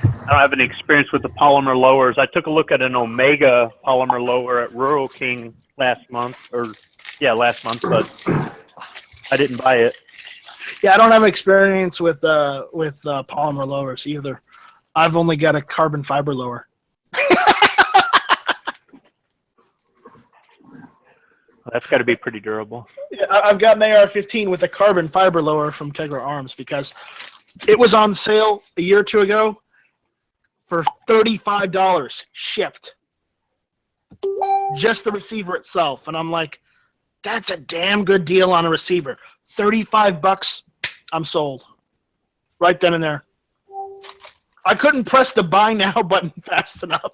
I don't have any experience with the polymer lowers. I took a look at an Omega polymer lower at Rural King last month, but I didn't buy it. Yeah, I don't have experience with polymer lowers either. I've only got a carbon fiber lower. That's got to be pretty durable. Yeah, I've got an AR-15 with a carbon fiber lower from Tegra Arms because it was on sale a year or two ago for $35 shipped. Just the receiver itself. And I'm like, that's a damn good deal on a receiver. $35, I'm sold. Right then and there. I couldn't press the buy now button fast enough.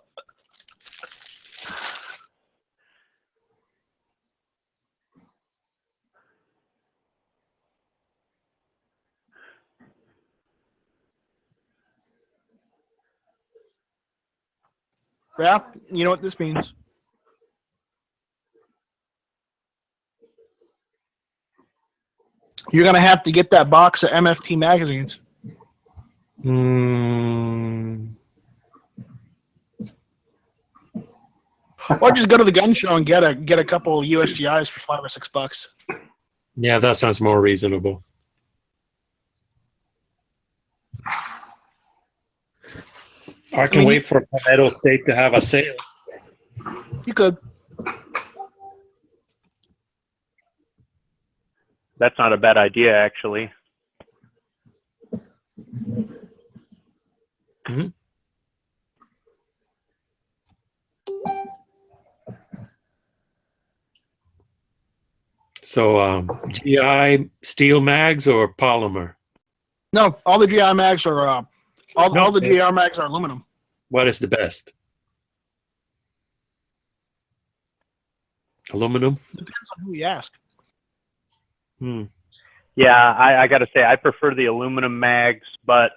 Yeah, you know what this means. You're going to have to get that box of MFT magazines. Or just go to the gun show and get a couple USGIs for $5 or $6. Yeah, that sounds more reasonable. I can wait for Palmetto State to have a sale. You could. That's not a bad idea, actually. Mm-hmm. So, GI steel mags or polymer? No, all the GI mags are all the GI mags are aluminum. What is the best? Aluminum? Depends on who you ask. Yeah, I got to say, I prefer the aluminum mags, but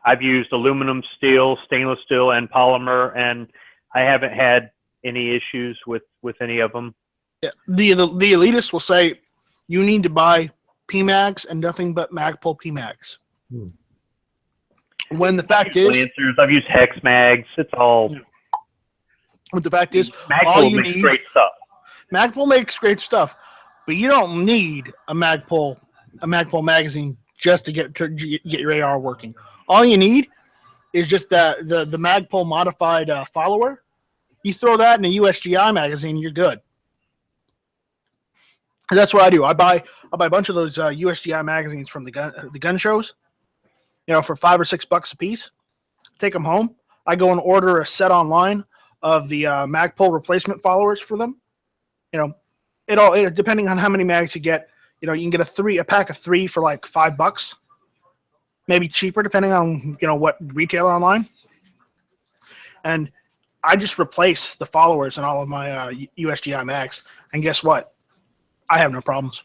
I've used aluminum, steel, stainless steel, and polymer, and I haven't had any issues with any of them. Yeah. The elitists will say you need to buy PMags and nothing but Magpul PMags. Hmm. When the fact is, Lancers, I've used Hex Mags. It's all. what the fact is, all Magpul you makes need, great stuff. Magpul makes great stuff, but you don't need a Magpul magazine just to get your AR working. All you need is just the Magpul modified follower. You throw that in a USGI magazine, you're good. And that's what I do. I buy a bunch of those USGI magazines from the gun shows, for $5 or $6 a piece. Take them home. I go and order a set online of the Magpul replacement followers for them. It depending on how many mags you get, you can get a pack of 3 for like $5, maybe cheaper depending on what retailer online. And I just replace the followers in all of my USGI mags, and guess what? I have no problems.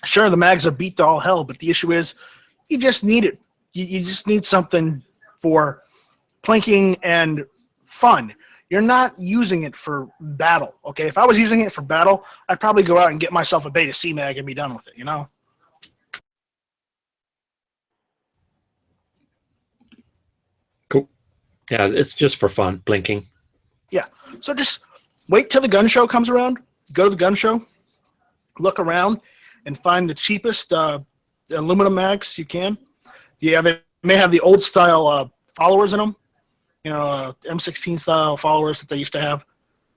Sure, the mags are beat to all hell, but the issue is you just need it. You just need something for plinking and fun. You're not using it for battle, okay? If I was using it for battle, I'd probably go out and get myself a Beta C mag and be done with it, Cool. Yeah, it's just for fun, blinking. Yeah. So just wait till the gun show comes around. Go to the gun show, look around, and find the cheapest aluminum mags you can. They may have the old style followers in them, M16 style followers that they used to have.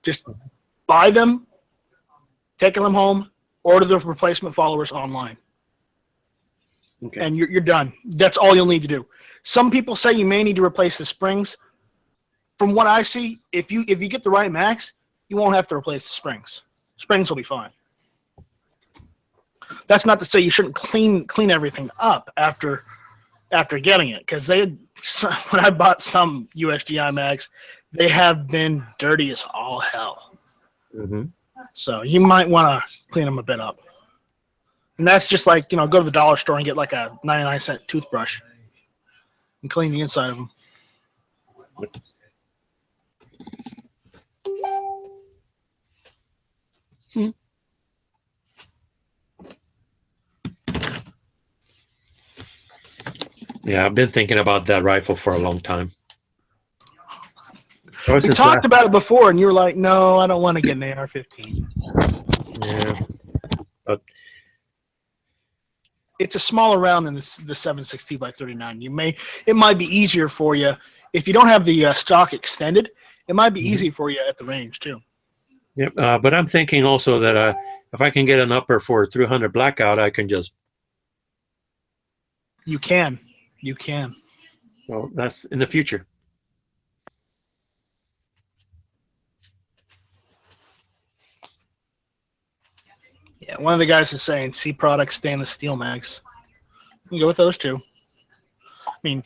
Just buy them, take them home, order the replacement followers online. Okay. And you're done. That's all you'll need to do. Some people say you may need to replace the springs. From what I see, if you get the right mags, you won't have to replace the springs. Springs will be fine. That's not to say you shouldn't clean everything up after getting it, because when I bought some USGI mags, they have been dirty as all hell. Mm-hmm. So you might want to clean them a bit up. And that's just like, go to the dollar store and get like a 99-cent toothbrush and clean the inside of them. Yeah, I've been thinking about that rifle for a long time. We talked about it before, and you were like, no, I don't want to get an AR-15. Yeah. But it's a smaller round than the 7.62 by 39. It might be easier for you if you don't have the stock extended. It might be easy for you at the range too. Yep. But I'm thinking also that if I can get an upper for 300 blackout, I can just. You can. Well, that's in the future. Yeah, one of the guys is saying C Products stainless steel mags. You can go with those two. I mean,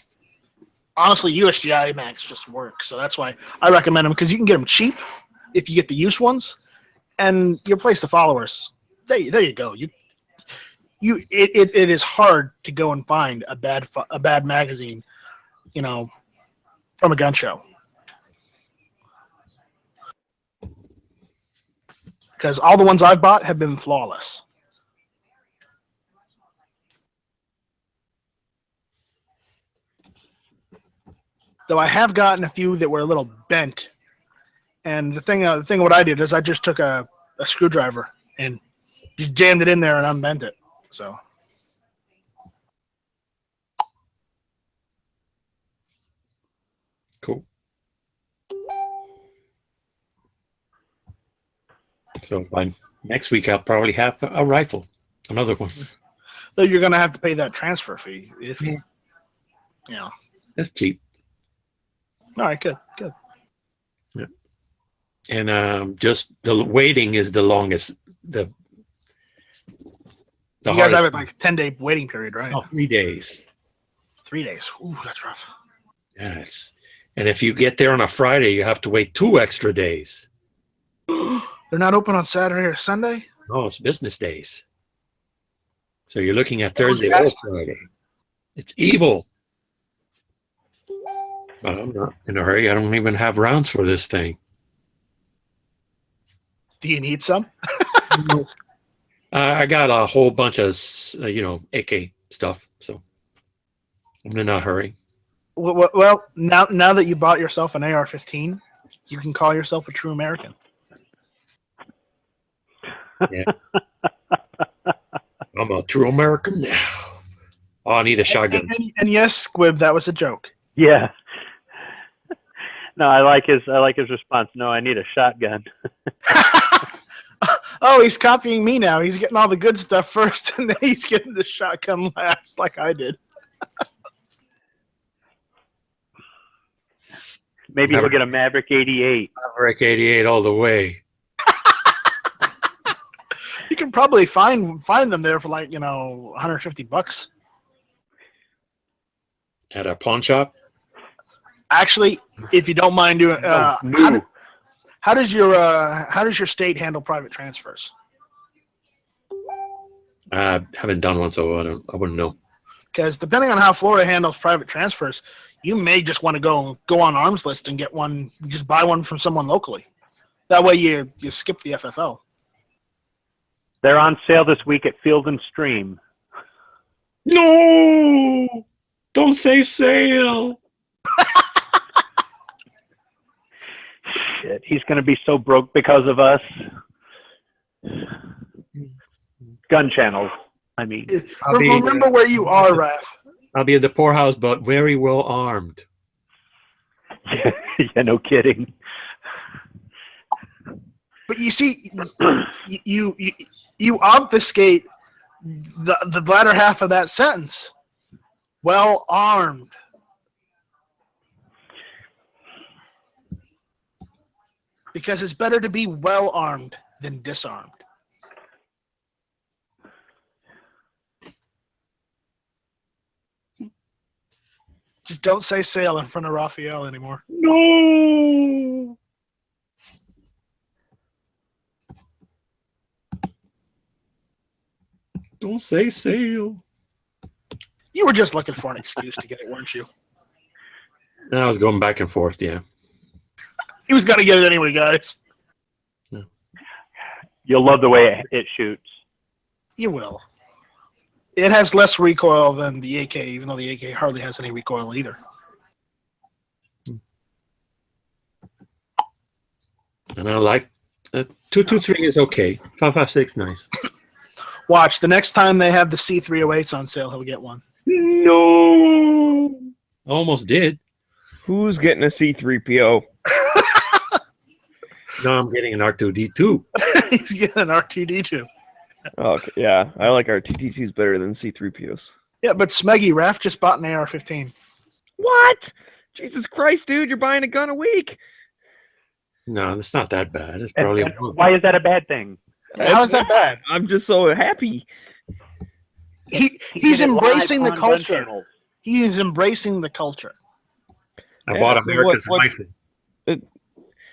honestly, USGI mags just work, so that's why I recommend them, because you can get them cheap if you get the used ones, and you replace the followers. There you go. It is hard to go and find a bad magazine, from a gun show. Because all the ones I've bought have been flawless. Though I have gotten a few that were a little bent. And the thing what I did is I just took a screwdriver and just jammed it in there and unbent it. So. Cool. So by next week, I'll probably have a rifle, another one. Though you're going to have to pay that transfer fee if, That's cheap. All right, good. Yeah. And just the waiting is the longest. The you guys have it like a 10-day waiting period, right? Oh, 3 days. 3 days. Ooh, that's rough. Yes. And if you get there on a Friday, you have to wait 2 extra days. They're not open on Saturday or Sunday? No, it's business days. So you're looking at Thursday or Friday. It's evil. But I'm not in a hurry. I don't even have rounds for this thing. Do you need some? I got a whole bunch of, AK stuff. So I'm in a hurry. Well, now that you bought yourself an AR-15, you can call yourself a true American. Yeah. I'm a true American now. Oh, I need a shotgun. And yes, Squib, that was a joke. Yeah. No, I like his response. No, I need a shotgun. Oh, he's copying me now. He's getting all the good stuff first, and then he's getting the shotgun last, like I did. Maybe he'll get a Maverick 88. Maverick 88 all the way. You can probably find them there for like $150. At a pawn shop? Actually, if you don't mind doing, No. how does your state handle private transfers? I haven't done one, so I wouldn't know. Because depending on how Florida handles private transfers, you may just want to go on arms list and get one, just buy one from someone locally. That way you skip the FFL. They're on sale this week at Field and Stream. No! Don't say sale. Shit, he's going to be so broke because of us. Gun channels, I mean. Remember where you are, Raph. I'll be in the poorhouse, but very well armed. Yeah, no kidding. But you see, you obfuscate the latter half of that sentence. Well armed. Because it's better to be well armed than disarmed. Just don't say sale in front of Raphael anymore. No! Don't say sale. You were just looking for an excuse to get it, weren't you? I was going back and forth, yeah. He was going to get it anyway, guys. You'll love the way it shoots. You will. It has less recoil than the AK, even though the AK hardly has any recoil either. And I like 223 is okay. 5.56, nice. Watch, the next time they have the C308s on sale, he'll get one. No! Almost did. Who's getting a C3PO? No, I'm getting an R2D2. He's getting an R2D2. Okay, yeah, I like RTT2s better than C3POs. Yeah, but Smeggy, Raph just bought an AR-15. What? Jesus Christ, dude, you're buying a gun a week. No, it's not that bad. It's probably Why is that a bad thing? How is that bad? I'm just so happy. He's embracing the Live on gun culture. channels. He is embracing the culture. I Yeah, bought so America's what- rifle.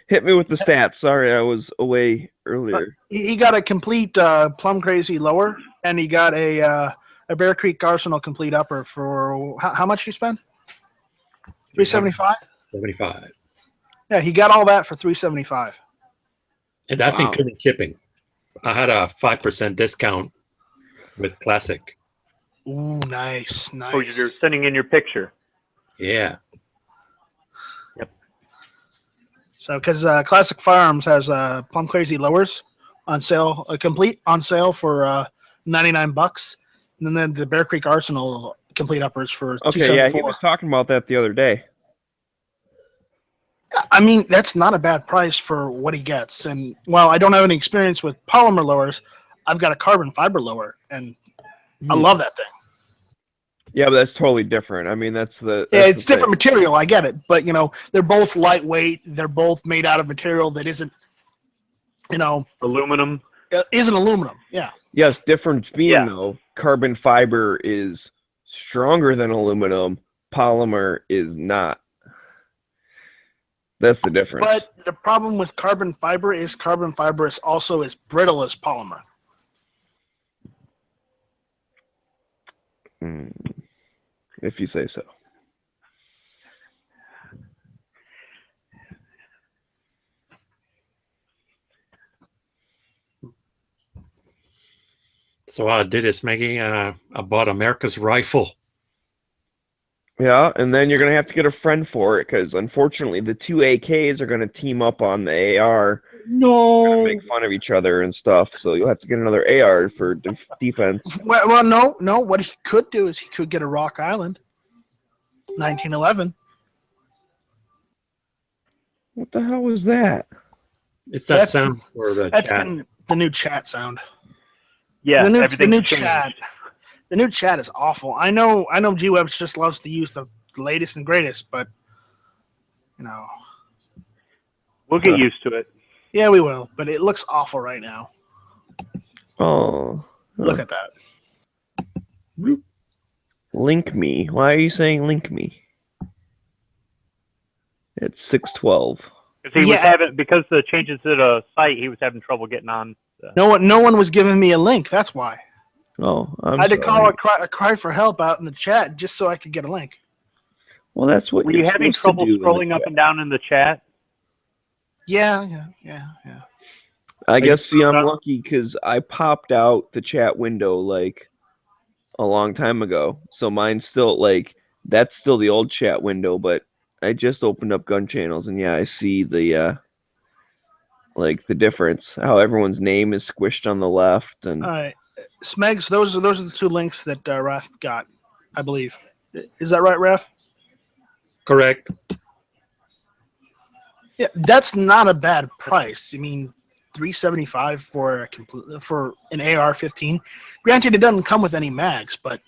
Hit me with the stats. Sorry, I was away earlier. He got a complete Plum Crazy lower, and he got a Bear Creek Arsenal complete upper for how much you spend? $375. 75. Yeah, he got all that for $375. And that's Wow. including shipping. I had a 5% discount with Classic. Ooh, nice. Oh, you're sending in your picture. Yeah. So, because Classic Firearms has Plum Crazy lowers on sale, complete on sale for $99, and then the Bear Creek Arsenal complete uppers for Okay, yeah, he $274. was talking about that the other day. I mean, that's not a bad price for what he gets. And while I don't have any experience with polymer lowers, I've got a carbon fiber lower, and I love that thing. Yeah, but that's totally different. I mean, that's the Yeah, that's it's the different material. I get it, but they're both lightweight. They're both made out of material that isn't, Aluminum. isn't aluminum. Yeah. Yes, difference being Yeah. though, carbon fiber is stronger than aluminum. Polymer is not. That's the difference. But the problem with carbon fiber is also as brittle as polymer. If you say so. So I did this, Maggie. I bought America's Rifle. Yeah, and then you're gonna have to get a friend for it because unfortunately the two AKs are gonna team up on the AR, No. make fun of each other and stuff. So you'll have to get another AR for defense. Well, no. What he could do is he could get a Rock Island, 1911. What the hell was that? It's that That's- sound for the That's chat. the new chat sound. Yeah, the new everything's changed. chat. The new chat is awful. I know G-Webs just loves to use the latest and greatest, but you know, We'll get used to it. yeah, we will. But it looks awful right now. Oh, Look at that. link me. Why are you saying link me? It's 612. Because he was Yeah. because the changes to the site, he was having trouble getting on. No one was giving me a link. That's why Oh, I'm I had to sorry. call a cry for help out in the chat just so I could get a link. Well, that's what Were you're you having supposed to trouble do in the scrolling up chat. and down in the chat? Yeah. I guess, see, I'm not- lucky because I popped out the chat window like a long time ago. So mine's still like, that's still the old chat window, but I just opened up gun channels and yeah, I see the, like the difference, how everyone's name is squished on the left. And All right, Smegs. Those are the two links that Raph got, I believe. Is that right, Raph? Correct. Yeah, that's not a bad price. I mean, $375 for an AR-15. Granted, it doesn't come with any mags, but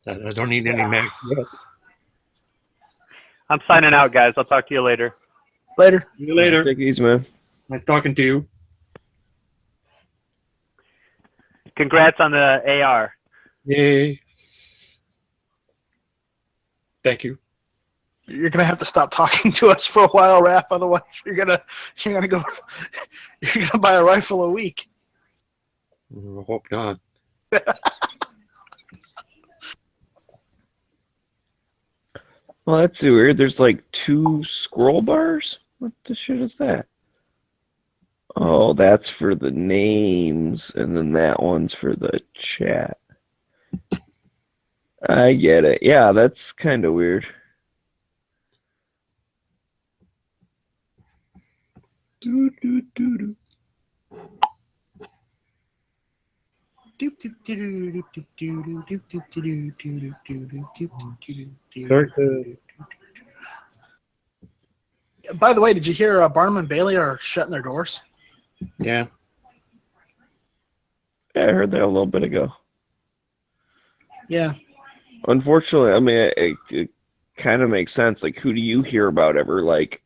I don't need any mag yet. I'm signing out, guys. I'll talk to you later. later. See you later. take it easy, man. Nice talking to you. Congrats on the AR. Yay. Thank you. You're gonna have to stop talking to us for a while, Raph. Otherwise, you're gonna go. You're gonna buy a rifle a week. I hope not. Well, that's weird. There's like 2 scroll bars. What the shit is that? Oh, that's for the names, and then that one's for the chat. I get it. Yeah, that's kind of weird. Circus. By the way, did you hear Barnum and Bailey are shutting their doors? Yeah. Yeah, I heard that a little bit ago. Yeah. Unfortunately, I mean, it kind of makes sense. Like, who do you hear about ever, like,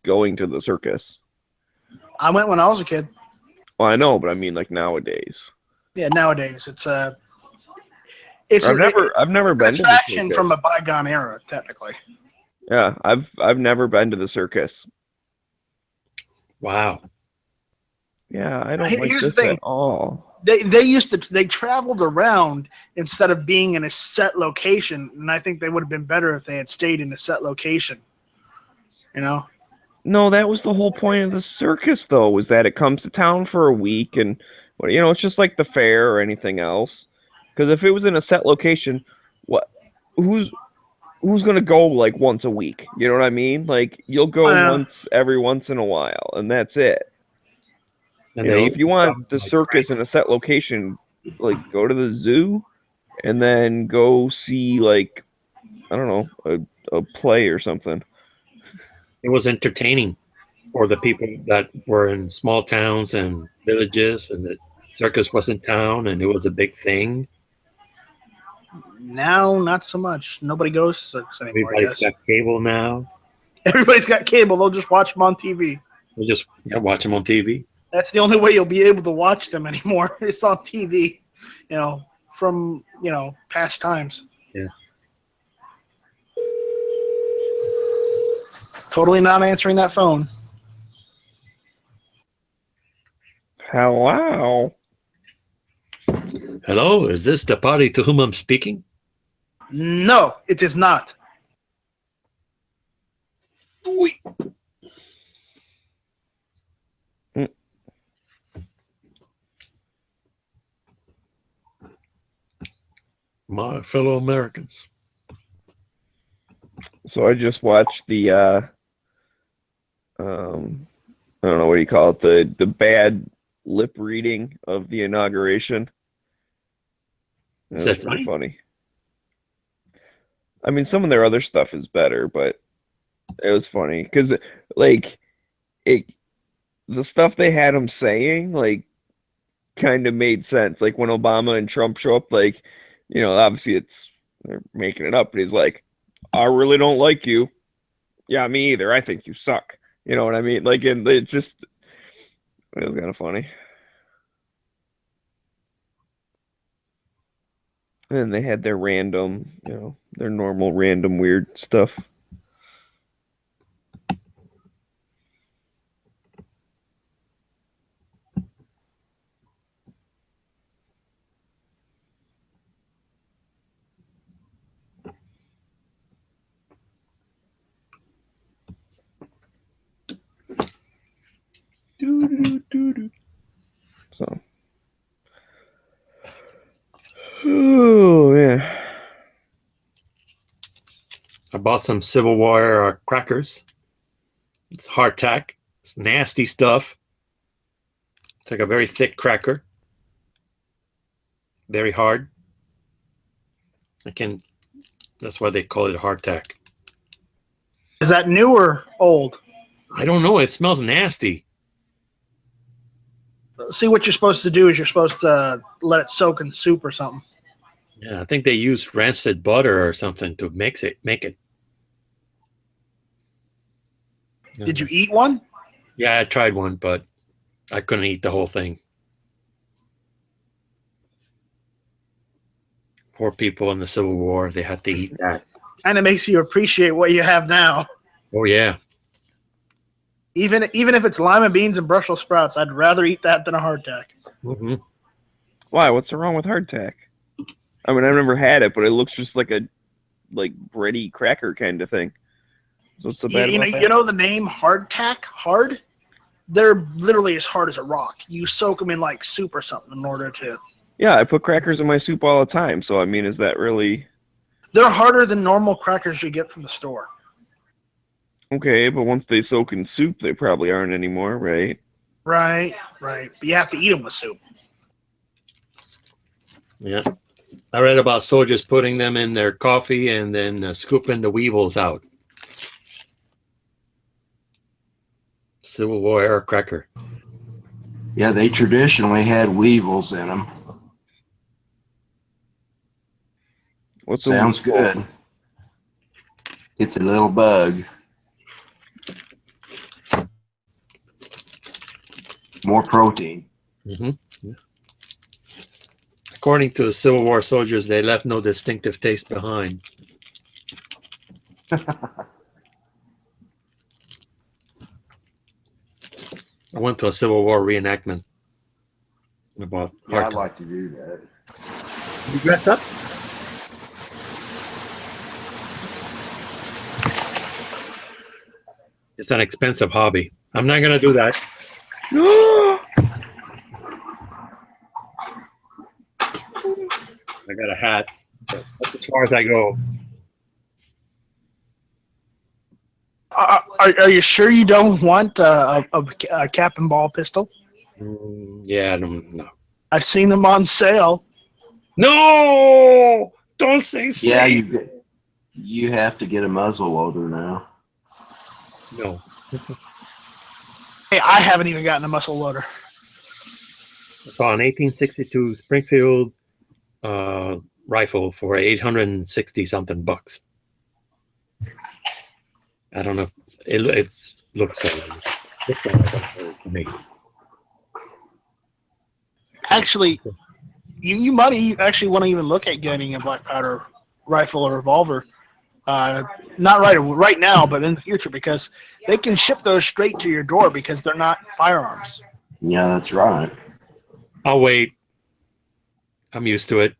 going to the circus? I went when I was a kid. Well, I know, but I mean, like, nowadays. Yeah, nowadays it's I've never been to the attraction circus. from a bygone era, technically. Yeah, I've never been to the circus. Wow. Yeah, I don't Here's like the this thing. at all. They traveled around instead of being in a set location, and I think they would have been better if they had stayed in a set location. You know? No, that was the whole point of the circus, though, was that it comes to town for a week, and well, you know, it's just like the fair or anything else. Because if it was in a set location, who's gonna go like once a week? You know what I mean? Like you'll go every once in a while, and that's it. And You know, they- if you want the circus in a set location, like go to the zoo, and then go see like I don't know a play or something. It was entertaining for the people that were in small towns and villages, and the circus was in town, and it was a big thing. Now, not so much. Nobody goes to circus anymore. I Everybody's guess. got cable now. Everybody's got cable. They'll just watch them on TV. We just watch them on TV. That's the only way you'll be able to watch them anymore. It's on TV, you know, from, you know, past times. Yeah. Totally not answering that phone. Hello. Hello, is this the party to whom I'm speaking? No, it is not. fellow Americans. So I just watched the I don't know what do you call it, the bad lip reading of the inauguration. Is That was that pretty funny? funny. I mean, some of their other stuff is better, but it was funny because like the stuff they had him saying like kind of made sense. Like when Obama and Trump show up, like obviously they're making it up, but he's like, "I really don't like you." Yeah, me either. I think you suck. You know what I mean? Like, and it was kind of funny. And then they had their random, their normal random weird stuff. So, oh yeah. I bought some Civil War crackers. It's hardtack. It's nasty stuff. It's like a very thick cracker. Very hard. That's why they call it hardtack. Is that new or old? I don't know. It smells nasty. See, what you're supposed to do is you're supposed to let it soak in soup or something. Yeah, I think they used rancid butter or something to make it. Did you eat one? Yeah, I tried one, but I couldn't eat the whole thing. Poor people in the Civil War, they had to eat that. Kind of makes you appreciate what you have now. Oh yeah. Even if it's lima beans and Brussels sprouts, I'd rather eat that than a hardtack. Mm-hmm. Why? What's wrong with hardtack? I mean, I've never had it, but it looks just like a bready cracker kind of thing. So what's so bad about that? You know the name hardtack? Hard? They're literally as hard as a rock. You soak them in like soup or something in order to. Yeah, I put crackers in my soup all the time. So I mean, is that really? They're harder than normal crackers you get from the store. Okay, but once they soak in soup, they probably aren't anymore, right? Right. But you have to eat them with soup. Yeah. I read about soldiers putting them in their coffee and then scooping the weevils out. Civil War era cracker. Yeah, they traditionally had weevils in them. What's Sounds good. It's a little bug. More protein. Mm-hmm. Yeah. According to the Civil War soldiers, they left no distinctive taste behind. I went to a Civil War reenactment. About Yeah, I'd like to do that. You dress up? It's an expensive hobby. I'm not going to do that. I got a hat. But that's as far as I go. Are you sure you don't want a cap and ball pistol? Yeah, I don't know. I've seen them on sale. No! Don't say so. Yeah, you have to get a muzzle loader now. No. Hey, I haven't even gotten a muzzle loader. I saw an 1862 Springfield rifle for 860 something bucks. I don't know. It looks so. Looks like to me. Actually, you might actually want to even look at getting a black powder rifle or revolver. Not right now, but in the future, because they can ship those straight to your door because they're not firearms. Yeah, that's right. I'll wait. I'm used to it.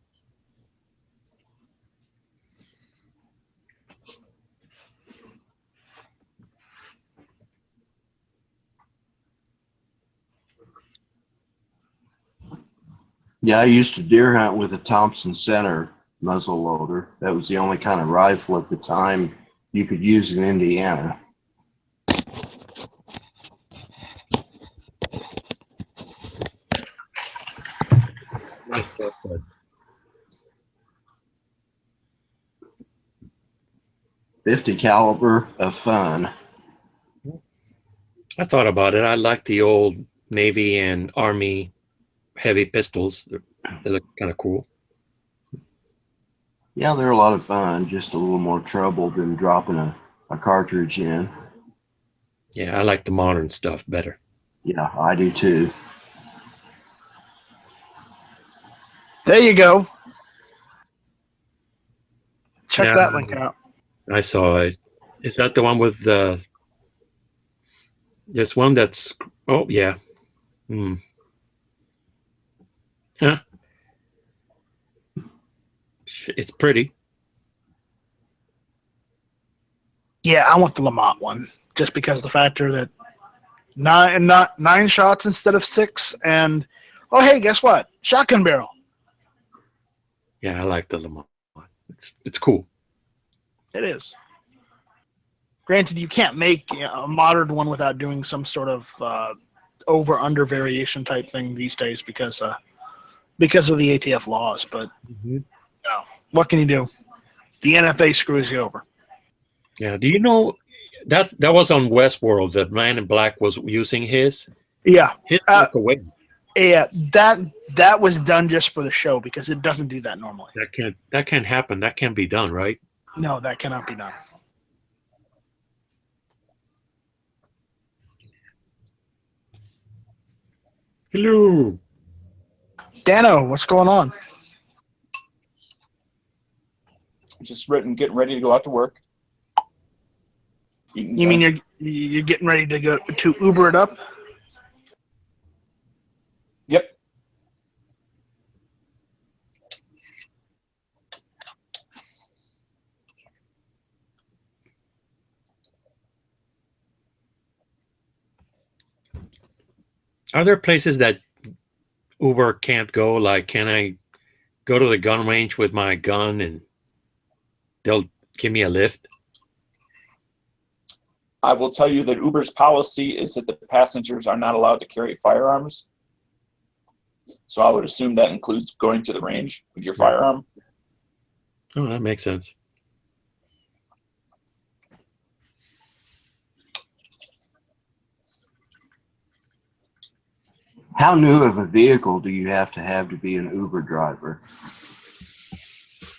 Yeah, I used to deer hunt with a Thompson Center muzzle loader. That was the only kind of rifle at the time you could use in Indiana. Nice stuff, bud. .50 caliber of fun. I thought about it. I like the old Navy and Army heavy pistols. They look kind of cool. Yeah, they're a lot of fun. Just a little more trouble than dropping a cartridge in. Yeah, I like the modern stuff better. Yeah, I do too. There you go. Check Yeah. that link out. I saw it. Is that the one with the? There's one that's. Oh yeah. Hmm. Huh. It's pretty. Yeah, I want the Lamont one just because of the factor that nine shots instead of 6, and oh hey, guess what? Shotgun barrel. Yeah, I like the Lamont. It's cool. It is. Granted, you can't make a modern one without doing some sort of over/under variation type thing these days because of the ATF laws. But what can you do? The NFA screws you over. Yeah. Do you know that was on Westworld that Man in Black was using his? Yeah. His broke away. Yeah, that was done just for the show because it doesn't do that normally. That can't happen. That can't be done, right? No, that cannot be done. Hello. Dano, what's going on? Just getting ready to go out to work. You mean you're getting ready to go to Uber it up? Yep. Are there places that Uber can't go? Like, can I go to the gun range with my gun and they'll give me a lift? I will tell you that Uber's policy is that the passengers are not allowed to carry firearms. So I would assume that includes going to the range with your firearm. Oh, that makes sense. How new of a vehicle do you have to be an Uber driver?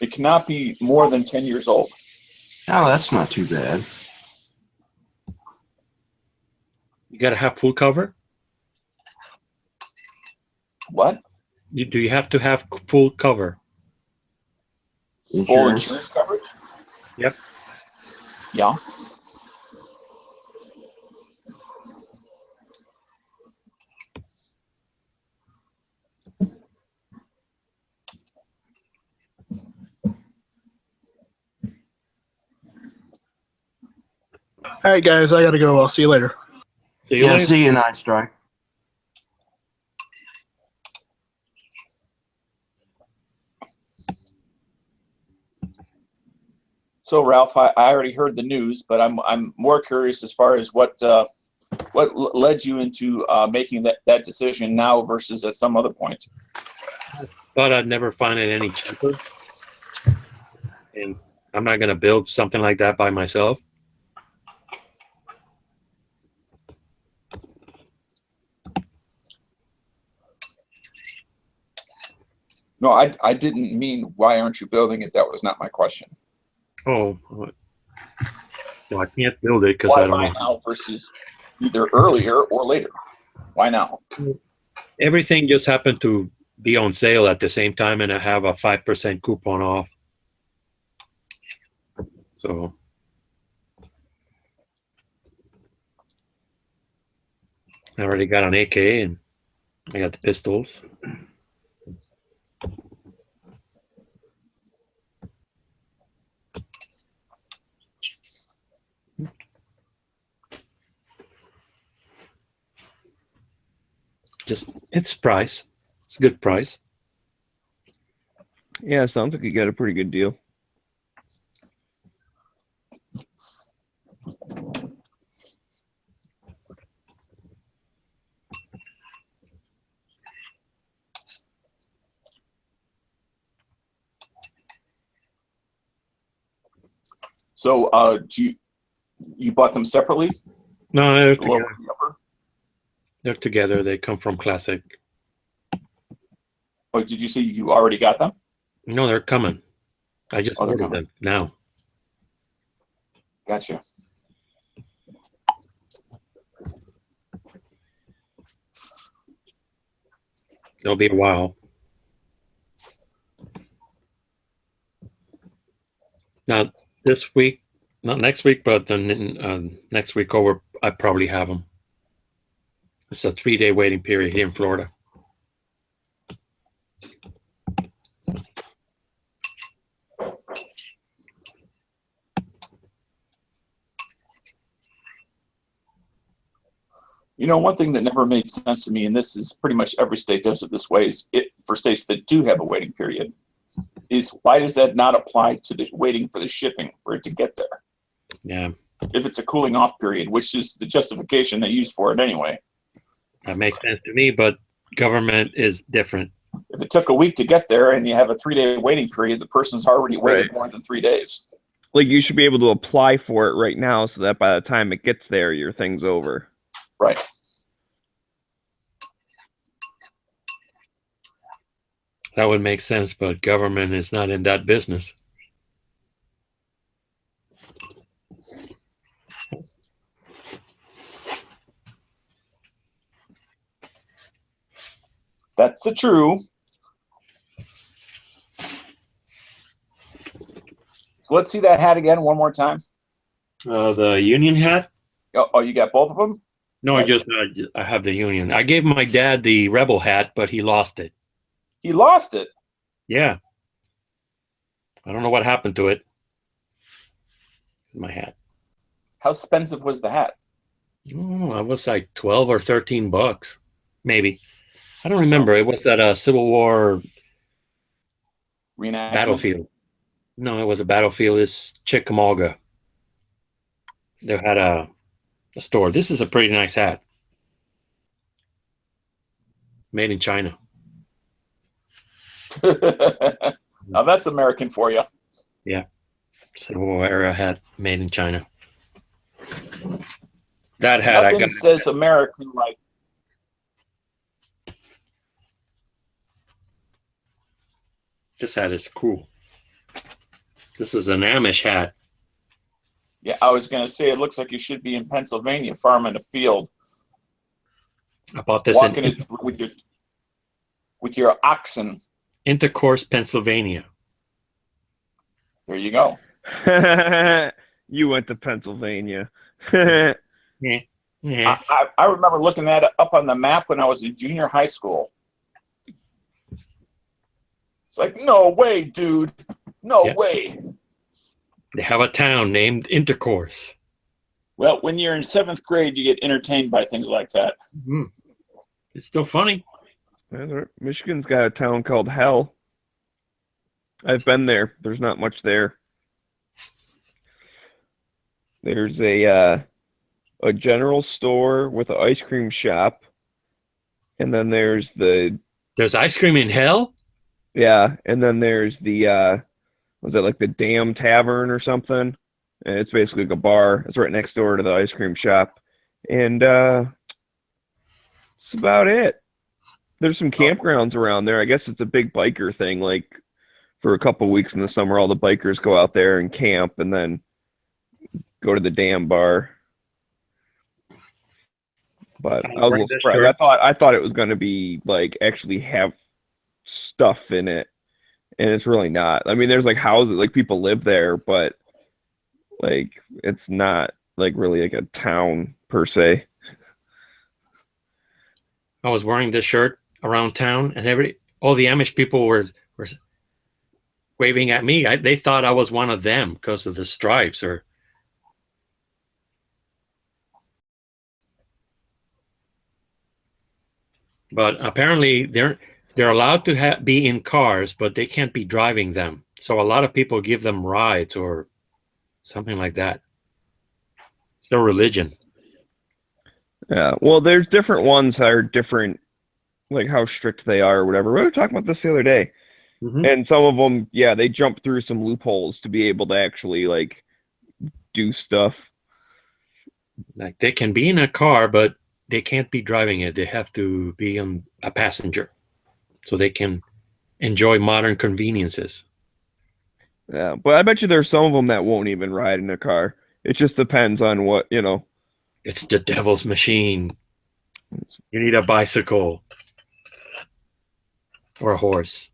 It cannot be more than 10 years old. Oh, that's not too bad. You got to have full cover? What? Do you have to have full cover? Full insurance coverage? Yep. Yeah. All right, guys, I gotta go. I'll see you later. See you Yeah, later. see you, Night Strike. So Ralph, I already heard the news, but I'm more curious as far as what led you into making that decision now versus at some other point. Thought I'd never find it any cheaper. And I'm not going to build something like that by myself. No, I didn't mean why aren't you building it? That was not my question. Oh, well, I can't build it because Why I don't know. now versus either earlier or later? Why now? Everything just happened to be on sale at the same time, and I have a 5% coupon off. So I already got an AK, and I got the pistols. Just it's price. It's a good price. Yeah, sounds like you got a pretty good deal. So, you bought them separately? No, they're The lower together. and the upper? They're together. They come from Classic. Oh, did you say you already got them? No, they're coming. I just Oh, they're ordered coming. them now. Gotcha. It'll be a while. Not this week, not next week, but then next week over, I probably have them. It's a 3-day waiting period here in Florida. You know, one thing that never made sense to me, and this is pretty much every state does it this way, is for states that do have a waiting period, is why does that not apply to the waiting for the shipping for it to get there? Yeah, If it's a cooling off period, which is the justification they use for it anyway. that makes sense to me, but government is different. If it took a week to get there and you have a 3-day waiting period, the person's already waited Right. more than 3 days. Like you should be able to apply for it right now so that by the time it gets there, your thing's over. Right. That would make sense, but government is not in that business. That's the true. So let's see that hat again one more time. The Union hat? Oh, you got both of them? No, I have the Union. I gave my dad the Rebel hat, but he lost it. He lost it. Yeah. I don't know what happened to it. It's my hat. How expensive was the hat? Oh, it was like 12 or 13 bucks, maybe. I don't remember. It was at a Civil War Reenactment? battlefield. No, it was a battlefield. It's Chickamauga. They had a store. This is a pretty nice hat. Made in China. Now that's American for you. Yeah. Civil War era hat made in China. That hat I Nothing got. says American like This hat is cool. This is an Amish hat. Yeah, I was going to say it looks like you should be in Pennsylvania farming a field, I bought this walking in it with your oxen. Intercourse, Pennsylvania. There you go. You went to Pennsylvania. Yeah. Yeah. I remember looking that up on the map when I was in junior high school. It's like, no way, dude. No Yeah. way. They have a town named Intercourse. Well, when you're in 7th grade, you get entertained by things like that. Mhm. It's still funny. Michigan's got a town called Hell. I've been there. There's not much there. There's a general store with an ice cream shop, and then there's There's ice cream in hell? and then there's was it like the Dam Tavern or something? And it's basically like a bar. It's right next door to the ice cream shop, and that's about it. There's some campgrounds around there. I guess it's a big biker thing. Like for a couple weeks in the summer, all the bikers go out there and camp, and then go to the Dam bar. But I was a little surprised. I thought it was going to be like actually have stuff in it, and it's really not. I mean, there's like houses, like people live there, but like it's not like really like a town per se. I was wearing this shirt around town, and all the Amish people were waving at me. They thought I was one of them because of the stripes. But apparently, they're allowed to be in cars, but they can't be driving them. So a lot of people give them rides or something like that. It's their religion. Yeah. Well, there's different ones that are different, like how strict they are or whatever. We were talking about this the other day. Mhm. And some of them, yeah, they jump through some loopholes to be able to actually like do stuff. Like they can be in a car, but they can't be driving it. They have to be a passenger, so they can enjoy modern conveniences. Yeah, but I bet you there's some of them that won't even ride in a car. It just depends on what, you know. It's the devil's machine. You need a bicycle or a horse.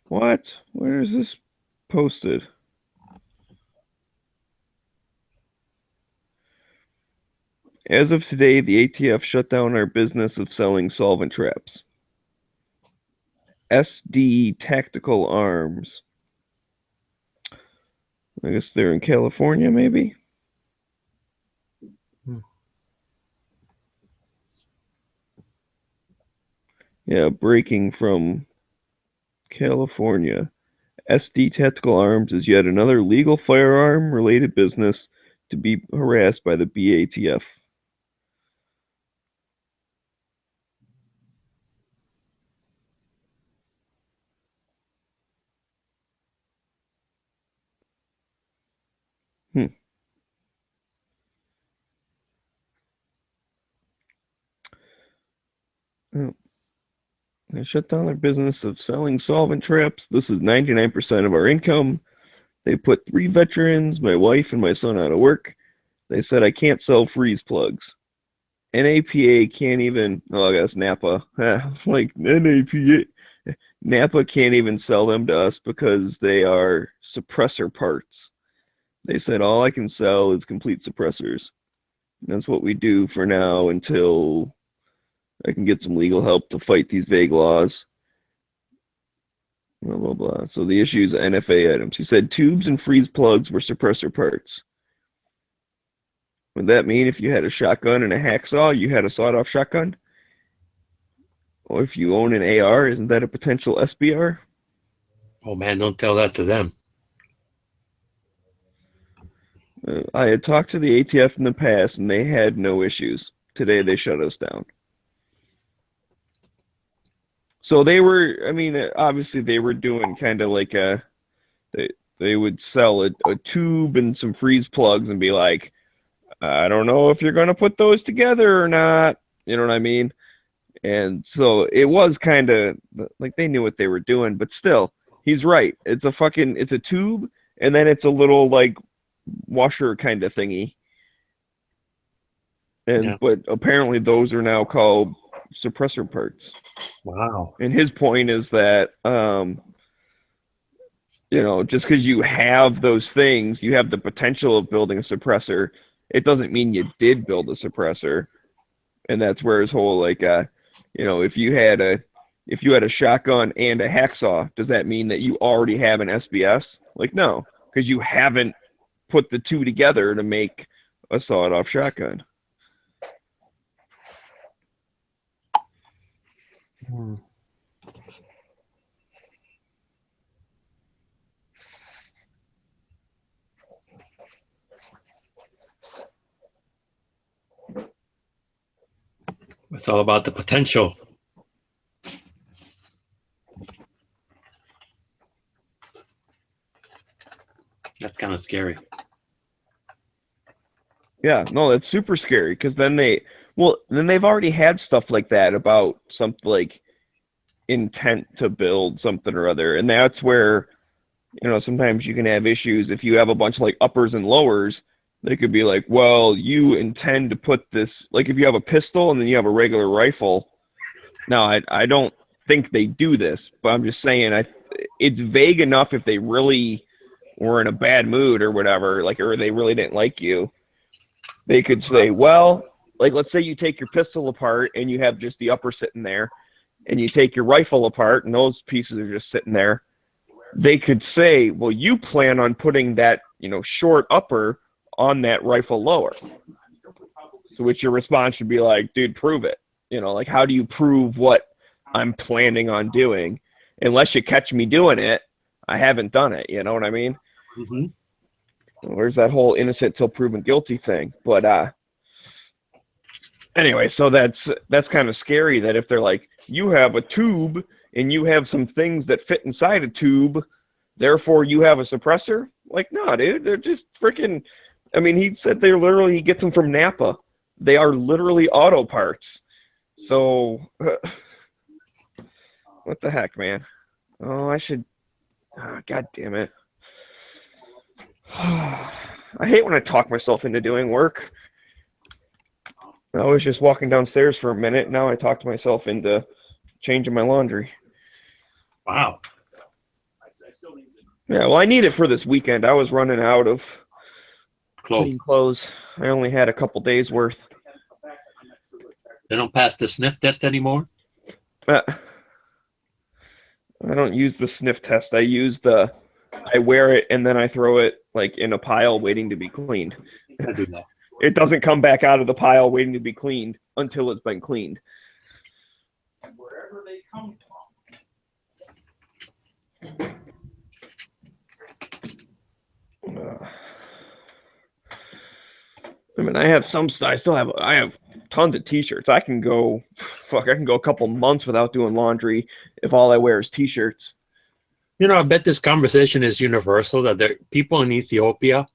What? Where is this posted? As of today, the ATF shut down our business of selling solvent traps. SD Tactical Arms. I guess they're in California, maybe? Yeah, breaking from California. SD Tactical Arms is yet another legal firearm-related business to be harassed by the BATF. Oh. They shut down their business of selling solvent traps. This is 99% of our income. They put 3 veterans, my wife, and my son out of work. They said I can't sell freeze plugs. NAPA can't even, oh, I guess Napa. Like, NAPA. Napa can't even sell them to us because they are suppressor parts. They said all I can sell is complete suppressors. That's what we do for now until I can get some legal help to fight these vague laws. Blah, blah, blah. So the issue is NFA items. He said tubes and freeze plugs were suppressor parts. Would that mean if you had a shotgun and a hacksaw, you had a sawed-off shotgun? Or if you own an AR, isn't that a potential SBR? Oh man, don't tell that to them. I had talked to the ATF in the past, and they had no issues. Today, they shut us down. So they were, I mean, obviously they were doing kind of like they would sell a tube and some freeze plugs and be like, I don't know if you're going to put those together or not. You know what I mean? And so it was kind of like they knew what they were doing, but still, he's right. It's a tube, and then it's a little like washer kind of thingy. And Yeah. But apparently those are now called suppressor parts. Wow. And his point is that, just because you have those things, you have the potential of building a suppressor. It doesn't mean you did build a suppressor. And that's where his whole, like, if you had a shotgun and a hacksaw, does that mean that you already have an SBS? Like, no, because you haven't put the two together to make a sawed-off shotgun. It's all about the potential. That's kind of scary. Yeah, no, that's super scary because then they've already had stuff like that about something like intent to build something or other. And that's where, sometimes you can have issues if you have a bunch of like uppers and lowers. They could be like, well, you intend to put this, like if you have a pistol and then you have a regular rifle. Now, I don't think they do this, but I'm just saying it's vague enough if they really were in a bad mood or whatever, like, or they really didn't like you. They could say, well, like, let's say you take your pistol apart and you have just the upper sitting there, and you take your rifle apart and those pieces are just sitting there. They could say, well, you plan on putting that, short upper on that rifle lower. To which your response should be like, dude, prove it. Like, how do you prove what I'm planning on doing. Unless you catch me doing it, I haven't done it. You know what I mean? Mm-hmm. Where's that whole innocent till proven guilty thing? But anyway, so that's kind of scary that if they're like, you have a tube and you have some things that fit inside a tube, therefore you have a suppressor. Like, no, dude, they're just freaking. I mean, he said he gets them from Napa. They are literally auto parts. So, what the heck, man? Oh, I should. Oh, God damn it. I hate when I talk myself into doing work. I was just walking downstairs for a minute. Now I talked myself into changing my laundry. Wow. Yeah, well, I need it for this weekend. I was running out of Close. clean clothes. I only had a couple days worth. They don't pass the sniff test anymore? I don't use the sniff test. I wear it and then I throw it like in a pile waiting to be cleaned. I do that. It doesn't come back out of the pile waiting to be cleaned until it's been cleaned. Wherever they come I mean, I have some stuff. I have tons of t-shirts. I can go a couple months without doing laundry if all I wear is t-shirts. You know, I bet this conversation is universal, that there are people in Ethiopia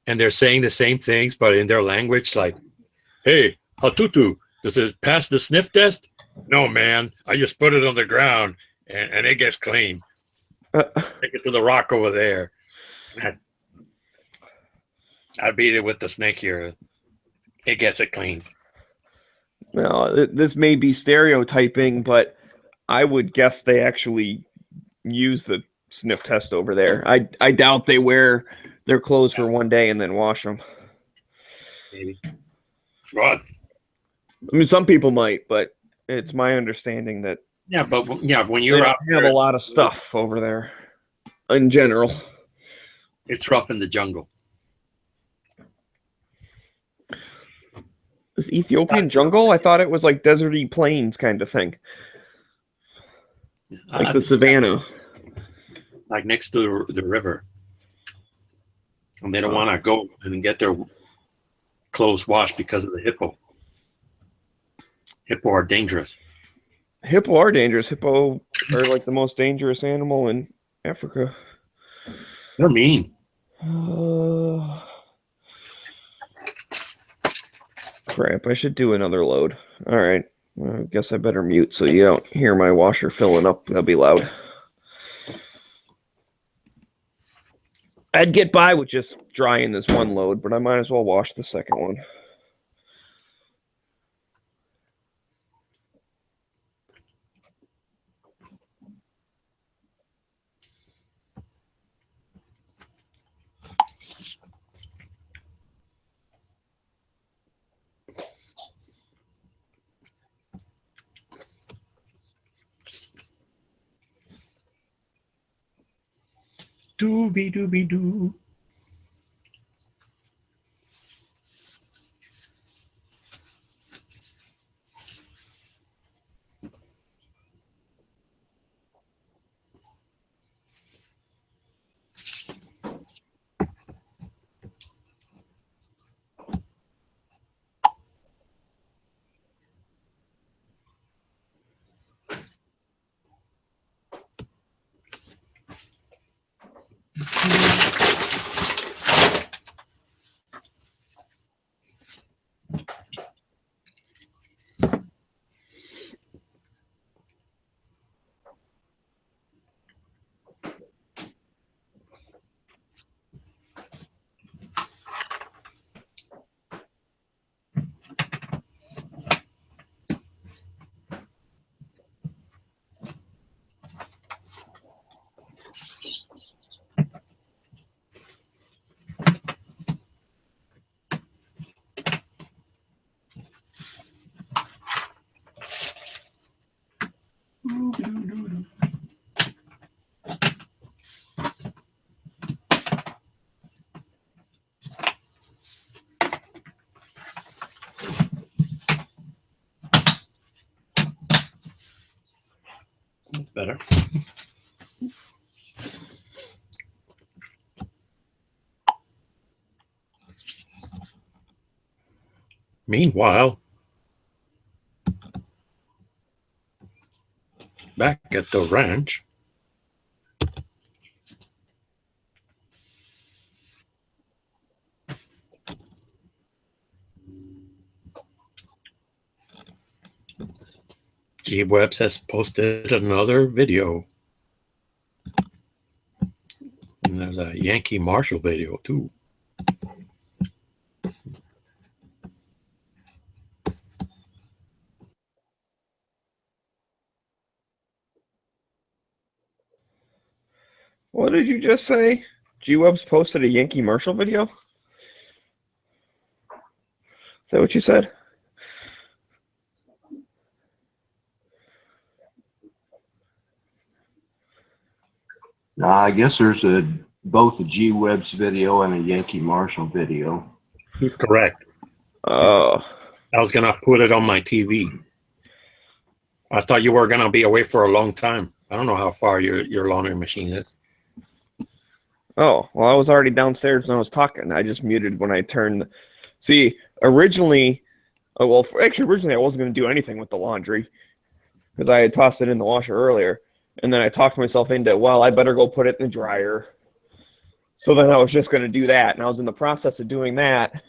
and they're saying the same things, but in their language, like, hey, Hatutu, does it pass the sniff test? No, man. I just put it on the ground and it gets clean. Take it to the rock over there. I beat it with the snake here. It gets it clean. Well, this may be stereotyping, but I would guess they actually use the sniff test over there. I doubt they wear their clothes for one day and then wash them. Maybe. What? I mean, some people might, but it's my understanding that Yeah, but when they you're don't out have there, a lot of stuff over there in general. it's rough in the jungle. This Ethiopian jungle? I thought it was like deserty plains kind of thing. Like the savannah. Like next to the river. And they don't want to go and get their clothes washed because of the hippo. Hippo are dangerous. Hippo are dangerous. Hippo are like the most dangerous animal in Africa. They're mean. Crap, I should do another load. All right. Well, I guess I better mute so you don't hear my washer filling up. That'll be loud. I'd get by with just drying this one load, but I might as well wash the second one. Doobie doobie doo. better. Meanwhile, back at the ranch, G-Webs has posted another video. And there's a Yankee Marshall video too. What did you just say? G-Webs posted a Yankee Marshall video? Is that what you said? I guess there's both a G-Webs video and a Yankee Marshall video. He's correct. Oh. I was gonna put it on my TV. I thought you were gonna be away for a long time. I don't know how far your laundry machine is. Oh, well, I was already downstairs when I was talking. I just muted when I turned. See, originally, originally I wasn't going to do anything with the laundry because I had tossed it in the washer earlier. And then I talked myself into, well, I better go put it in the dryer. So then I was just going to do that. And I was in the process of doing that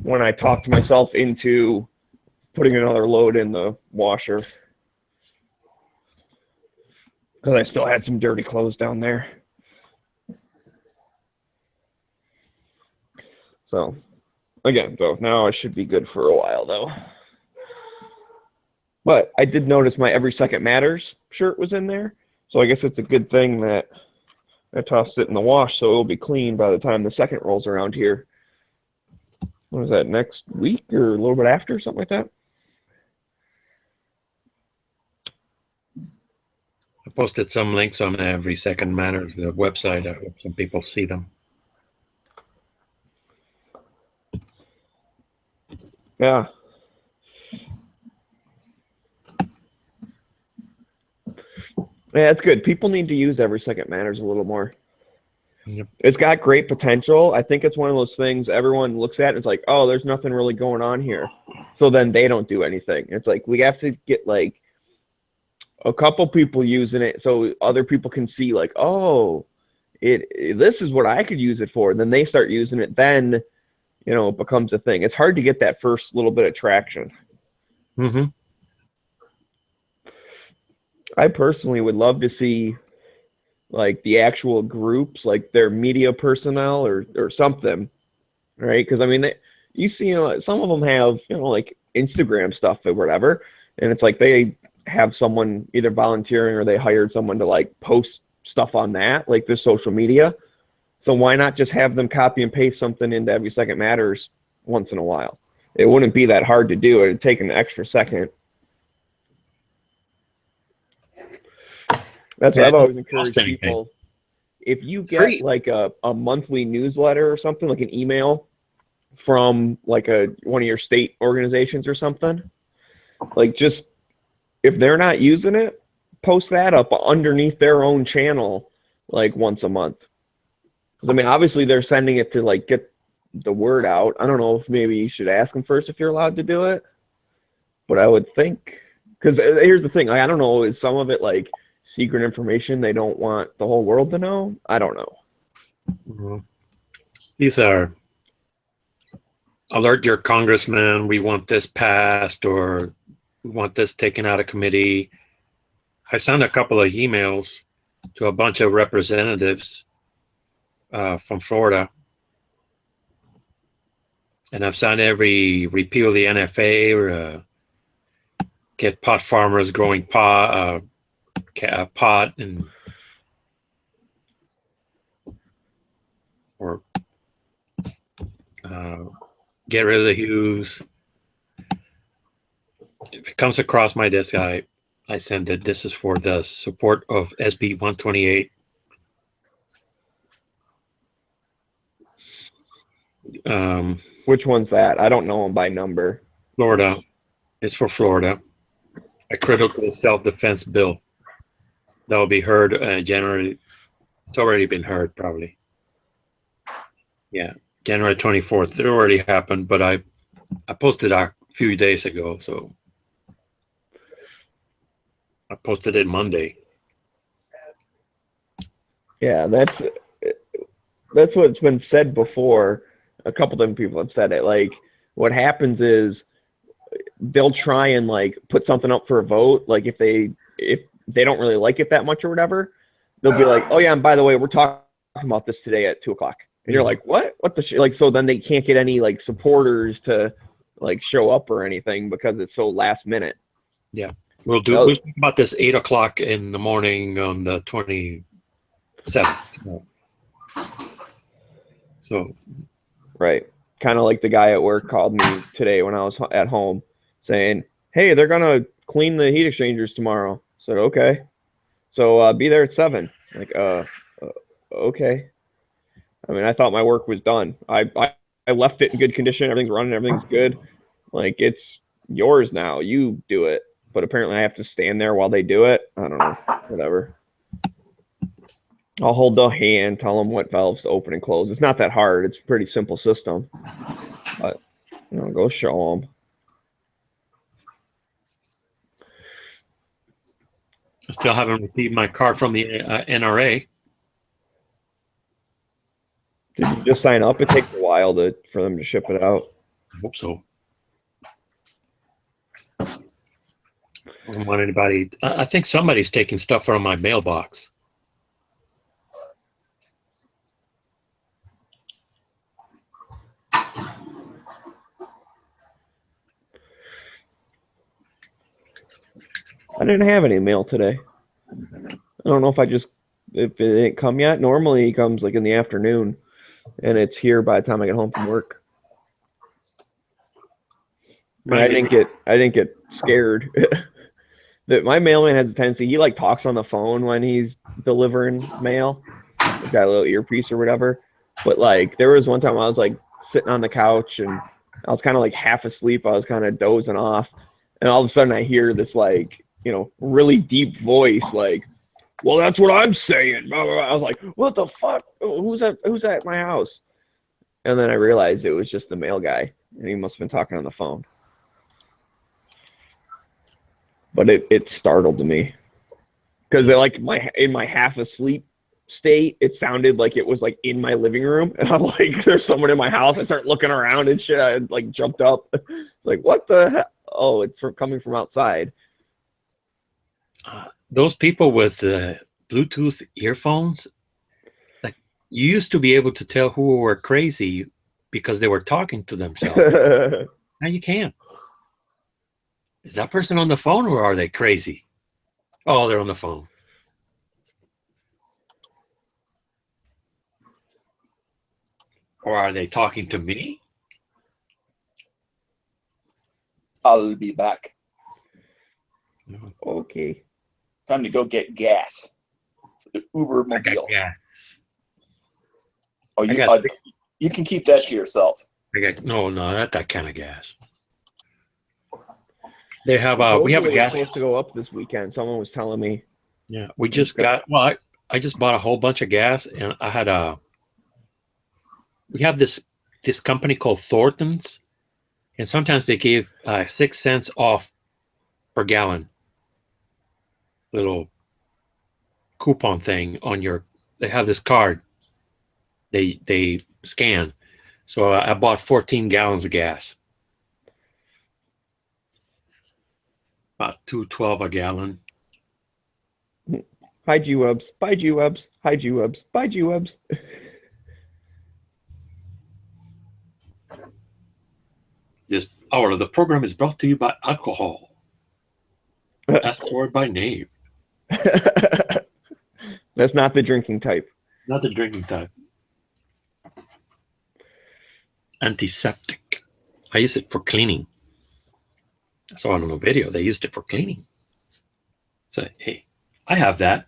when I talked myself into putting another load in the washer. Because I still had some dirty clothes down there. So, again, so now I should be good for a while, though. But I did notice my Every Second Matters shirt was in there. So I guess it's a good thing that I tossed it in the wash so it'll be clean by the time the second rolls around here. What is that, next week or a little bit after, something like that? I posted some links on Every Second Matters, the website. I hope some people see them. Yeah. Yeah, it's good. People need to use Every Second Matters a little more. Yep. It's got great potential. I think it's one of those things everyone looks at and it's like, oh, there's nothing really going on here. So then they don't do anything. It's like we have to get like a couple people using it so other people can see like, oh, this is what I could use it for. And then they start using it. Then, you know, it becomes a thing. It's hard to get that first little bit of traction. Mm-hmm. I personally would love to see like the actual groups, like their media personnel or something, right? Because I mean, you see, you know, some of them have, you know, like Instagram stuff or whatever, and it's like they have someone either volunteering or they hired someone to like post stuff on that, like their social media. So why not just have them copy and paste something into Every Second Matters once in a while? It wouldn't be that hard to do. It'd take an extra second. That's what I've always encouraged people. If you get like a monthly newsletter or something, like an email from like one of your state organizations or something, like just if they're not using it, post that up underneath their own channel like once a month. Because I mean, obviously they're sending it to like get the word out. I don't know if maybe you should ask them first if you're allowed to do it, but I would think, because here's the thing, I don't know, is some of it like secret information they don't want the whole world to know? I don't know. Mm-hmm. These are alert your congressman, we want this passed, or we want this taken out of committee. I sent a couple of emails to a bunch of representatives from Florida. And I've signed every repeal the NFA or get pot farmers growing pot and or get rid of the Hughes. If it comes across my desk, I send it. This is for the support of SB 128. Which one's that? I don't know them by number. Florida. It's for Florida. A critical self-defense bill. That'll be heard January. It's already been heard, probably. Yeah, January 24th. It already happened, but I posted a few days ago, so I posted it Monday. Yeah, that's what's been said before. A couple different people have said it. Like, what happens is they'll try and like put something up for a vote. Like if they don't really like it that much or whatever, they'll be like, oh yeah, and by the way, we're talking about this today at 2:00. And you're like, what the like, so then they can't get any like supporters to like show up or anything because it's so last minute. Yeah, we'll talk about this 8:00 in the morning on the 27th. So, right, kind of like the guy at work called me today when I was at home, saying, "Hey, they're gonna clean the heat exchangers tomorrow." I said, "Okay, so be there at 7." Like, okay. I mean, I thought my work was done. I left it in good condition. Everything's running. Everything's good. Like, it's yours now. You do it. But apparently I have to stand there while they do it. I don't know. Whatever. I'll hold the hand, tell them what valves to open and close. It's not that hard. It's a pretty simple system. But, go show them. I still haven't received my card from the NRA. Did you just sign up? It takes a while for them to ship it out. I hope so. I don't want anybody. I think somebody's taking stuff from my mailbox. I didn't have any mail today. I don't know if if it didn't come yet. Normally it comes like in the afternoon, and it's here by the time I get home from work. But I didn't get scared. That my mailman has a tendency. He like talks on the phone when he's delivering mail. He's got a little earpiece or whatever. But like there was one time I was like sitting on the couch and I was kind of like half asleep. I was kind of dozing off, and all of a sudden I hear this like really deep voice like, "Well, that's what I'm saying." Blah, blah, blah. I was like, "What the fuck? Who's at my house?" And then I realized it was just the mail guy, and he must have been talking on the phone. But it startled me because like in my half asleep state, it sounded like it was like in my living room, and I'm like, "There's someone in my house." I start looking around and shit. I like jumped up. It's like, what the hell? Oh, it's coming from outside. Those people with Bluetooth earphones, like you used to be able to tell who were crazy because they were talking to themselves. Now you can't. Is that person on the phone or are they crazy? Oh, they're on the phone. Or are they talking to me? I'll be back. Okay. Time to go get gas for the Uber I got mobile. gas. Oh, got you can keep that to yourself. No, not that kind of gas. They have we have a Supposedly gas. it's supposed to go up this weekend. Someone was telling me. Yeah, we just got. Well, I just bought a whole bunch of gas, and I had we have this company called Thornton's, and sometimes they give 6 cents off per gallon. Little coupon thing on your. They have this card. They scan, so I bought 14 gallons of gas. About $2.12 a gallon. Hi, G-Webs. Bye, G-Webs. Hi, G-Webs. Bye, G-Webs. This hour of the program is brought to you by alcohol. Ask for it by name. That's not the drinking type. Not the drinking type. Antiseptic. I use it for cleaning. I saw it on a video. They used it for cleaning. So, hey, I have that.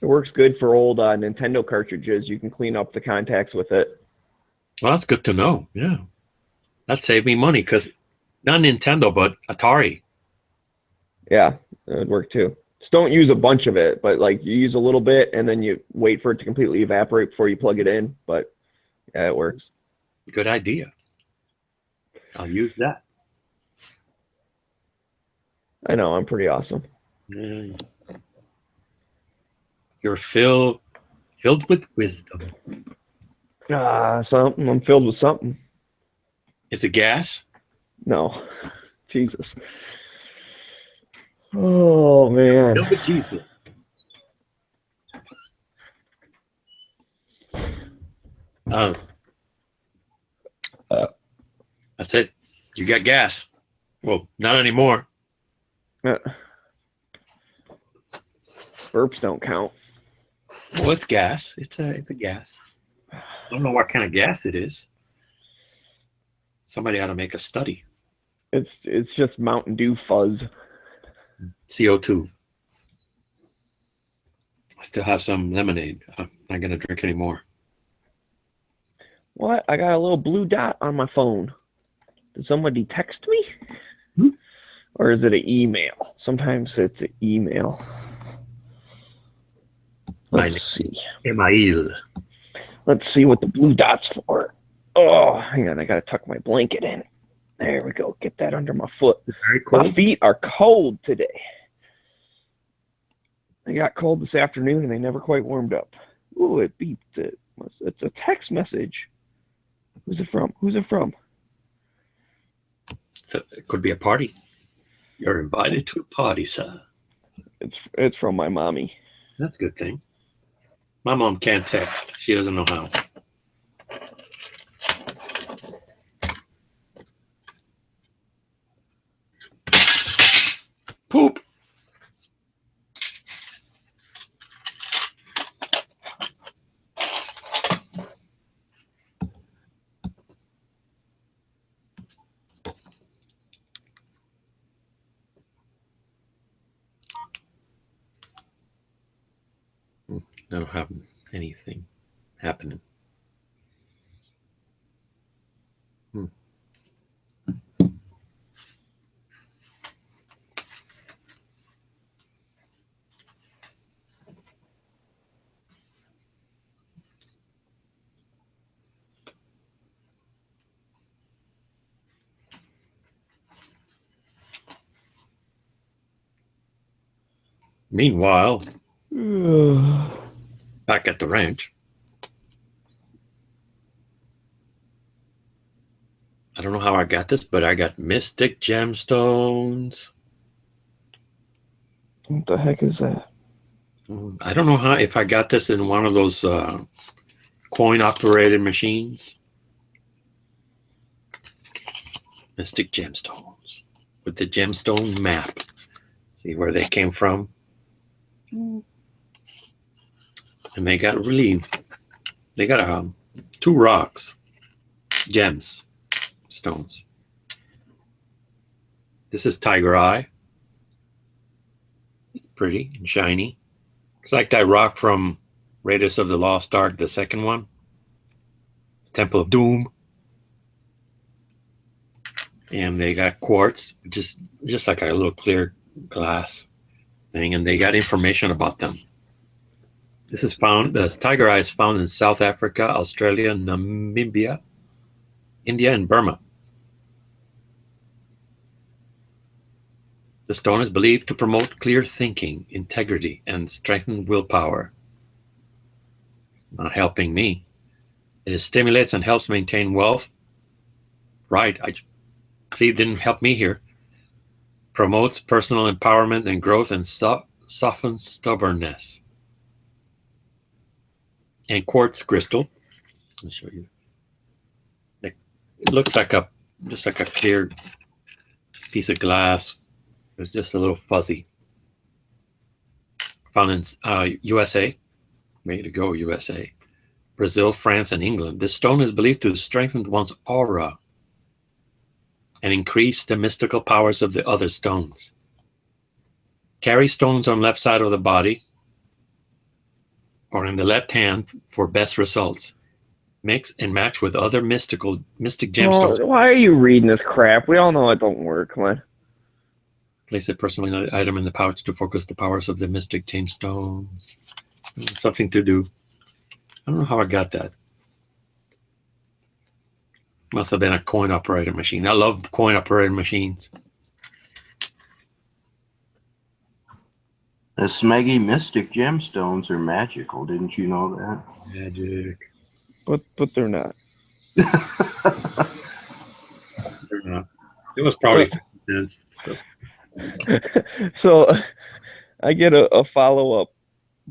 It works good for old Nintendo cartridges. You can clean up the contacts with it. Well, that's good to know. Yeah. That saved me money because not Nintendo, but Atari. Yeah, it would work too. Just don't use a bunch of it, but like you use a little bit and then you wait for it to completely evaporate before you plug it in. But yeah, it works. Good idea. I'll use that. I know, I'm pretty awesome. Yeah. You're filled with wisdom. Something. I'm filled with something. Is it gas? No. Jesus. Oh, man. Filled with Jesus. That's it. You got gas. Well, not anymore. Burps don't count. Well, it's gas. It's a gas. I don't know what kind of gas it is. Somebody ought to make a study. It's just Mountain Dew fuzz. CO2. I still have some lemonade. I'm not going to drink anymore. What? I got a little blue dot on my phone. Did somebody text me? Or is it an email? Sometimes it's an email. Let's see. Email. Let's see what the blue dot's for. Oh, hang on. I got to tuck my blanket in. There we go. Get that under my foot. Very My cool. feet are cold today. They got cold this afternoon and they never quite warmed up. Ooh, it beeped. It's a text message. Who's it from? Who's it from? So it could be a party. You're invited to a party, sir. It's from my mommy. That's a good thing. My mom can't text. She doesn't know how. Poop. I don't have anything happening. Meanwhile, back at the ranch, I don't know how I got this, but I got Mystic Gemstones. What the heck is that? I don't know how if I got this in one of those coin-operated machines. Mystic Gemstones with the gemstone map. See where they came from. And they got two rocks, gems, stones. This is Tiger Eye. It's pretty and shiny. It's like that rock from Raiders of the Lost Ark, the second one. Temple of Doom. And they got quartz, just like a little clear glass thing, and they got information about them. This is found, the Tiger Eye is found in South Africa, Australia, Namibia, India, and Burma. The stone is believed to promote clear thinking, integrity, and strengthen willpower. Not helping me. It stimulates and helps maintain wealth. Right, see, it didn't help me here. Promotes personal empowerment and growth and softens stubbornness. And quartz crystal. Let me show you. It looks like just like a clear piece of glass. It's just a little fuzzy. Found in USA. Way to go, USA. Brazil, France, and England. This stone is believed to strengthen one's aura and increase the mystical powers of the other stones. Carry stones on left side of the body or in the left hand for best results. Mix and match with other mystic gemstones. Why are you reading this crap? We all know it don't work. Come on. Place a personal item in the pouch to focus the powers of the mystic James stones. Something to do. I don't know how I got that. Must have been a coin operated machine. I love coin operated machines. The Smeggy Mystic gemstones are magical. Didn't you know that? Magic. But they're not. They're not. It was probably 50 cents. So I get a follow-up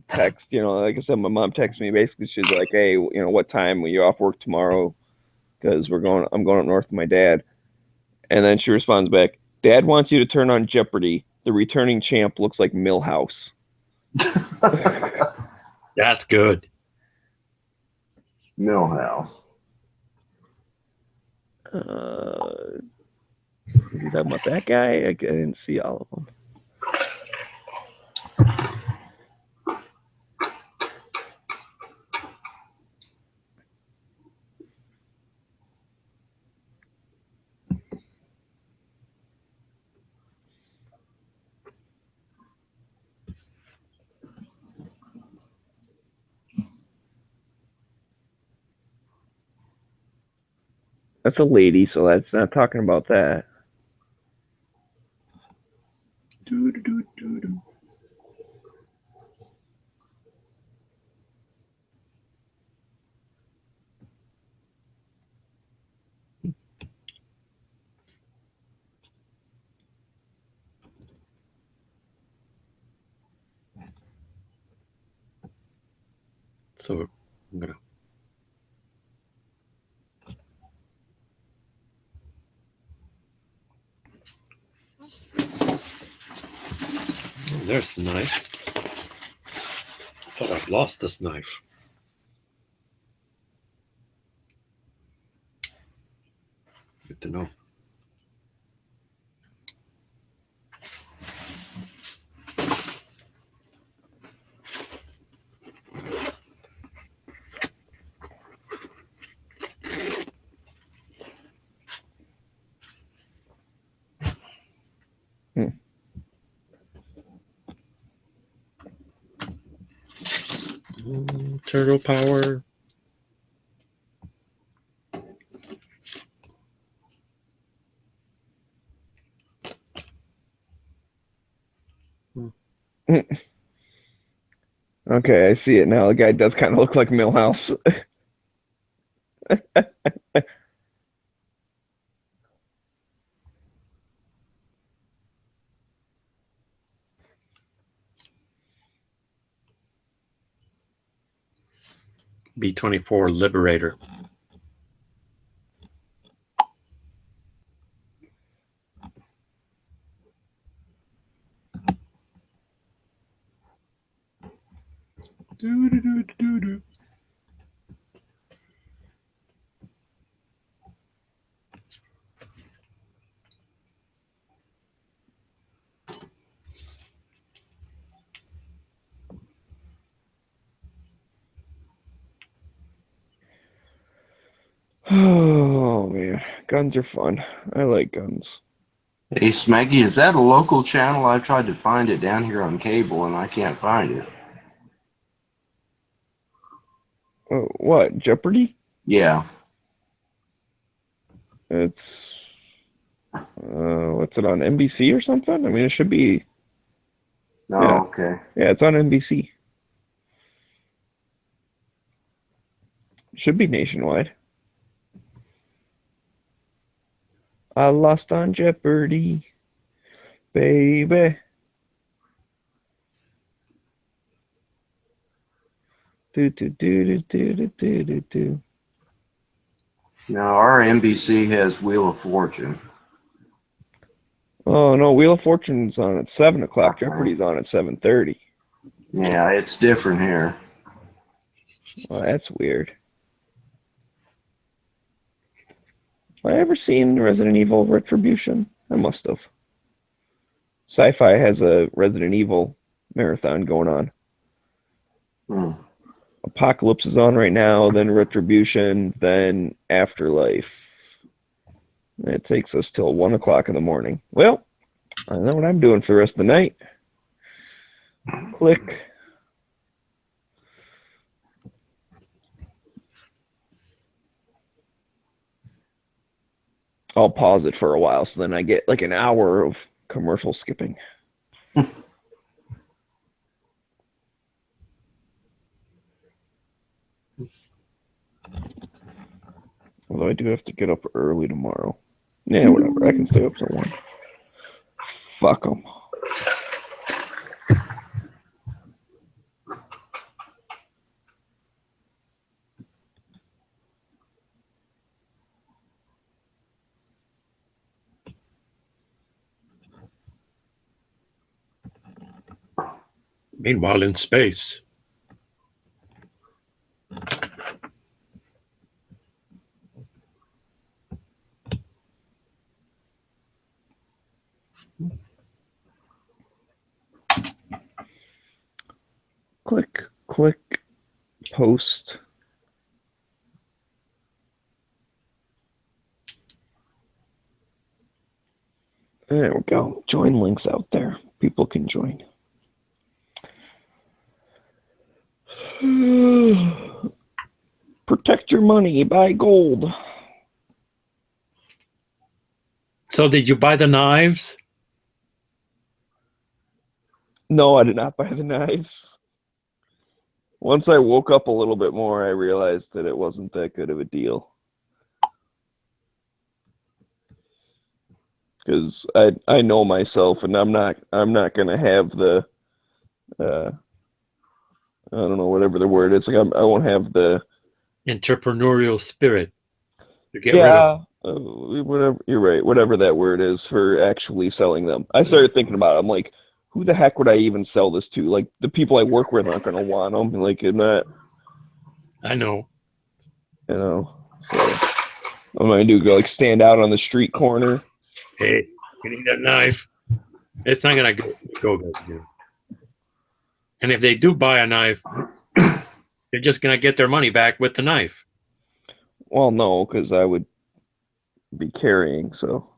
text, like I said, my mom texted me. Basically, she's like, hey, what time will you off work tomorrow? Because I'm going up north with my dad. And then she responds back, Dad wants you to turn on Jeopardy. The returning champ looks like Millhouse. That's good. Millhouse. Is he talking about that guy? I didn't see all of them. That's a lady, so that's not talking about that. So I'm gonna. Oh, there's the knife. I thought I'd lost this knife. Good to know. Turtle power. Okay, I see it now. The guy does kind of look like Millhouse. B-24 Liberator. Do. Oh man, guns are fun. I like guns. Hey, Smeggy, is that a local channel? I've tried to find it down here on cable, and I can't find it. What, Jeopardy? Yeah. It's what's it on, NBC or something? I mean, it should be. Oh, Yeah. okay. Yeah, it's on NBC. It should be nationwide. I lost on Jeopardy, baby. Do do do do do do do do do. Now, our NBC has Wheel of Fortune. Oh no, Wheel of Fortune's on at 7 o'clock. Jeopardy's on at 7:30. Yeah, it's different here. Well, that's weird. Have I ever seen Resident Evil Retribution? I must have. Sci-Fi has a Resident Evil marathon going on. Apocalypse is on right now, then Retribution, then Afterlife. It takes us till 1 o'clock in the morning. Well, I know what I'm doing for the rest of the night. Click. I'll pause it for a while so then I get like an hour of commercial skipping. Although I do have to get up early tomorrow. Yeah, whatever. I can stay up till 1. Fuck them. Meanwhile, in space. Click, click, post. There we go. Join links out there. People can join. Protect your money. Buy gold. So did you buy the knives? No, I did not buy the knives. Once I woke up a little bit more, I realized that it wasn't that good of a deal. Because I know myself, and I'm not gonna have the I don't know, whatever the word is. Like I won't have the Entrepreneurial spirit to get rid of. whatever, you're right, whatever that word is for actually selling them. I started thinking about it. I'm like, who the heck would I even sell this to? Like, the people I work with aren't going to want them. Like, in that, I know. you know, so I'm going to do, go like stand out on the street corner. Hey, you need a knife. It's not going to go good. And if they do buy a knife, they're just going to get their money back with the knife. Well, no, because I would be carrying, so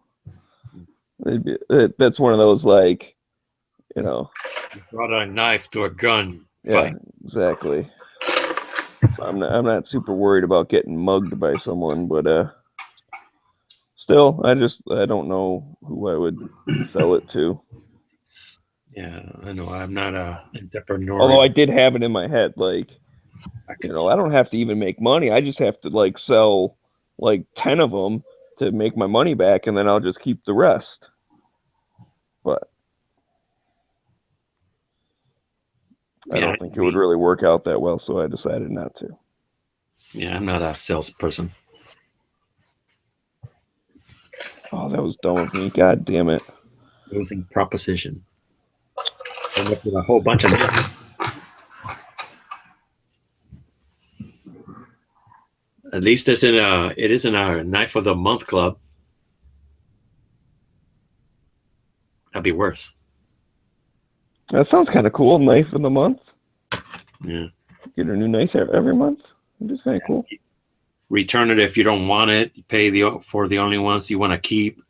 that's one of those, like, you know. You brought a knife to a gun. Yeah, Fight. exactly. So I'm not super worried about getting mugged by someone, but still, I don't know who I would sell it to. Yeah, I know. I'm not a entrepreneur. Although I did have it in my head, like, you know, I don't have to even make money. I just have to like sell like 10 of them to make my money back, and then I'll just keep the rest. But I don't think it would really work out that well, so I decided not to. Yeah, I'm not a salesperson. Oh, that was dumb of me. God damn it. Losing proposition. End up with a whole bunch of them. At least it isn't a knife of the month club. That'd be worse. That sounds kind of cool. Knife of the month. Yeah. Get a new knife every month. It's kind of cool. Return it if you don't want it. You pay for the only ones you want to keep.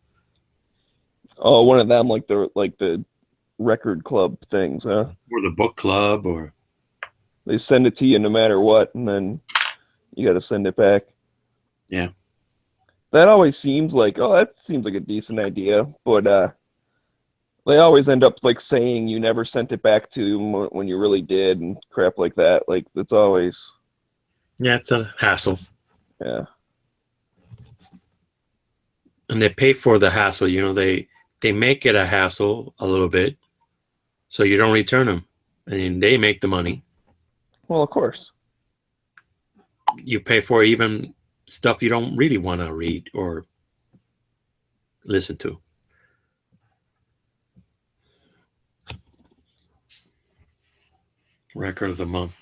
Oh, one of them, like the record club things, huh? Or the book club, or they send it to you no matter what, and then you got to send it back. Yeah. That always seems like, oh, that seems like a decent idea, but they always end up like saying you never sent it back to them when you really did, and crap like that. Like, it's always. Yeah, it's a hassle. Yeah. And they pay for the hassle. You know, they make it a hassle a little bit, so you don't return them, and they make the money. Well, of course. You pay for even stuff you don't really want to read or listen to. Record of the month.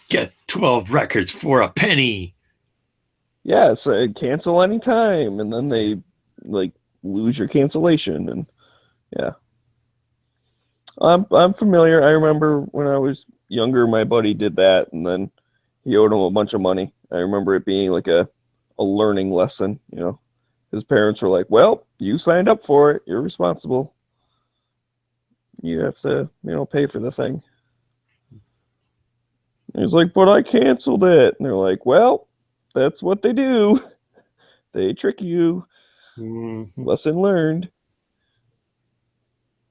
Get 12 records for a penny. Yeah, so cancel anytime, and then they like lose your cancellation, and yeah. I'm familiar. I remember when I was younger, my buddy did that, and then he owed him a bunch of money. I remember it being like a learning lesson, you know. His parents were like, well, you signed up for it. You're responsible. You have to, pay for the thing. He's like, but I canceled it. And they're like, well, that's what they do. They trick you. Mhm. Lesson learned.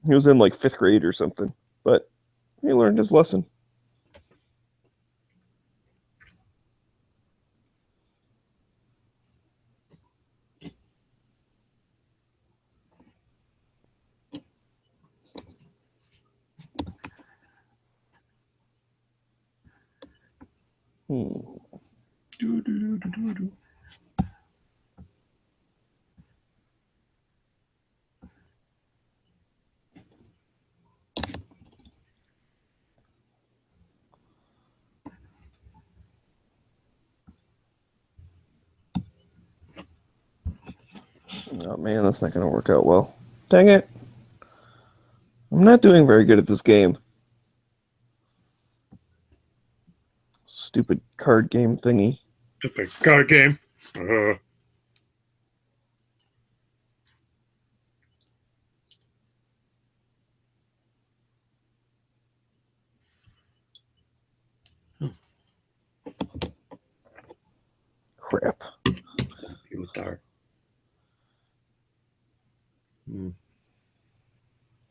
He was in like 5th grade or something, but he learned his lesson. Hmm. Do. Oh man, that's not going to work out well. Dang it. I'm not doing very good at this game. Stupid card game thingy. It's a card game. Crap. Computer. Hmm.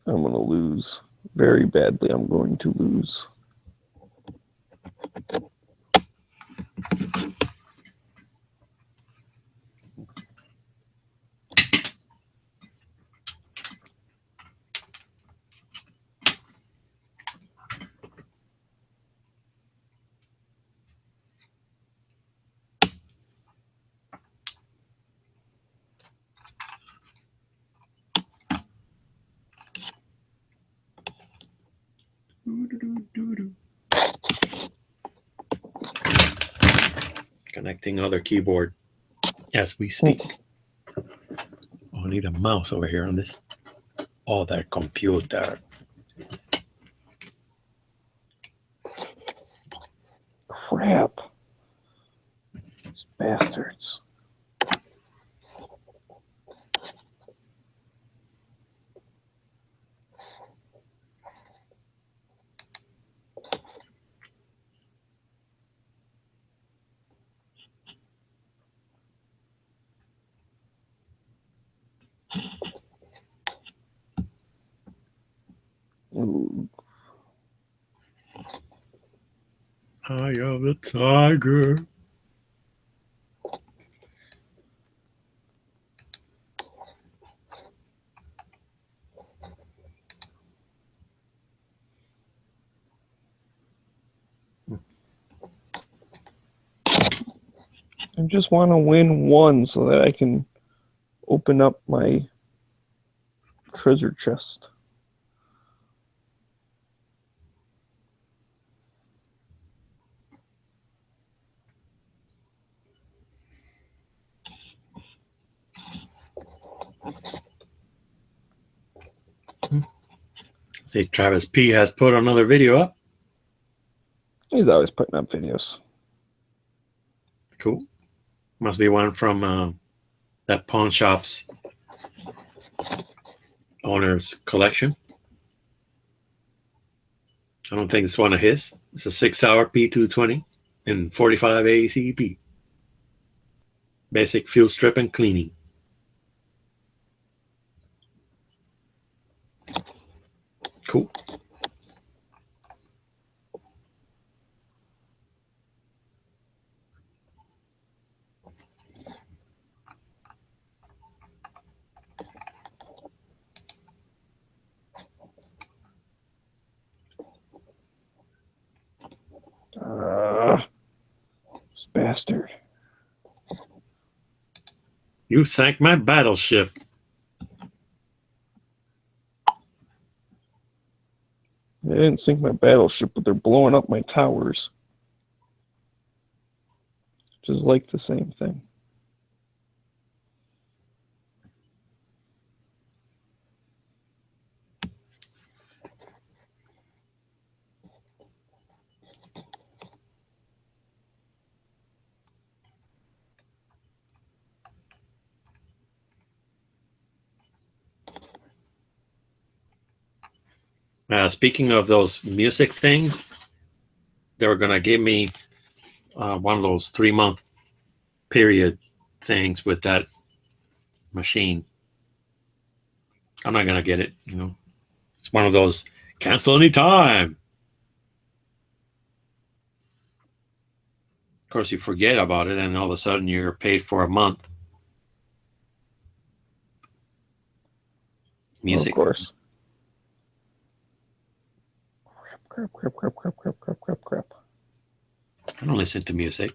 I'm going to lose. Very badly, I'm going to lose. Connecting other keyboard as we speak. Oh, I need a mouse over here on this. Oh, that computer. Crap. These bastards. Ooh. Eye of the tiger. I just want to win one so that I can open up my treasure chest. See, Travis P has put another video up. He's always putting up videos. Cool. Must be one from that pawn shop's owner's collection. I don't think it's one of his. It's a 6-hour P220 and 45 ACP. Basic fuel strip and cleaning. Cool. This bastard. You sank my battleship. They didn't sink my battleship, but they're blowing up my towers. Which is like the same thing. Speaking of those music things, they were going to give me one of those 3-month period things with that machine. I'm not going to get it. It's one of those cancel anytime. Of course, you forget about it, and all of a sudden you're paid for a month. Music. Of course. Crap. I don't listen to music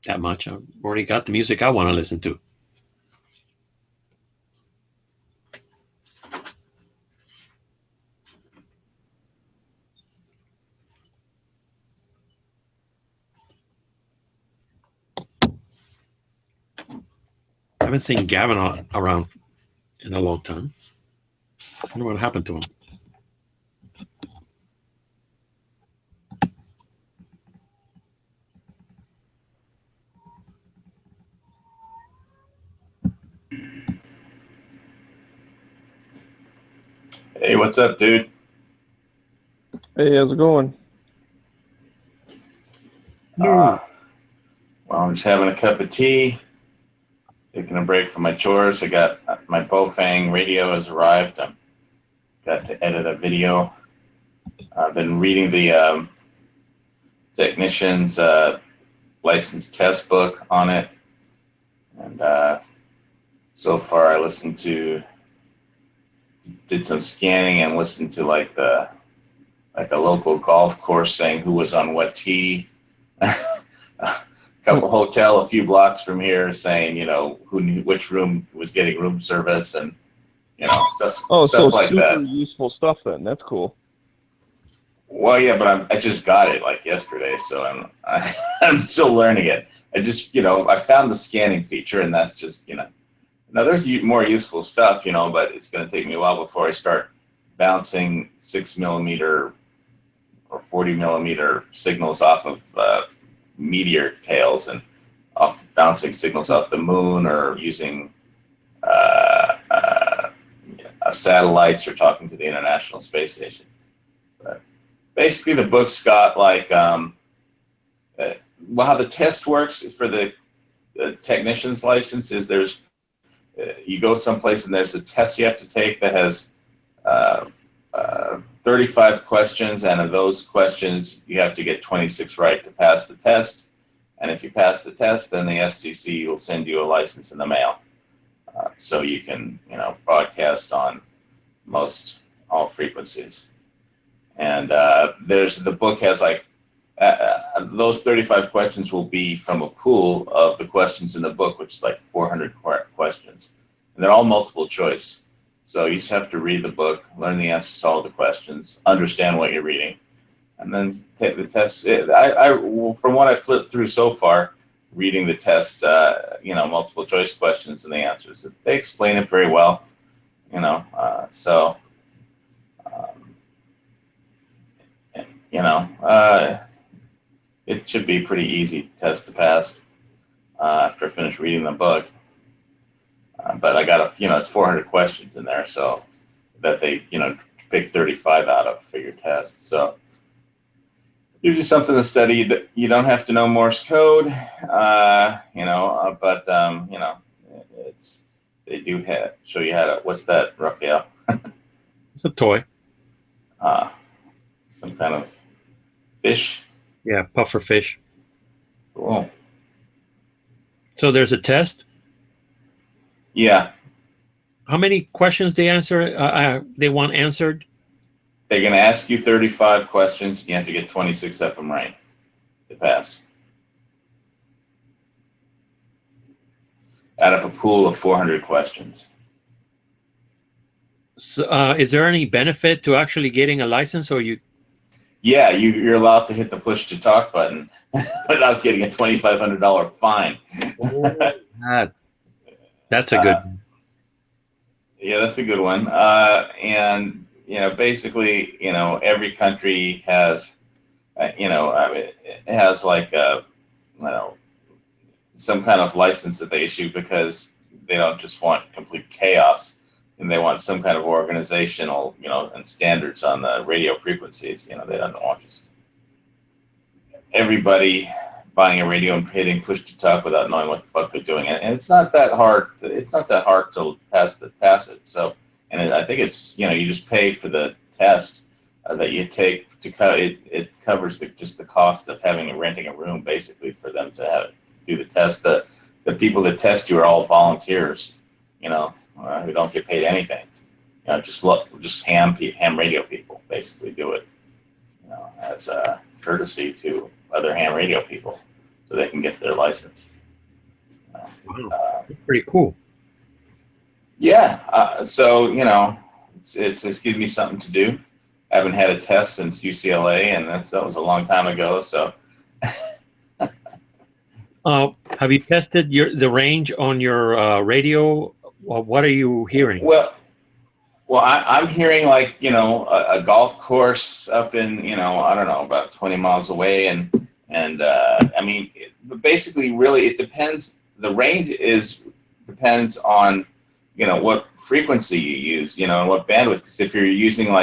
that much. I've already got the music I want to listen to. I haven't seen Gavin around in a long time. I wonder what happened to him. Hey, what's up, dude? Hey, how's it going? Well, I'm just having a cup of tea, taking a break from my chores. I got my Bofang radio has arrived. I've got to edit a video. I've been reading the technician's license test book on it, and so far I did some scanning and listened to like a local golf course saying who was on what tee. Couple hotel a few blocks from here saying which room was getting room service and stuff. Oh, stuff so like super that. useful stuff then. That's cool. Well, yeah, but I just got it like yesterday, so I'm still learning it. I just I found the scanning feature, and that's just now there's more useful stuff, but it's going to take me a while before I start bouncing 6mm or 40mm signals off of meteor tails and off bouncing signals off the moon or using satellites or talking to the International Space Station. But basically, the book's got like how the test works for the technician's license is there's you go someplace and there's a test you have to take that has 35 questions, and of those questions you have to get 26 right to pass the test. And if you pass the test, then the FCC will send you a license in the mail, so you can broadcast on all frequencies. And the book has like those 35 questions will be from a pool of the questions in the book, which is like 400 questions, and they're all multiple choice. So you just have to read the book, learn the answers to all the questions, understand what you're reading, and then take the test. From what I flipped through so far, reading the test, multiple choice questions and the answers, they explain it very well, it should be pretty easy test to pass after I finish reading the book. But I got it's 400 questions in there, so that they, pick 35 out of for your test. So gives you something to study. That you don't have to know Morse code, they do show you how to. What's that, Raphael? It's a toy. Some kind of fish. Yeah, puffer fish. Cool. So there's a test. Yeah. How many questions they want answered? They're going to ask you 35 questions. You have to get 26 of them right to pass. Out of a pool of 400 questions. So, is there any benefit to actually getting a license, or you? Yeah, you're allowed to hit the push to talk button without getting a $2,500 fine. That's a good. Yeah, that's a good one. And basically, every country has, it has like some kind of license that they issue because they don't just want complete chaos. and they want some kind of organizational, and standards on the radio frequencies. They don't want just everybody buying a radio and hitting push to talk without knowing what the fuck they're doing. And it's not that hard. It's not that hard to pass it. So, and I think it's, you just pay for the test that you take to it covers just the cost of renting a room, basically, for them to do the test. The people that test you are all volunteers, who don't get paid anything. Just ham radio people basically do it, as a courtesy to other ham radio people, so they can get their license. Wow. Pretty cool. Yeah. So it's giving me something to do. I haven't had a test since UCLA, and that was a long time ago. So. Have you tested the range on your radio? What are you hearing? Well, I'm hearing a golf course up in I don't know, about 20 miles away, and I mean, basically, really, it depends. The range depends on what frequency you use, and what bandwidth. Because if you're using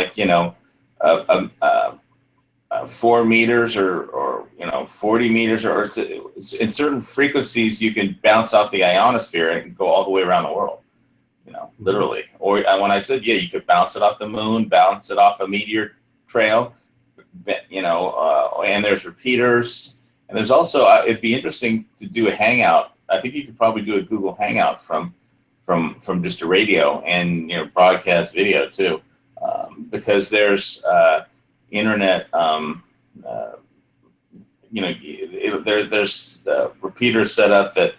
4 meters or 40 meters, or in certain frequencies, you can bounce off the ionosphere and go all the way around the world, literally. Or when I said, you could bounce it off the moon, bounce it off a meteor trail, and there's repeaters. And there's also, it'd be interesting to do a hangout. I think you could probably do a Google Hangout from just a radio and, broadcast video too, because there's internet, there's repeaters set up that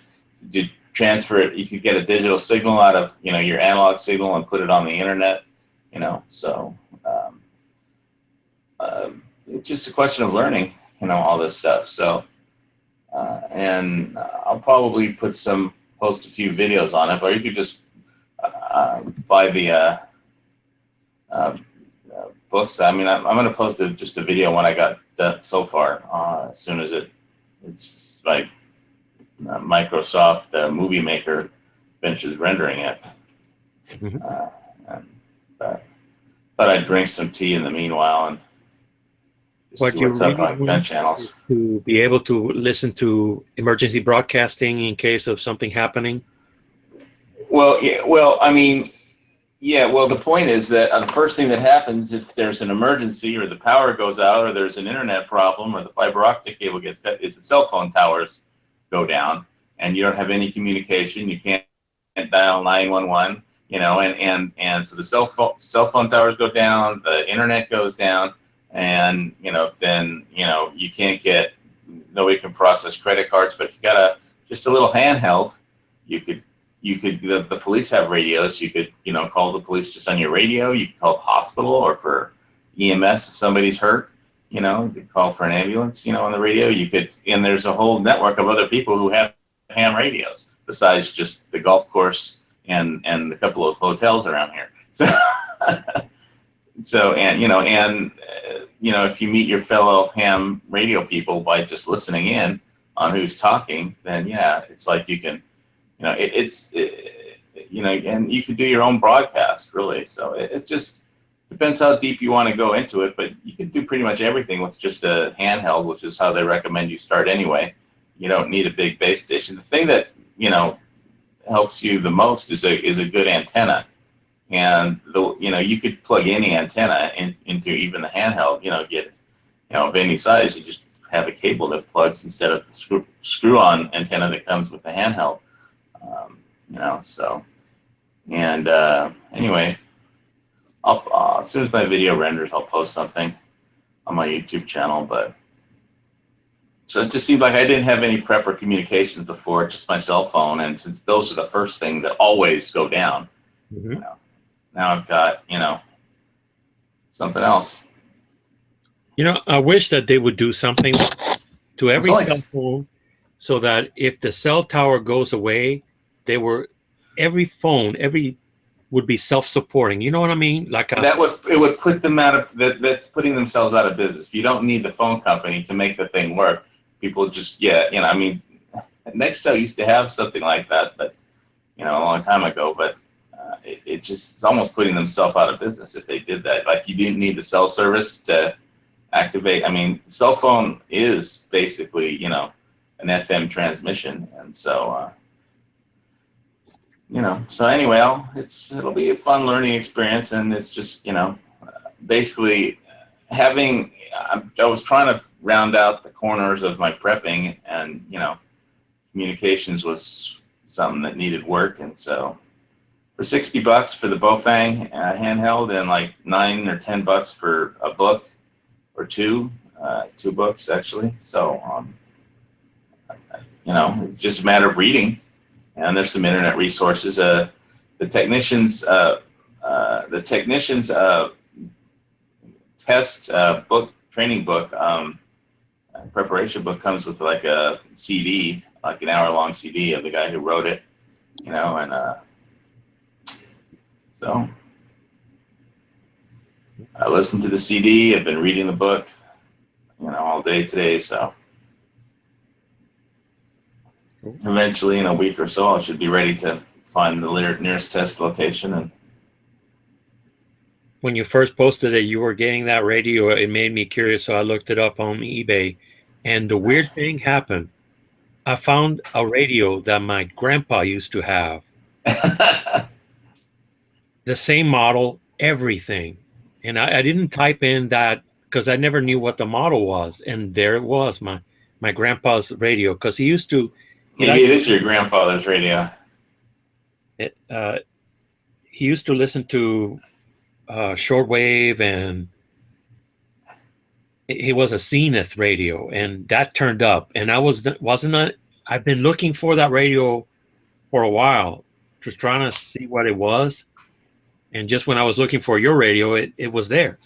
you transfer it. You could get a digital signal out of, your analog signal and put it on the internet, so it's just a question of learning, all this stuff. So, and I'll probably post a few videos on it, or you could just buy the books. I mean, I'm going to post just a video when I got done so far, as soon as it's like Microsoft Movie Maker finishes rendering it. But I'd drink some tea in the meanwhile and see what's up on gun channels. To be able to listen to emergency broadcasting in case of something happening? Well, the point is that the first thing that happens if there's an emergency or the power goes out or there's an internet problem or the fiber optic cable gets cut is the cell phone towers go down and you don't have any communication. You can't dial 911, and so the cell phone towers go down, the internet goes down, and then you can't nobody can process credit cards. But if you got just a little handheld, you could the police have radios. You could call the police just on your radio. You could call the hospital, or for EMS if somebody's hurt. You could call for an ambulance. On the radio. You could, and there's a whole network of other people who have ham radios besides just the golf course and a couple of hotels around here. So if you meet your fellow ham radio people by just listening in on who's talking, then it's like you can. And you can do your own broadcast, really. So it just depends how deep you want to go into it, but you can do pretty much everything with just a handheld, which is how they recommend you start anyway. You don't need a big base station. The thing that, helps you the most is a good antenna. And you could plug any antenna into even the handheld, get of any size. You just have a cable that plugs instead of the screw-on antenna that comes with the handheld. Anyway, I'll as soon as my video renders, I'll post something on my YouTube channel. But so it just seemed like I didn't have any prep or communications before, just my cell phone, and since those are the first thing that always go down, now I've got something else. I wish that they would do something to every cell phone, so that if the cell tower goes away, every phone would be self-supporting. You know what I mean? It would put them out of that's putting themselves out of business. You don't need the phone company to make the thing work. People just Nextel used to have something like that, but a long time ago. But it it's almost putting themselves out of business if they did that. Like, you didn't need the cell service to activate. I mean, cell phone is basically, you know, an FM transmission, and so you know. So anyway, it'll be a fun learning experience, and it's just, you know, basically having. I was trying to round out the corners of my prepping, and you know, communications was something that needed work, and so for $60 for the Bofang handheld, and like $9 or $10 for a book or two books actually. So you know, it's just a matter of reading, and there's some internet resources. The technicians test book, training book, preparation book comes with like a CD, like an hour-long CD of the guy who wrote it, you know, and so I listened to the CD. I've been reading the book, you know, all day today. So eventually, in a week or so, I should be ready to find the nearest test location. And when you first posted that you were getting that radio, it made me curious, so I looked it up on eBay, and the weird thing happened. I found a radio that my grandpa used to have. The same model, everything. And I didn't type in that because I never knew what the model was. And there it was, my grandpa's radio, because he used to. Maybe it is your grandfather's radio. He used to listen to shortwave, and it was a Zenith radio, and that turned up. And I've been looking for that radio for a while, just trying to see what it was. And just when I was looking for your radio, it was there.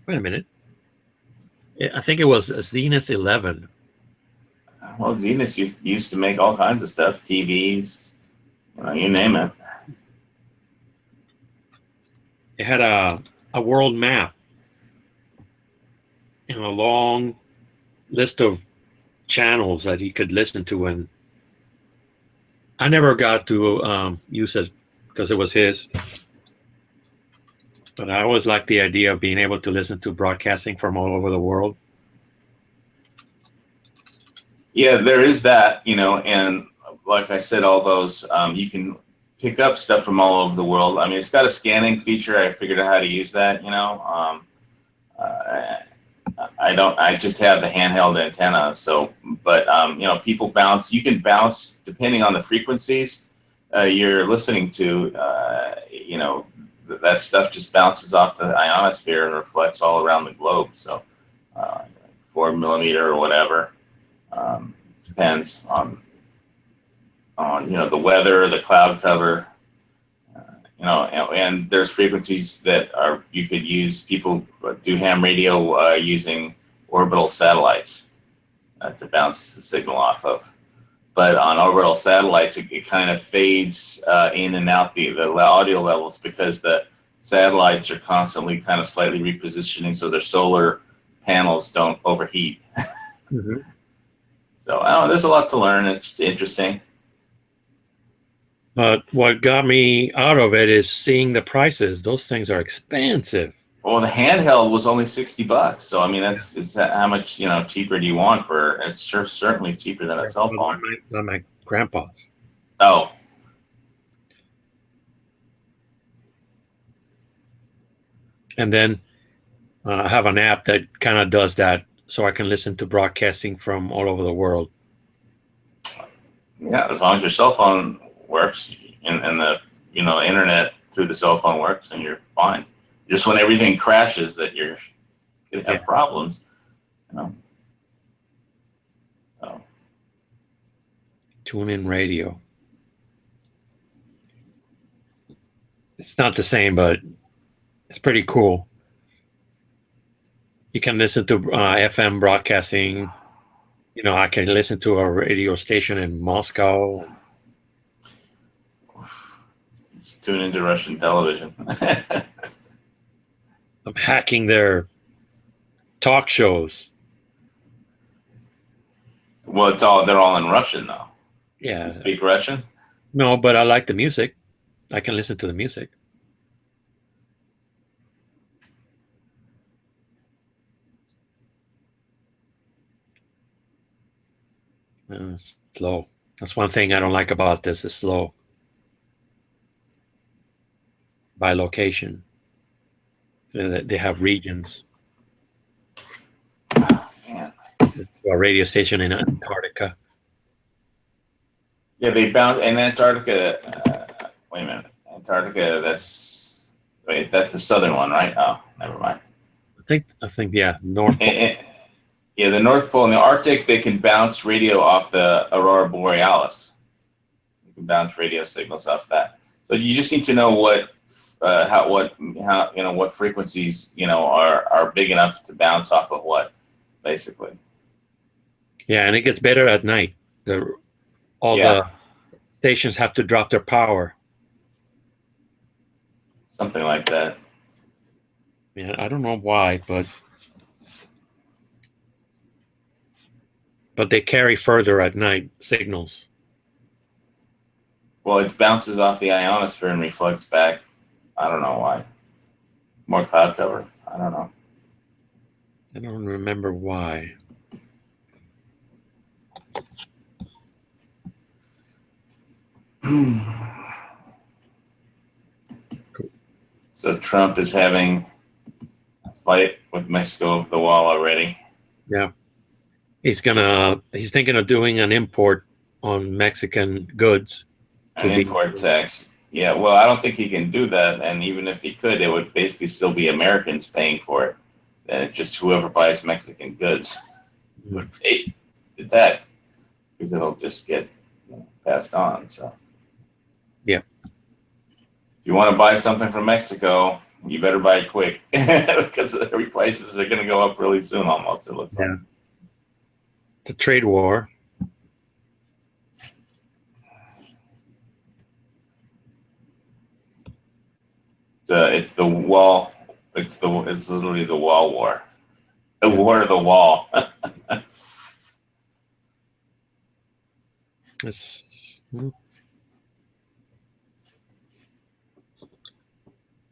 Wait a minute. I think it was a Zenith 11. Well, Zenith used to make all kinds of stuff, TVs, you know, you name it. It had a world map and a long list of channels that he could listen to, and I never got to use it because it was his. But I always liked the idea of being able to listen to broadcasting from all over the world. Yeah, there is that, you know, and like I said, all those, you can pick up stuff from all over the world. I mean, it's got a scanning feature. I figured out how to use that, you know. I just have the handheld antenna. So, but, you know, you can bounce depending on the frequencies you're listening to, you know, that stuff just bounces off the ionosphere and reflects all around the globe. So 4 millimeter or whatever, depends on you know, the weather, the cloud cover, you know, and there's frequencies that you could use. People do ham radio using orbital satellites to bounce the signal off of. But on orbital satellites, it kind of fades in and out the audio levels because the satellites are constantly kind of slightly repositioning so their solar panels don't overheat. Mm-hmm. So I don't know, there's a lot to learn. It's interesting. But what got me out of it is seeing the prices. Those things are expensive. Well, the handheld was only $60. So I mean, it's how much, you know, cheaper do you want for? It's certainly cheaper than a cell phone. Not my grandpa's. Oh. And then I have an app that kind of does that, so I can listen to broadcasting from all over the world. Yeah, as long as your cell phone works and the, you know, internet through the cell phone works, and you're fine. Just when everything crashes that you're going to have problems, you know. So. TuneIn Radio. It's not the same, but it's pretty cool. You can listen to FM broadcasting. You know, I can listen to a radio station in Moscow. Just tune into Russian television. I'm hacking their talk shows. Well, they're all in Russian though. Yeah. You speak Russian? No, but I like the music. I can listen to the music. It's slow. That's one thing I don't like about this. It's slow. By location. So they have regions. Man. There's a radio station in Antarctica. Yeah, they bounce in Antarctica. Wait a minute, Antarctica. That's the southern one, right? Oh, never mind. I think yeah, North Pole. Yeah, the North Pole and the Arctic, they can bounce radio off the Aurora Borealis. You can bounce radio signals off that. So you just need to know what frequencies are big enough to bounce off of what, basically. Yeah, and it gets better at night. All the stations have to drop their power. Something like that. Yeah, I don't know why, but they carry further at night signals. Well, it bounces off the ionosphere and reflects back. I don't know why. More cloud cover. I don't know. I don't remember why. So Trump is having a fight with Mexico over the wall already. Yeah. He's thinking of doing an import on Mexican goods. An import tax. Yeah, well, I don't think he can do that. And even if he could, it would basically still be Americans paying for it. Then it's just whoever buys Mexican goods would pay the tax because it'll just get passed on. So, yeah. If you want to buy something from Mexico, you better buy it quick because the prices are going to go up really soon almost, it looks like. It's a trade war. It's the wall. It's literally the wall war. The war of the wall.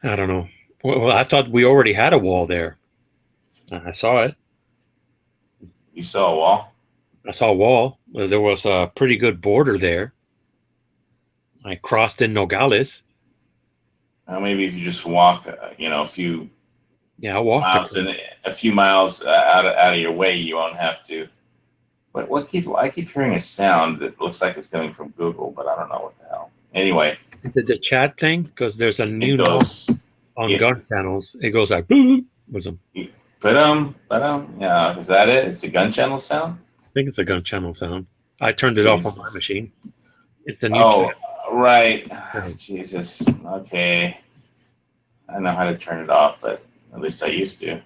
I don't know. Well, I thought we already had a wall there. I saw it. You saw a wall? I saw a wall. There was a pretty good border there. I crossed in Nogales. Maybe if you just walk, a few I walked miles a few miles out of your way, you won't have to. But I keep hearing a sound that looks like it's coming from Google, but I don't know what the hell. Anyway, the chat thing, because there's a new note on gun channels. It goes like boom. Yeah, is that it? It's a gun channel sound? I think it's a gun channel sound. I turned it off on my machine. It's the new channel. Right. Oh, Jesus. Okay. I know how to turn it off, but at least I used to.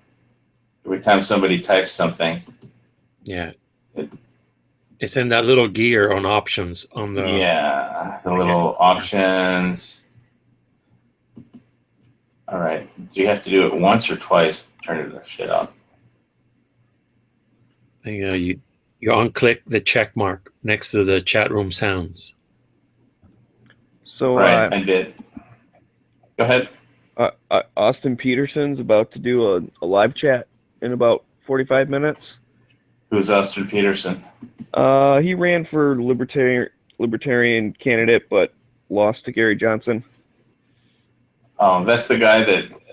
Every time somebody types something. Yeah. It's in that little gear on options on the. Yeah, the little options. All right. Do you have to do it once or twice? Turn the shit off. You unclick the check mark next to the chat room sounds. So right, I did. Go ahead. Austin Peterson's about to do a live chat in about 45 minutes. Who's Austin Peterson? He ran for libertarian candidate, but lost to Gary Johnson. Oh, that's the guy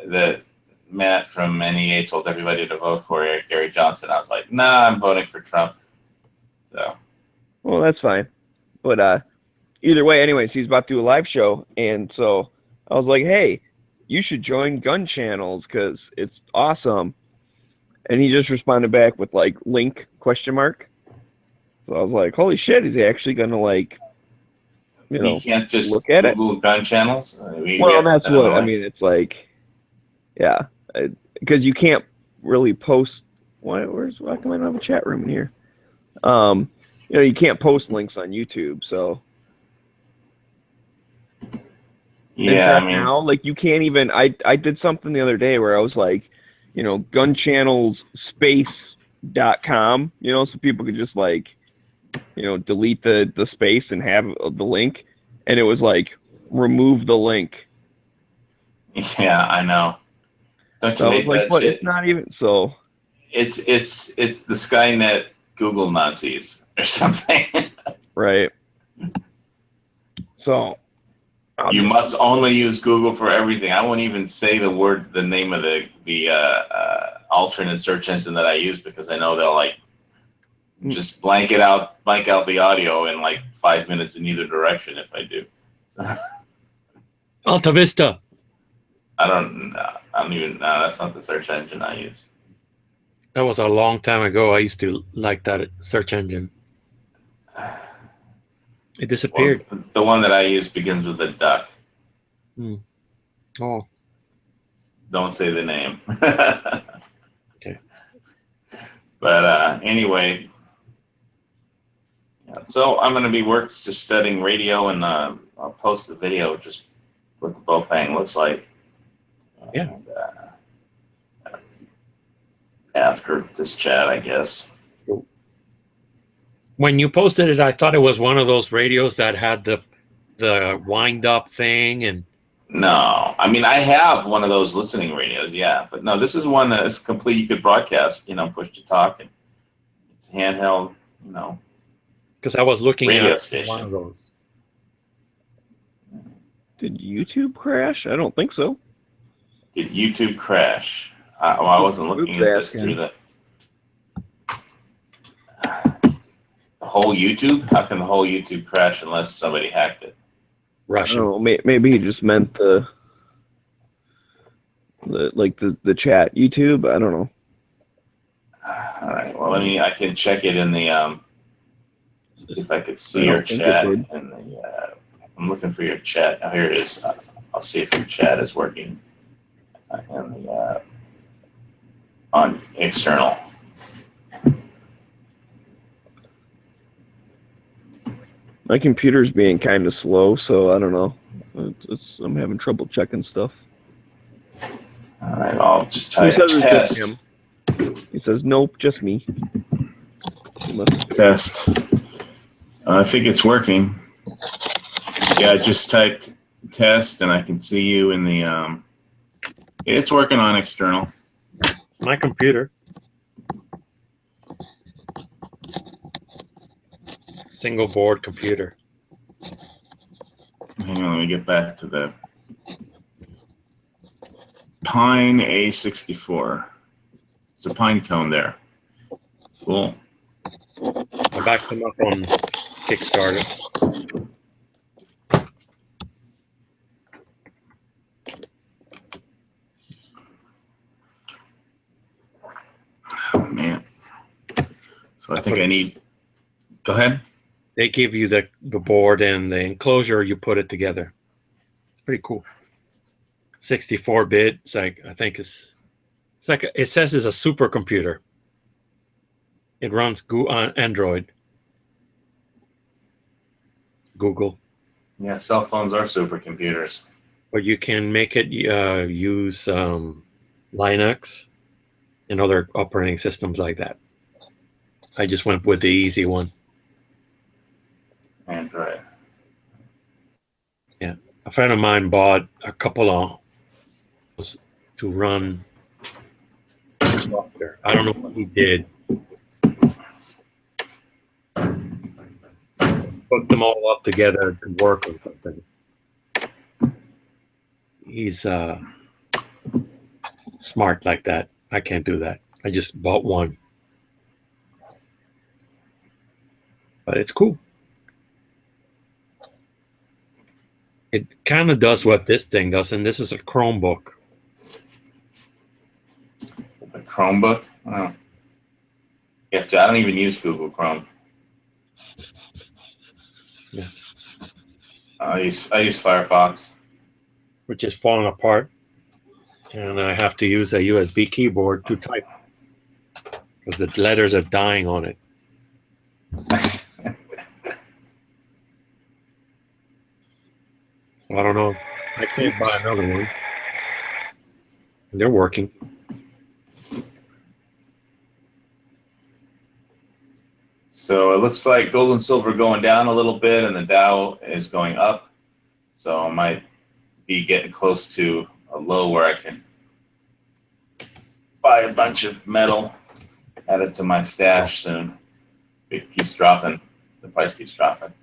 that Matt from NEA told everybody to vote for, Gary Johnson. I was like, nah, I'm voting for Trump. So. Well, that's fine. But either way, anyways, he's about to do a live show, and so I was like, hey, you should join Gun Channels because it's awesome. And he just responded back with like link ? So I was like, holy shit, is he actually gonna you can't just look at Google Gun Channels? Well, that's what I mean. It's like, yeah, because you can't really post. Why come I don't have a chat room in here? You can't post links on YouTube, so. Yeah, I mean, now, you can't even. I did something the other day where I was like, Gun Channels space.com, so people could just delete the space and have the link, and it was like remove the link. Yeah, I know. Don't you hate that shit? It's not even so. It's the Skynet Google Nazis. or something. Right. So You must only use Google for everything. I won't even say the name of the alternate search engine that I use, because I know they'll like just blank out the audio in like 5 minutes in either direction if I do. So, Alta Vista. I don't even know. That's not the search engine I use. That was a long time ago. I used to like that search engine. It disappeared. Well, the one that I use begins with a duck. Oh, Don't say the name. okay. But anyway, yeah, so I'm going to be just studying radio, and I'll post the video just what the Bofang looks like. Yeah. And, after this chat, I guess. When you posted it, I thought it was one of those radios that had the wind up thing and. No, I mean, I have one of those listening radios, yeah, but no, this is one that is complete. You could broadcast, push to talk, and it's handheld, Because I was looking radio at station. one of those. Did YouTube crash? I don't think so. Did YouTube crash? I wasn't looking at this through the whole YouTube. How can the whole YouTube crash unless somebody hacked it? I Russian. don't know. Maybe he just meant the chat YouTube. I don't know. All right. Well, I can check it in the see if I could see your think it chat. did. And I'm looking for your chat. Oh, here it is. I'll see if your chat is working. In the on external. My computer's being kind of slow, so I don't know. I'm having trouble checking stuff. All right. I'll just He type says it's test. just him. He says, nope, just me. He must- Test. I think it's working. Yeah, I just typed test, and I can see you in the. It's working on external. My computer. Single board computer. Hang on, let me get back to the Pine A64. It's a pine cone there. Cool. I backed them up on Kickstarter. Oh, man. So I think I need. Go ahead. They give you the board and the enclosure. You put it together. It's pretty cool. 64-bit. It's like it says it's a supercomputer. It runs on Android. Google. Yeah, cell phones are supercomputers. But you can make it use Linux and other operating systems like that. I just went with the easy one. Android. Yeah. A friend of mine bought a couple of to run a cluster. I don't know what he did. Put them all up together to work on something. He's smart like that. I can't do that. I just bought one. But it's cool. It kind of does what this thing does, and this is a Chromebook. A Chromebook? Oh. I don't even use Google Chrome. Yeah. I use Firefox. Which is falling apart. And I have to use a USB keyboard to type. Because the letters are dying on it. I don't know. I can't buy another one. They're working. So it looks like gold and silver going down a little bit, and the Dow is going up. So I might be getting close to a low where I can buy a bunch of metal, add it to my stash soon. it keeps dropping. The price keeps dropping.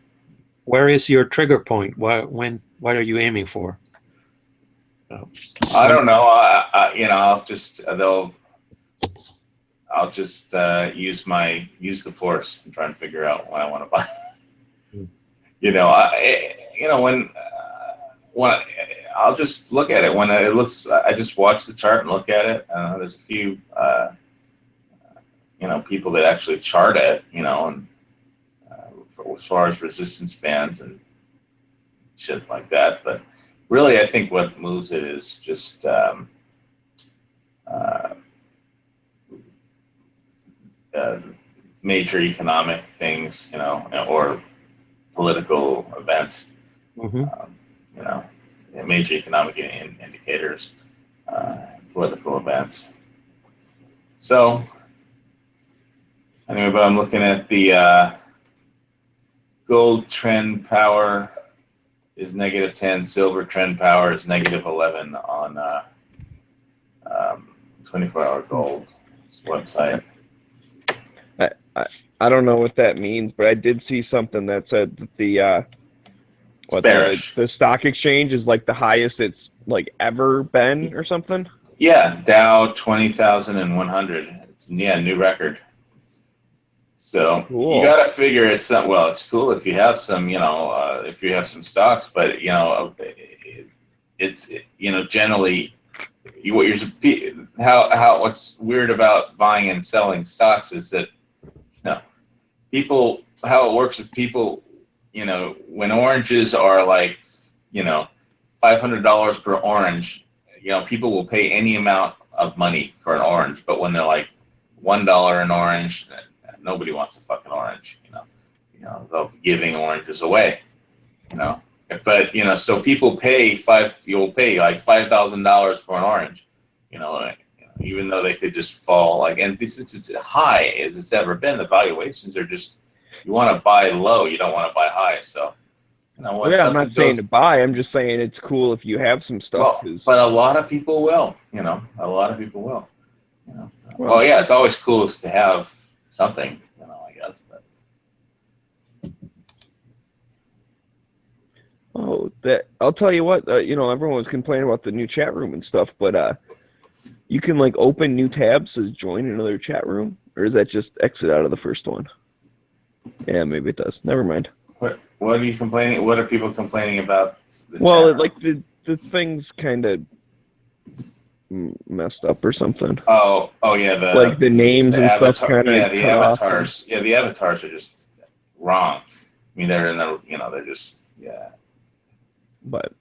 Where is your trigger point? What are you aiming for? I don't know. I'll just use the force and try and figure out what I want to buy. When I'll just look at it when it looks. I just watch the chart and look at it. There's a few, people that actually chart it. And as far as resistance bands and shit like that. But really, I think what moves it is just major economic things, or political events. Major economic indicators, political events. So, anyway, but I'm looking at the gold trend power is -10, silver trend power is -11 on 24-hour gold website. I don't know what that means, but I did see something that said that the stock exchange is like the highest it's like ever been or something. Yeah, Dow 20,100. It's new record. So cool. You got to figure it's cool if you have some, if you have some stocks, but it's generally what's weird about buying and selling stocks is that people, how it works is people, when oranges are like, $500 per orange, people will pay any amount of money for an orange, but when they're like $1 an orange, nobody wants a fucking orange, they'll be giving oranges away, but, so people you'll pay like $5,000 for an orange, even though they could just fall and since it's high as it's ever been, the valuations are just, you want to buy low, you don't want to buy high. So, I'm not saying to buy, I'm just saying it's cool if you have some stuff. But a lot of people will, a lot of people will, Well, yeah, it's always cool to have something, I guess. But. I'll tell you what, everyone was complaining about the new chat room and stuff, but you can like open new tabs as join another chat room, or is that just exit out of the first one? Yeah, maybe it does. Never mind. What are you complaining? What are people complaining about? The thing's kind of messed up or something. Oh yeah, the names and stuff kind of. Yeah, the avatars. Yeah, the avatars are just wrong. I mean, they're in the. They're just But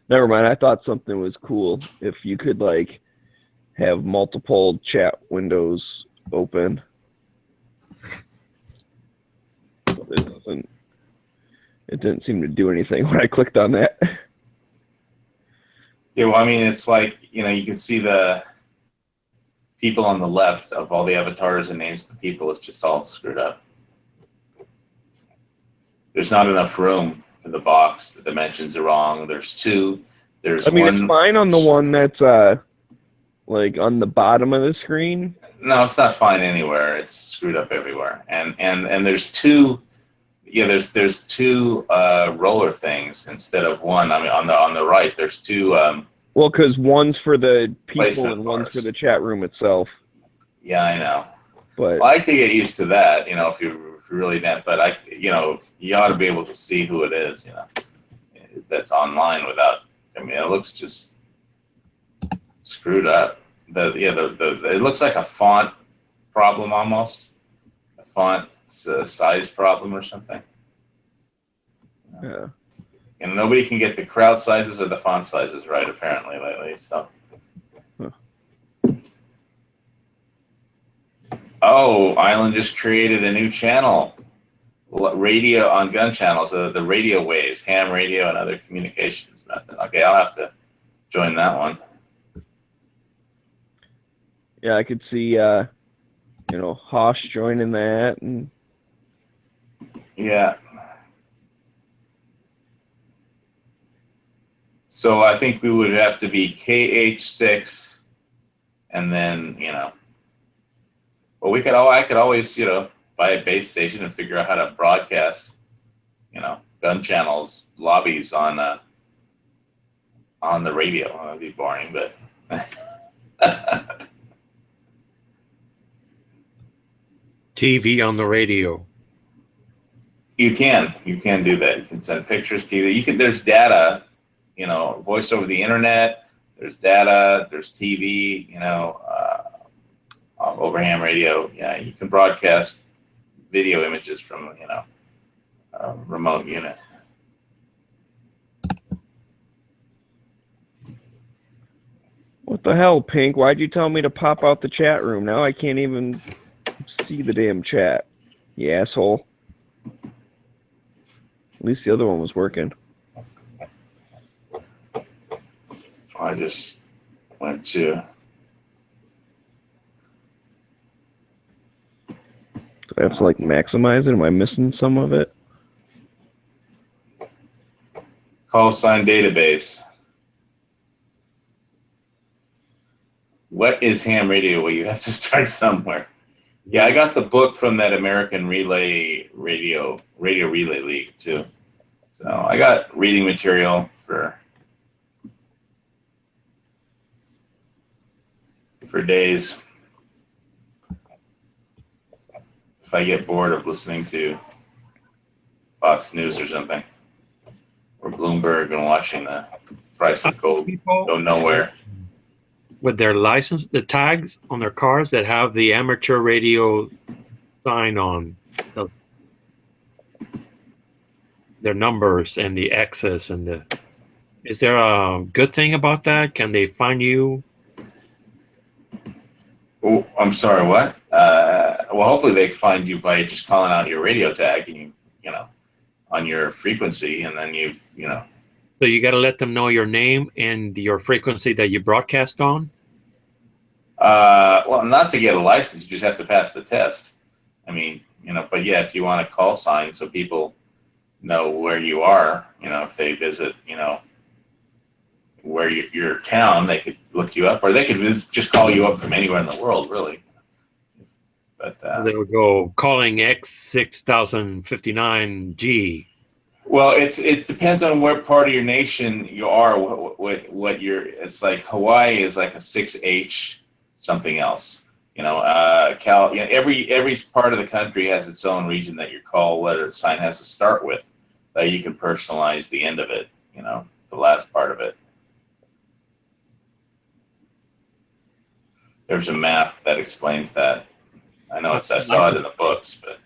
never mind. I thought something was cool if you could like have multiple chat windows open. It didn't seem to do anything when I clicked on that. Yeah, well, I mean, it's like, you can see the people on the left of all the avatars and names of the people. It's just all screwed up. There's not enough room for the box. The dimensions are wrong. There's two. There's one. It's fine on the one that's like on the bottom of the screen. No, it's not fine anywhere. It's screwed up everywhere. And there's two. Yeah, there's two roller things instead of one. I mean, on the right, there's two. Well, because one's for the people and one's bars for the chat room itself. Yeah, I know. But I could get used to that, if you really didn't. But you ought to be able to see who it is, that's online without. I mean, it looks just screwed up. It looks like a font problem almost. A font size problem or something. yeah. And nobody can get the crowd sizes or the font sizes right apparently lately. So. Huh. Oh, Island just created a new channel, radio on gun channels. The radio waves, ham radio, and other communications method. Okay, I'll have to join that one. Yeah, I could see Hosh joining that and. Yeah. So I think we would have to be KH6 and then, well, I could always, buy a base station and figure out how to broadcast, gun channels, lobbies on the radio. That'd be boring, but TV on the radio. you can do that. You can send pictures, TV. There's data, voice over the internet. There's data. There's TV. Over ham radio. Yeah, you can broadcast video images from a remote unit. What the hell, Pink? Why'd you tell me to pop out the chat room? Now I can't even see the damn chat. You asshole. At least the other one was working. I just went to. Do I have to maximize it? Am I missing some of it? Call sign database. What is ham radio? Well, you have to start somewhere. Yeah, I got the book from that American Radio Relay League too. So I got reading material for days. If I get bored of listening to Fox News or something, or Bloomberg and watching the price of gold go nowhere. With their license, the tags on their cars that have the amateur radio sign on their numbers and the X's and is there a good thing about that? Can they find you? Oh, I'm sorry, what? Well, hopefully they find you by just calling out your radio tag and on your frequency, and then So you got to let them know your name and your frequency that you broadcast on? Well, not to get a license, you just have to pass the test. But yeah, if you want a call sign so people know where you are, if they visit, where your town, they could look you up, or they could just call you up from anywhere in the world, really. But they would go calling X6059G. Well, it depends on what part of your nation you are. What it's like Hawaii is like a 6H something else. Every part of the country has its own region that your call letter sign has to start with. That you can personalize the end of it. The last part of it. There's a map that explains that. I know I saw it in the books, but.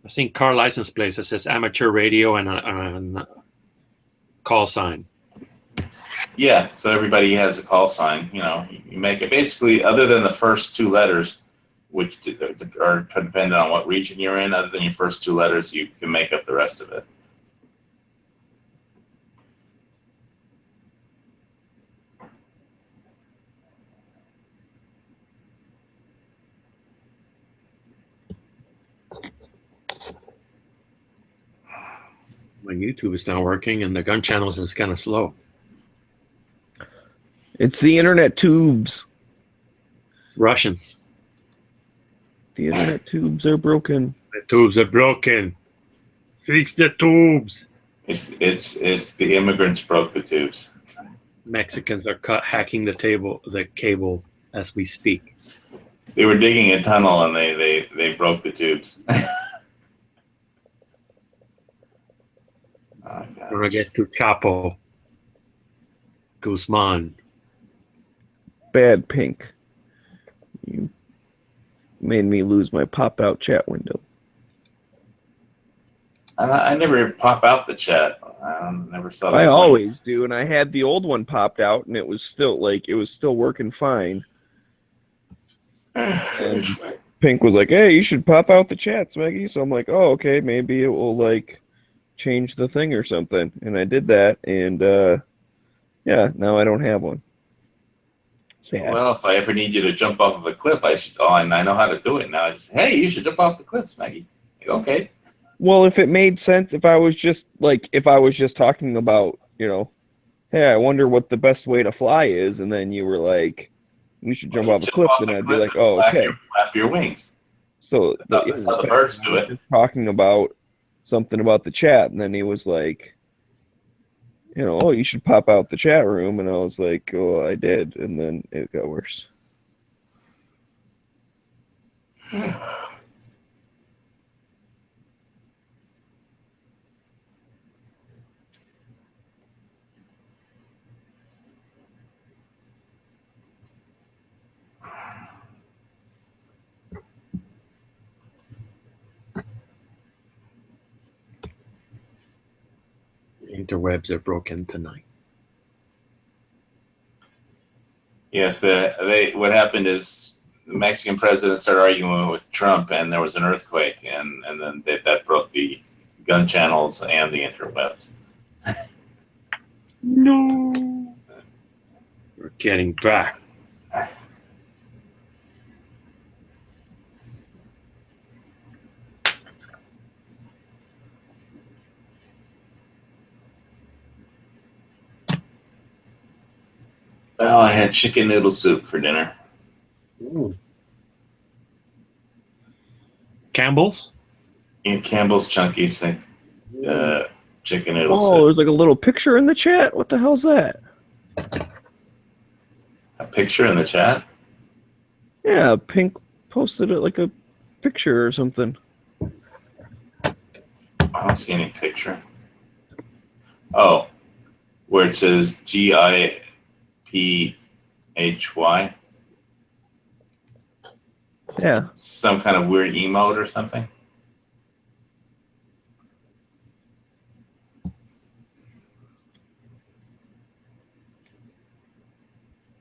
I've seen car license plates that says amateur radio and a call sign. Yeah, so everybody has a call sign. You make it basically, other than the first two letters, which are dependent on what region you're in, other than your first two letters, you can make up the rest of it. My YouTube is not working, and the gun channels is kind of slow. It's the internet tubes. Russians. The internet tubes are broken. The tubes are broken. Fix the tubes. It's the immigrants broke the tubes. Mexicans are hacking the cable as we speak. They were digging a tunnel and they broke the tubes. We're gonna get to Chapo Guzman. Bad, Pink. You made me lose my pop-out chat window. I never pop out the chat. I never saw that. I always do, and I had the old one popped out, and it was still working fine. And Pink was like, "Hey, you should pop out the chats, Maggie." So I'm like, "Oh, okay, maybe it will change the thing or something." And I did that, and yeah, now I don't have one. Sad. Well, if I ever need you to jump off of a cliff, and I know how to do it now. I just, hey, you should jump off the cliffs, Maggie. Okay. Well, if it made sense, if I was just talking about, hey, I wonder what the best way to fly is, and then you were like, you should jump off a cliff, then I'd be like, oh, okay. Flap your wings. So That's how the birds do it. just talking about something about the chat, and then he was like, oh, you should pop out the chat room, and I was like, oh, I did, and then it got worse. Interwebs are broken tonight. Yes, what happened is the Mexican president started arguing with Trump, and there was an earthquake, and then that broke the gun channels and the interwebs. No. We're getting back. Well, I had chicken noodle soup for dinner. Ooh. Campbell's? And Campbell's Chunkies, chicken noodle Oh, soup. there's like a little picture in the chat. What the hell's that? A picture in the chat? Yeah, Pink posted it like a picture or something. I don't see any picture. Oh, where it says GIPHY. Yeah. Some kind of weird emote or something.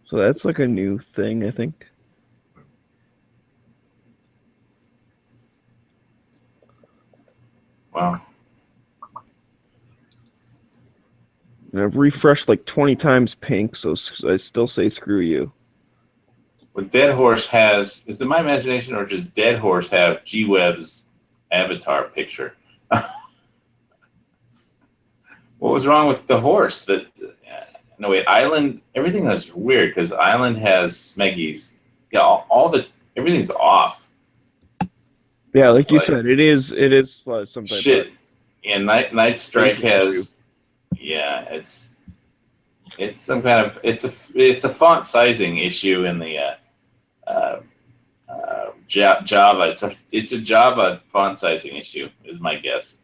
So that's like a new thing, I think. Wow. And I've refreshed like 20 times Pink, so I still say screw you. What Dead Horse has, is it my imagination or does Dead Horse have G-Web's avatar picture? What was wrong with the horse? No, wait, Island, everything is weird because Island has Smeggy's, everything's off. Yeah, like It's you like- said, it is sometimes. Shit. And Night Strike Basic has, yeah, it's some kind of, it's a font sizing issue in the Java. It's a Java font sizing issue, is my guess.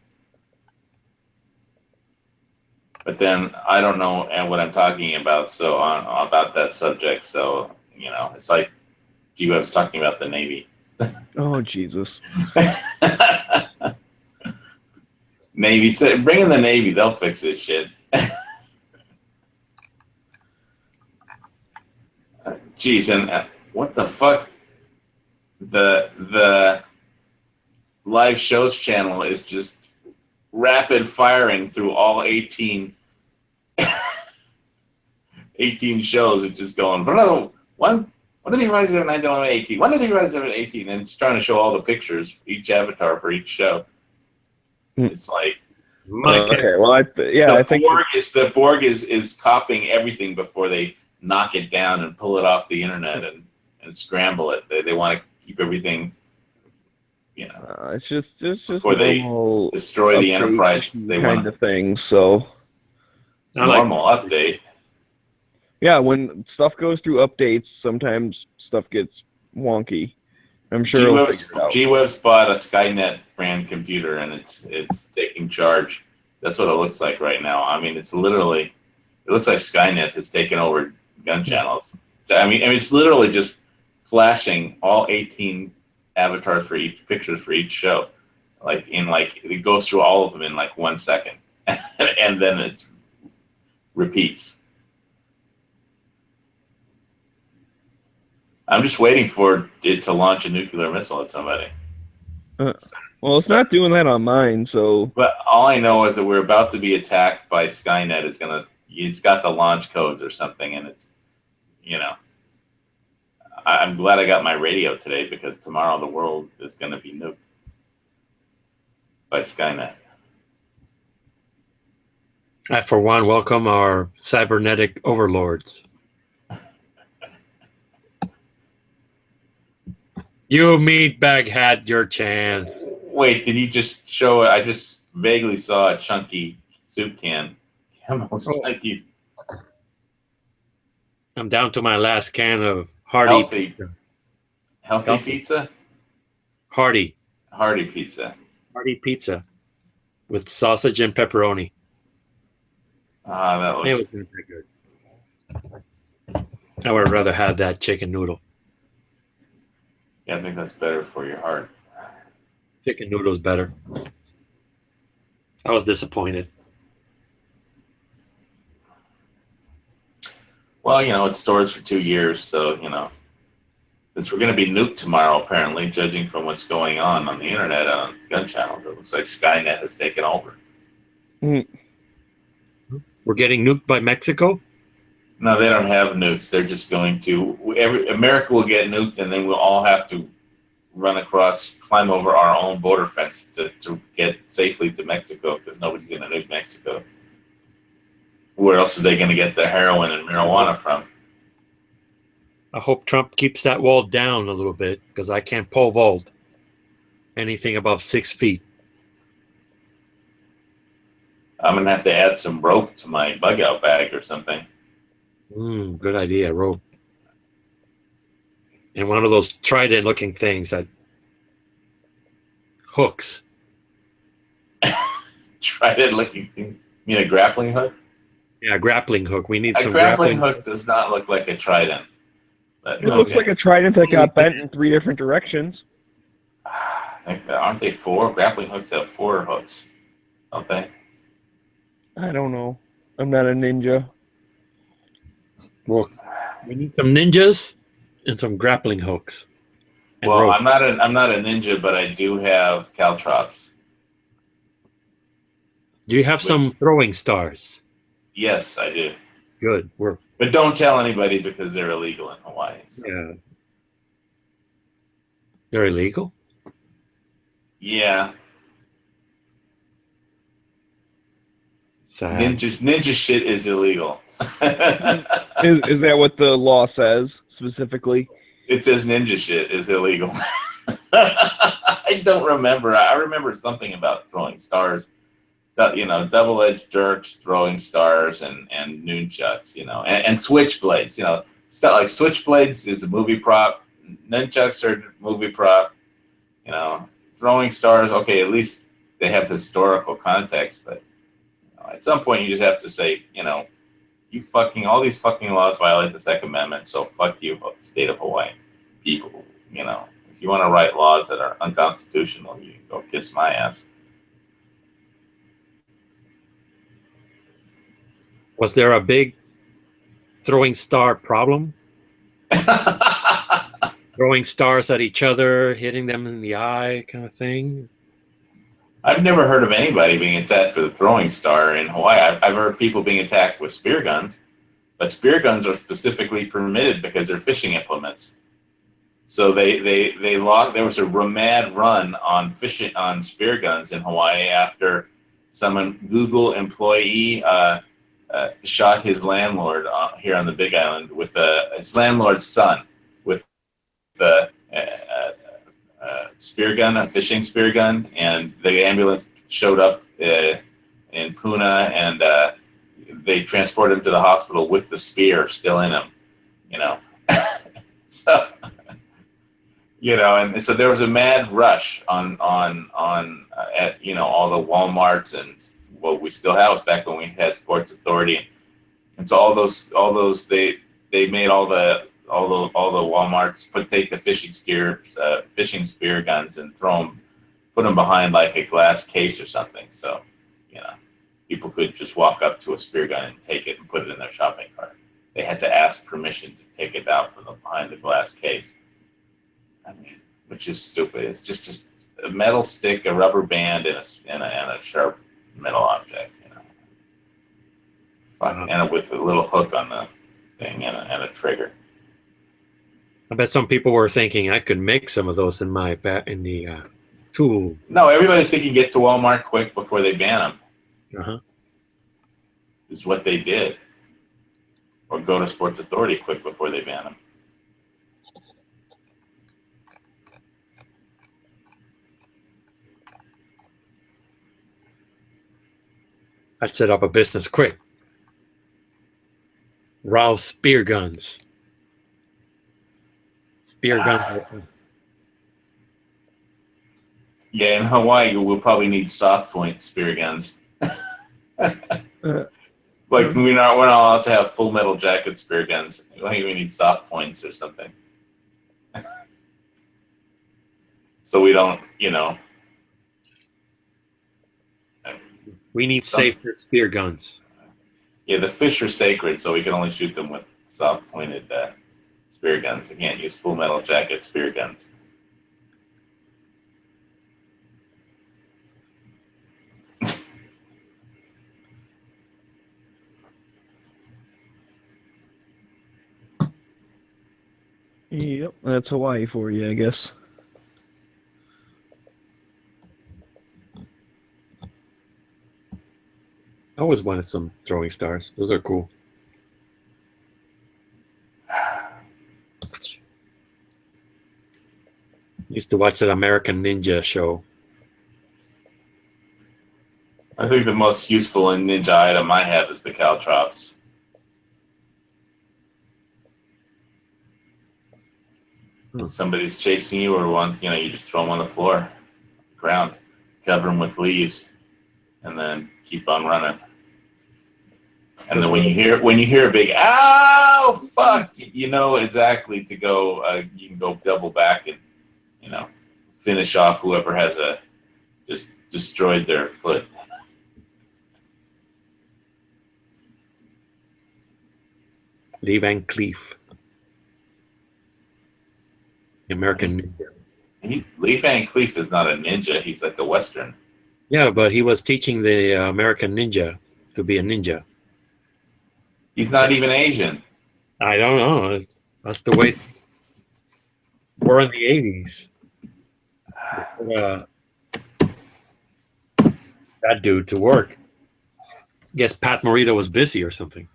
But then I don't know what I'm talking about, so about that subject. So it's like G-Web's talking about the Navy. Oh Jesus! Navy, bring in the Navy; they'll fix this shit. Jeez, and what the fuck? The live shows channel is just rapid firing through all 18 shows. It's just going, one of the Rise of 1918, one of the Rise of 18, and it's trying to show all the pictures, each avatar for each show. It's like, Okay, well, I think the Borg is copying everything before they knock it down and pull it off the internet and scramble it. They want to keep everything, it's just before they normal destroy the update Enterprise. They kind want of thing. So normal update. yeah, when stuff goes through updates, sometimes stuff gets wonky. I'm sure it'll figure it out. G-Web's bought a Skynet brand computer and it's taking charge. That's what it looks like right now. I mean, it looks like Skynet has taken over gun channels. I mean, it's literally just flashing all 18 avatars for each pictures for each show. It goes through all of them in like 1 second. And then it repeats. I'm just waiting for it to launch a nuclear missile at somebody. Well, it's not doing that on mine, so. But all I know is that we're about to be attacked by Skynet. It's got the launch codes or something, and it's, I'm glad I got my radio today because tomorrow the world is going to be nuked by Skynet. I, for one, welcome our cybernetic overlords. You meatbag had your chance. Wait, did you just show? I just vaguely saw a chunky soup can. Camel's chunky, I'm down to my last can of Hardy. healthy pizza. Hardy Pizza. Hardy pizza with sausage and pepperoni. Ah, that It looks. was pretty good. I would have rather had that chicken noodle. Yeah, I think that's better for your heart. Chicken noodle's better. I was disappointed. Well, it stores for 2 years, so since we're going to be nuked tomorrow, apparently, judging from what's going on the internet on gun channels, it looks like Skynet has taken over. We're getting nuked by Mexico? No, they don't have nukes. They're just going to. America will get nuked, and then we'll all have to climb over our own border fence to get safely to Mexico because nobody's going to nuke Mexico. Where else are they going to get their heroin and marijuana from? I hope Trump keeps that wall down a little bit because I can't pole vault anything above 6 feet. I'm going to have to add some rope to my bug out bag or something. Good idea, rope. And one of those trident looking things that hooks. Trident looking thing. You mean a grappling hook? Yeah, grappling hook. We need A some grappling hook does not look like a trident. But, It looks like a trident that got bent in 3 different directions. Aren't they 4? Grappling hooks have 4 hooks, don't they? I don't know. I'm not a ninja. Well, we need some ninjas and some grappling hooks. And Well, rope. I'm not a ninja, but I do have caltrops. Do you have some throwing stars? Yes, I do. Good. But don't tell anybody because they're illegal in Hawaii. So. Yeah. They're illegal? Yeah. Sad. Ninja shit is illegal. Is that what the law says specifically? It says ninja shit is illegal. I don't remember. I remember something about throwing stars. Double-edged jerks, throwing stars, and nunchucks, and switchblades, stuff like switchblades is a movie prop. Nunchucks are a movie prop. Throwing stars, okay, at least they have historical context, but at some point you just have to say, all these fucking laws violate the Second Amendment, so fuck you, state of Hawaii. People, if you want to write laws that are unconstitutional, you can go kiss my ass. Was there a big throwing star problem? Throwing stars at each other, hitting them in the eye kind of thing? I've never heard of anybody being attacked with a throwing star in Hawaii. I've heard people being attacked with spear guns, but spear guns are specifically permitted because they're fishing implements. So they lost. There was a mad run on spear guns in Hawaii after some Google employee shot his landlord here on the Big Island with his landlord's son with the spear gun, a fishing spear gun, and the ambulance showed up in Puna, and they transported him to the hospital with the spear still in him, So, and so there was a mad rush on at all the Walmarts and what we still have was back when we had Sports Authority, and so all those they made all the Walmarts take the fishing spear guns and put them behind like a glass case or something, so people could just walk up to a spear gun and take it and put it in their shopping cart. They had to ask permission to take it out from behind the glass case. I mean, which is stupid. It's just a metal stick, a rubber band, and a sharp metal object, and with a little hook on the thing and a trigger. I bet some people were thinking I could make some of those in the tool. No, everybody's thinking get to Walmart quick before they ban them. Uh-huh. Is what they did. Or go to Sports Authority quick before they ban them. I'd set up a business quick. Rouse spear guns. Spear guns. Yeah, in Hawaii, we'll probably need soft point spear guns. Like we're not allowed to have full metal jacket spear guns. Like we need soft points or something. So we don't, We need safer spear guns. Yeah, the fish are sacred, so we can only shoot them with soft pointed spear guns. We can't use full metal jacket spear guns. Yep, that's Hawaii for you, I guess. I always wanted some throwing stars. Those are cool. Used to watch that American Ninja show. I think the most useful ninja item I have is the caltrops. When somebody's chasing you or you just throw them on the floor, ground, cover them with leaves, and then keep on running. And then when you hear a big "ow, fuck," you know exactly to go. You can go double back and finish off whoever has just destroyed their foot. Lee Van Cleef. The American Ninja. Lee Van Cleef is not a ninja. He's like a Western. Yeah, but he was teaching the American Ninja to be a ninja. He's not even Asian. I don't know. That's the way we're in the 80s. That dude to work. Guess Pat Morita was busy or something.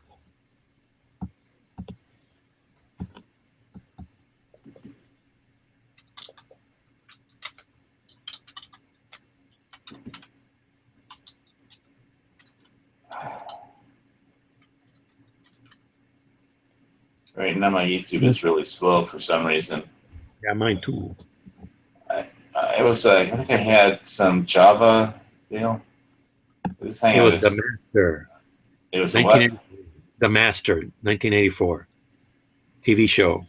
Right now, my YouTube is really slow for some reason. Yeah, mine too. It was I think I had some Java deal. It was The Master. It was what? The Master, 1984 TV show.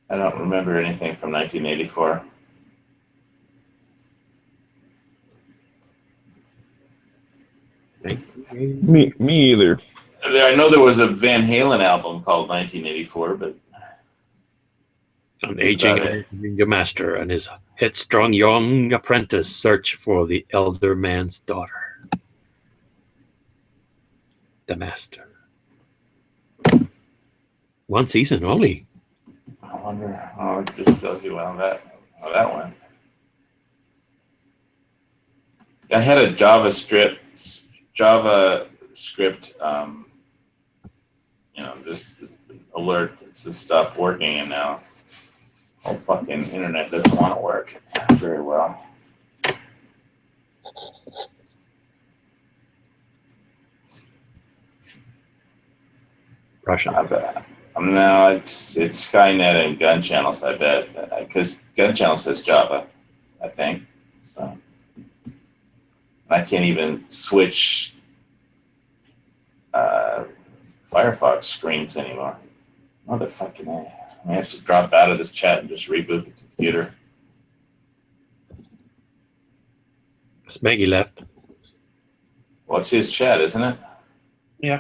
I don't remember anything from 1984. Me either. I know there was a Van Halen album called 1984, but An aging ninja master and his headstrong young apprentice search for the elder man's daughter. The Master. One season only. I wonder. Oh, it just tells you how that went. I had a JavaScript. This alert. It's this stuff working, and now whole fucking internet doesn't want to work very well. Russian. No, it's Skynet and Gun Channels, I bet, because Gun Channels has Java, I think. So I can't even switch Firefox screens anymore. Motherfucking A. I have to drop out of this chat and just reboot the computer. Smeggy left. Well, it's his chat, isn't it? Yeah.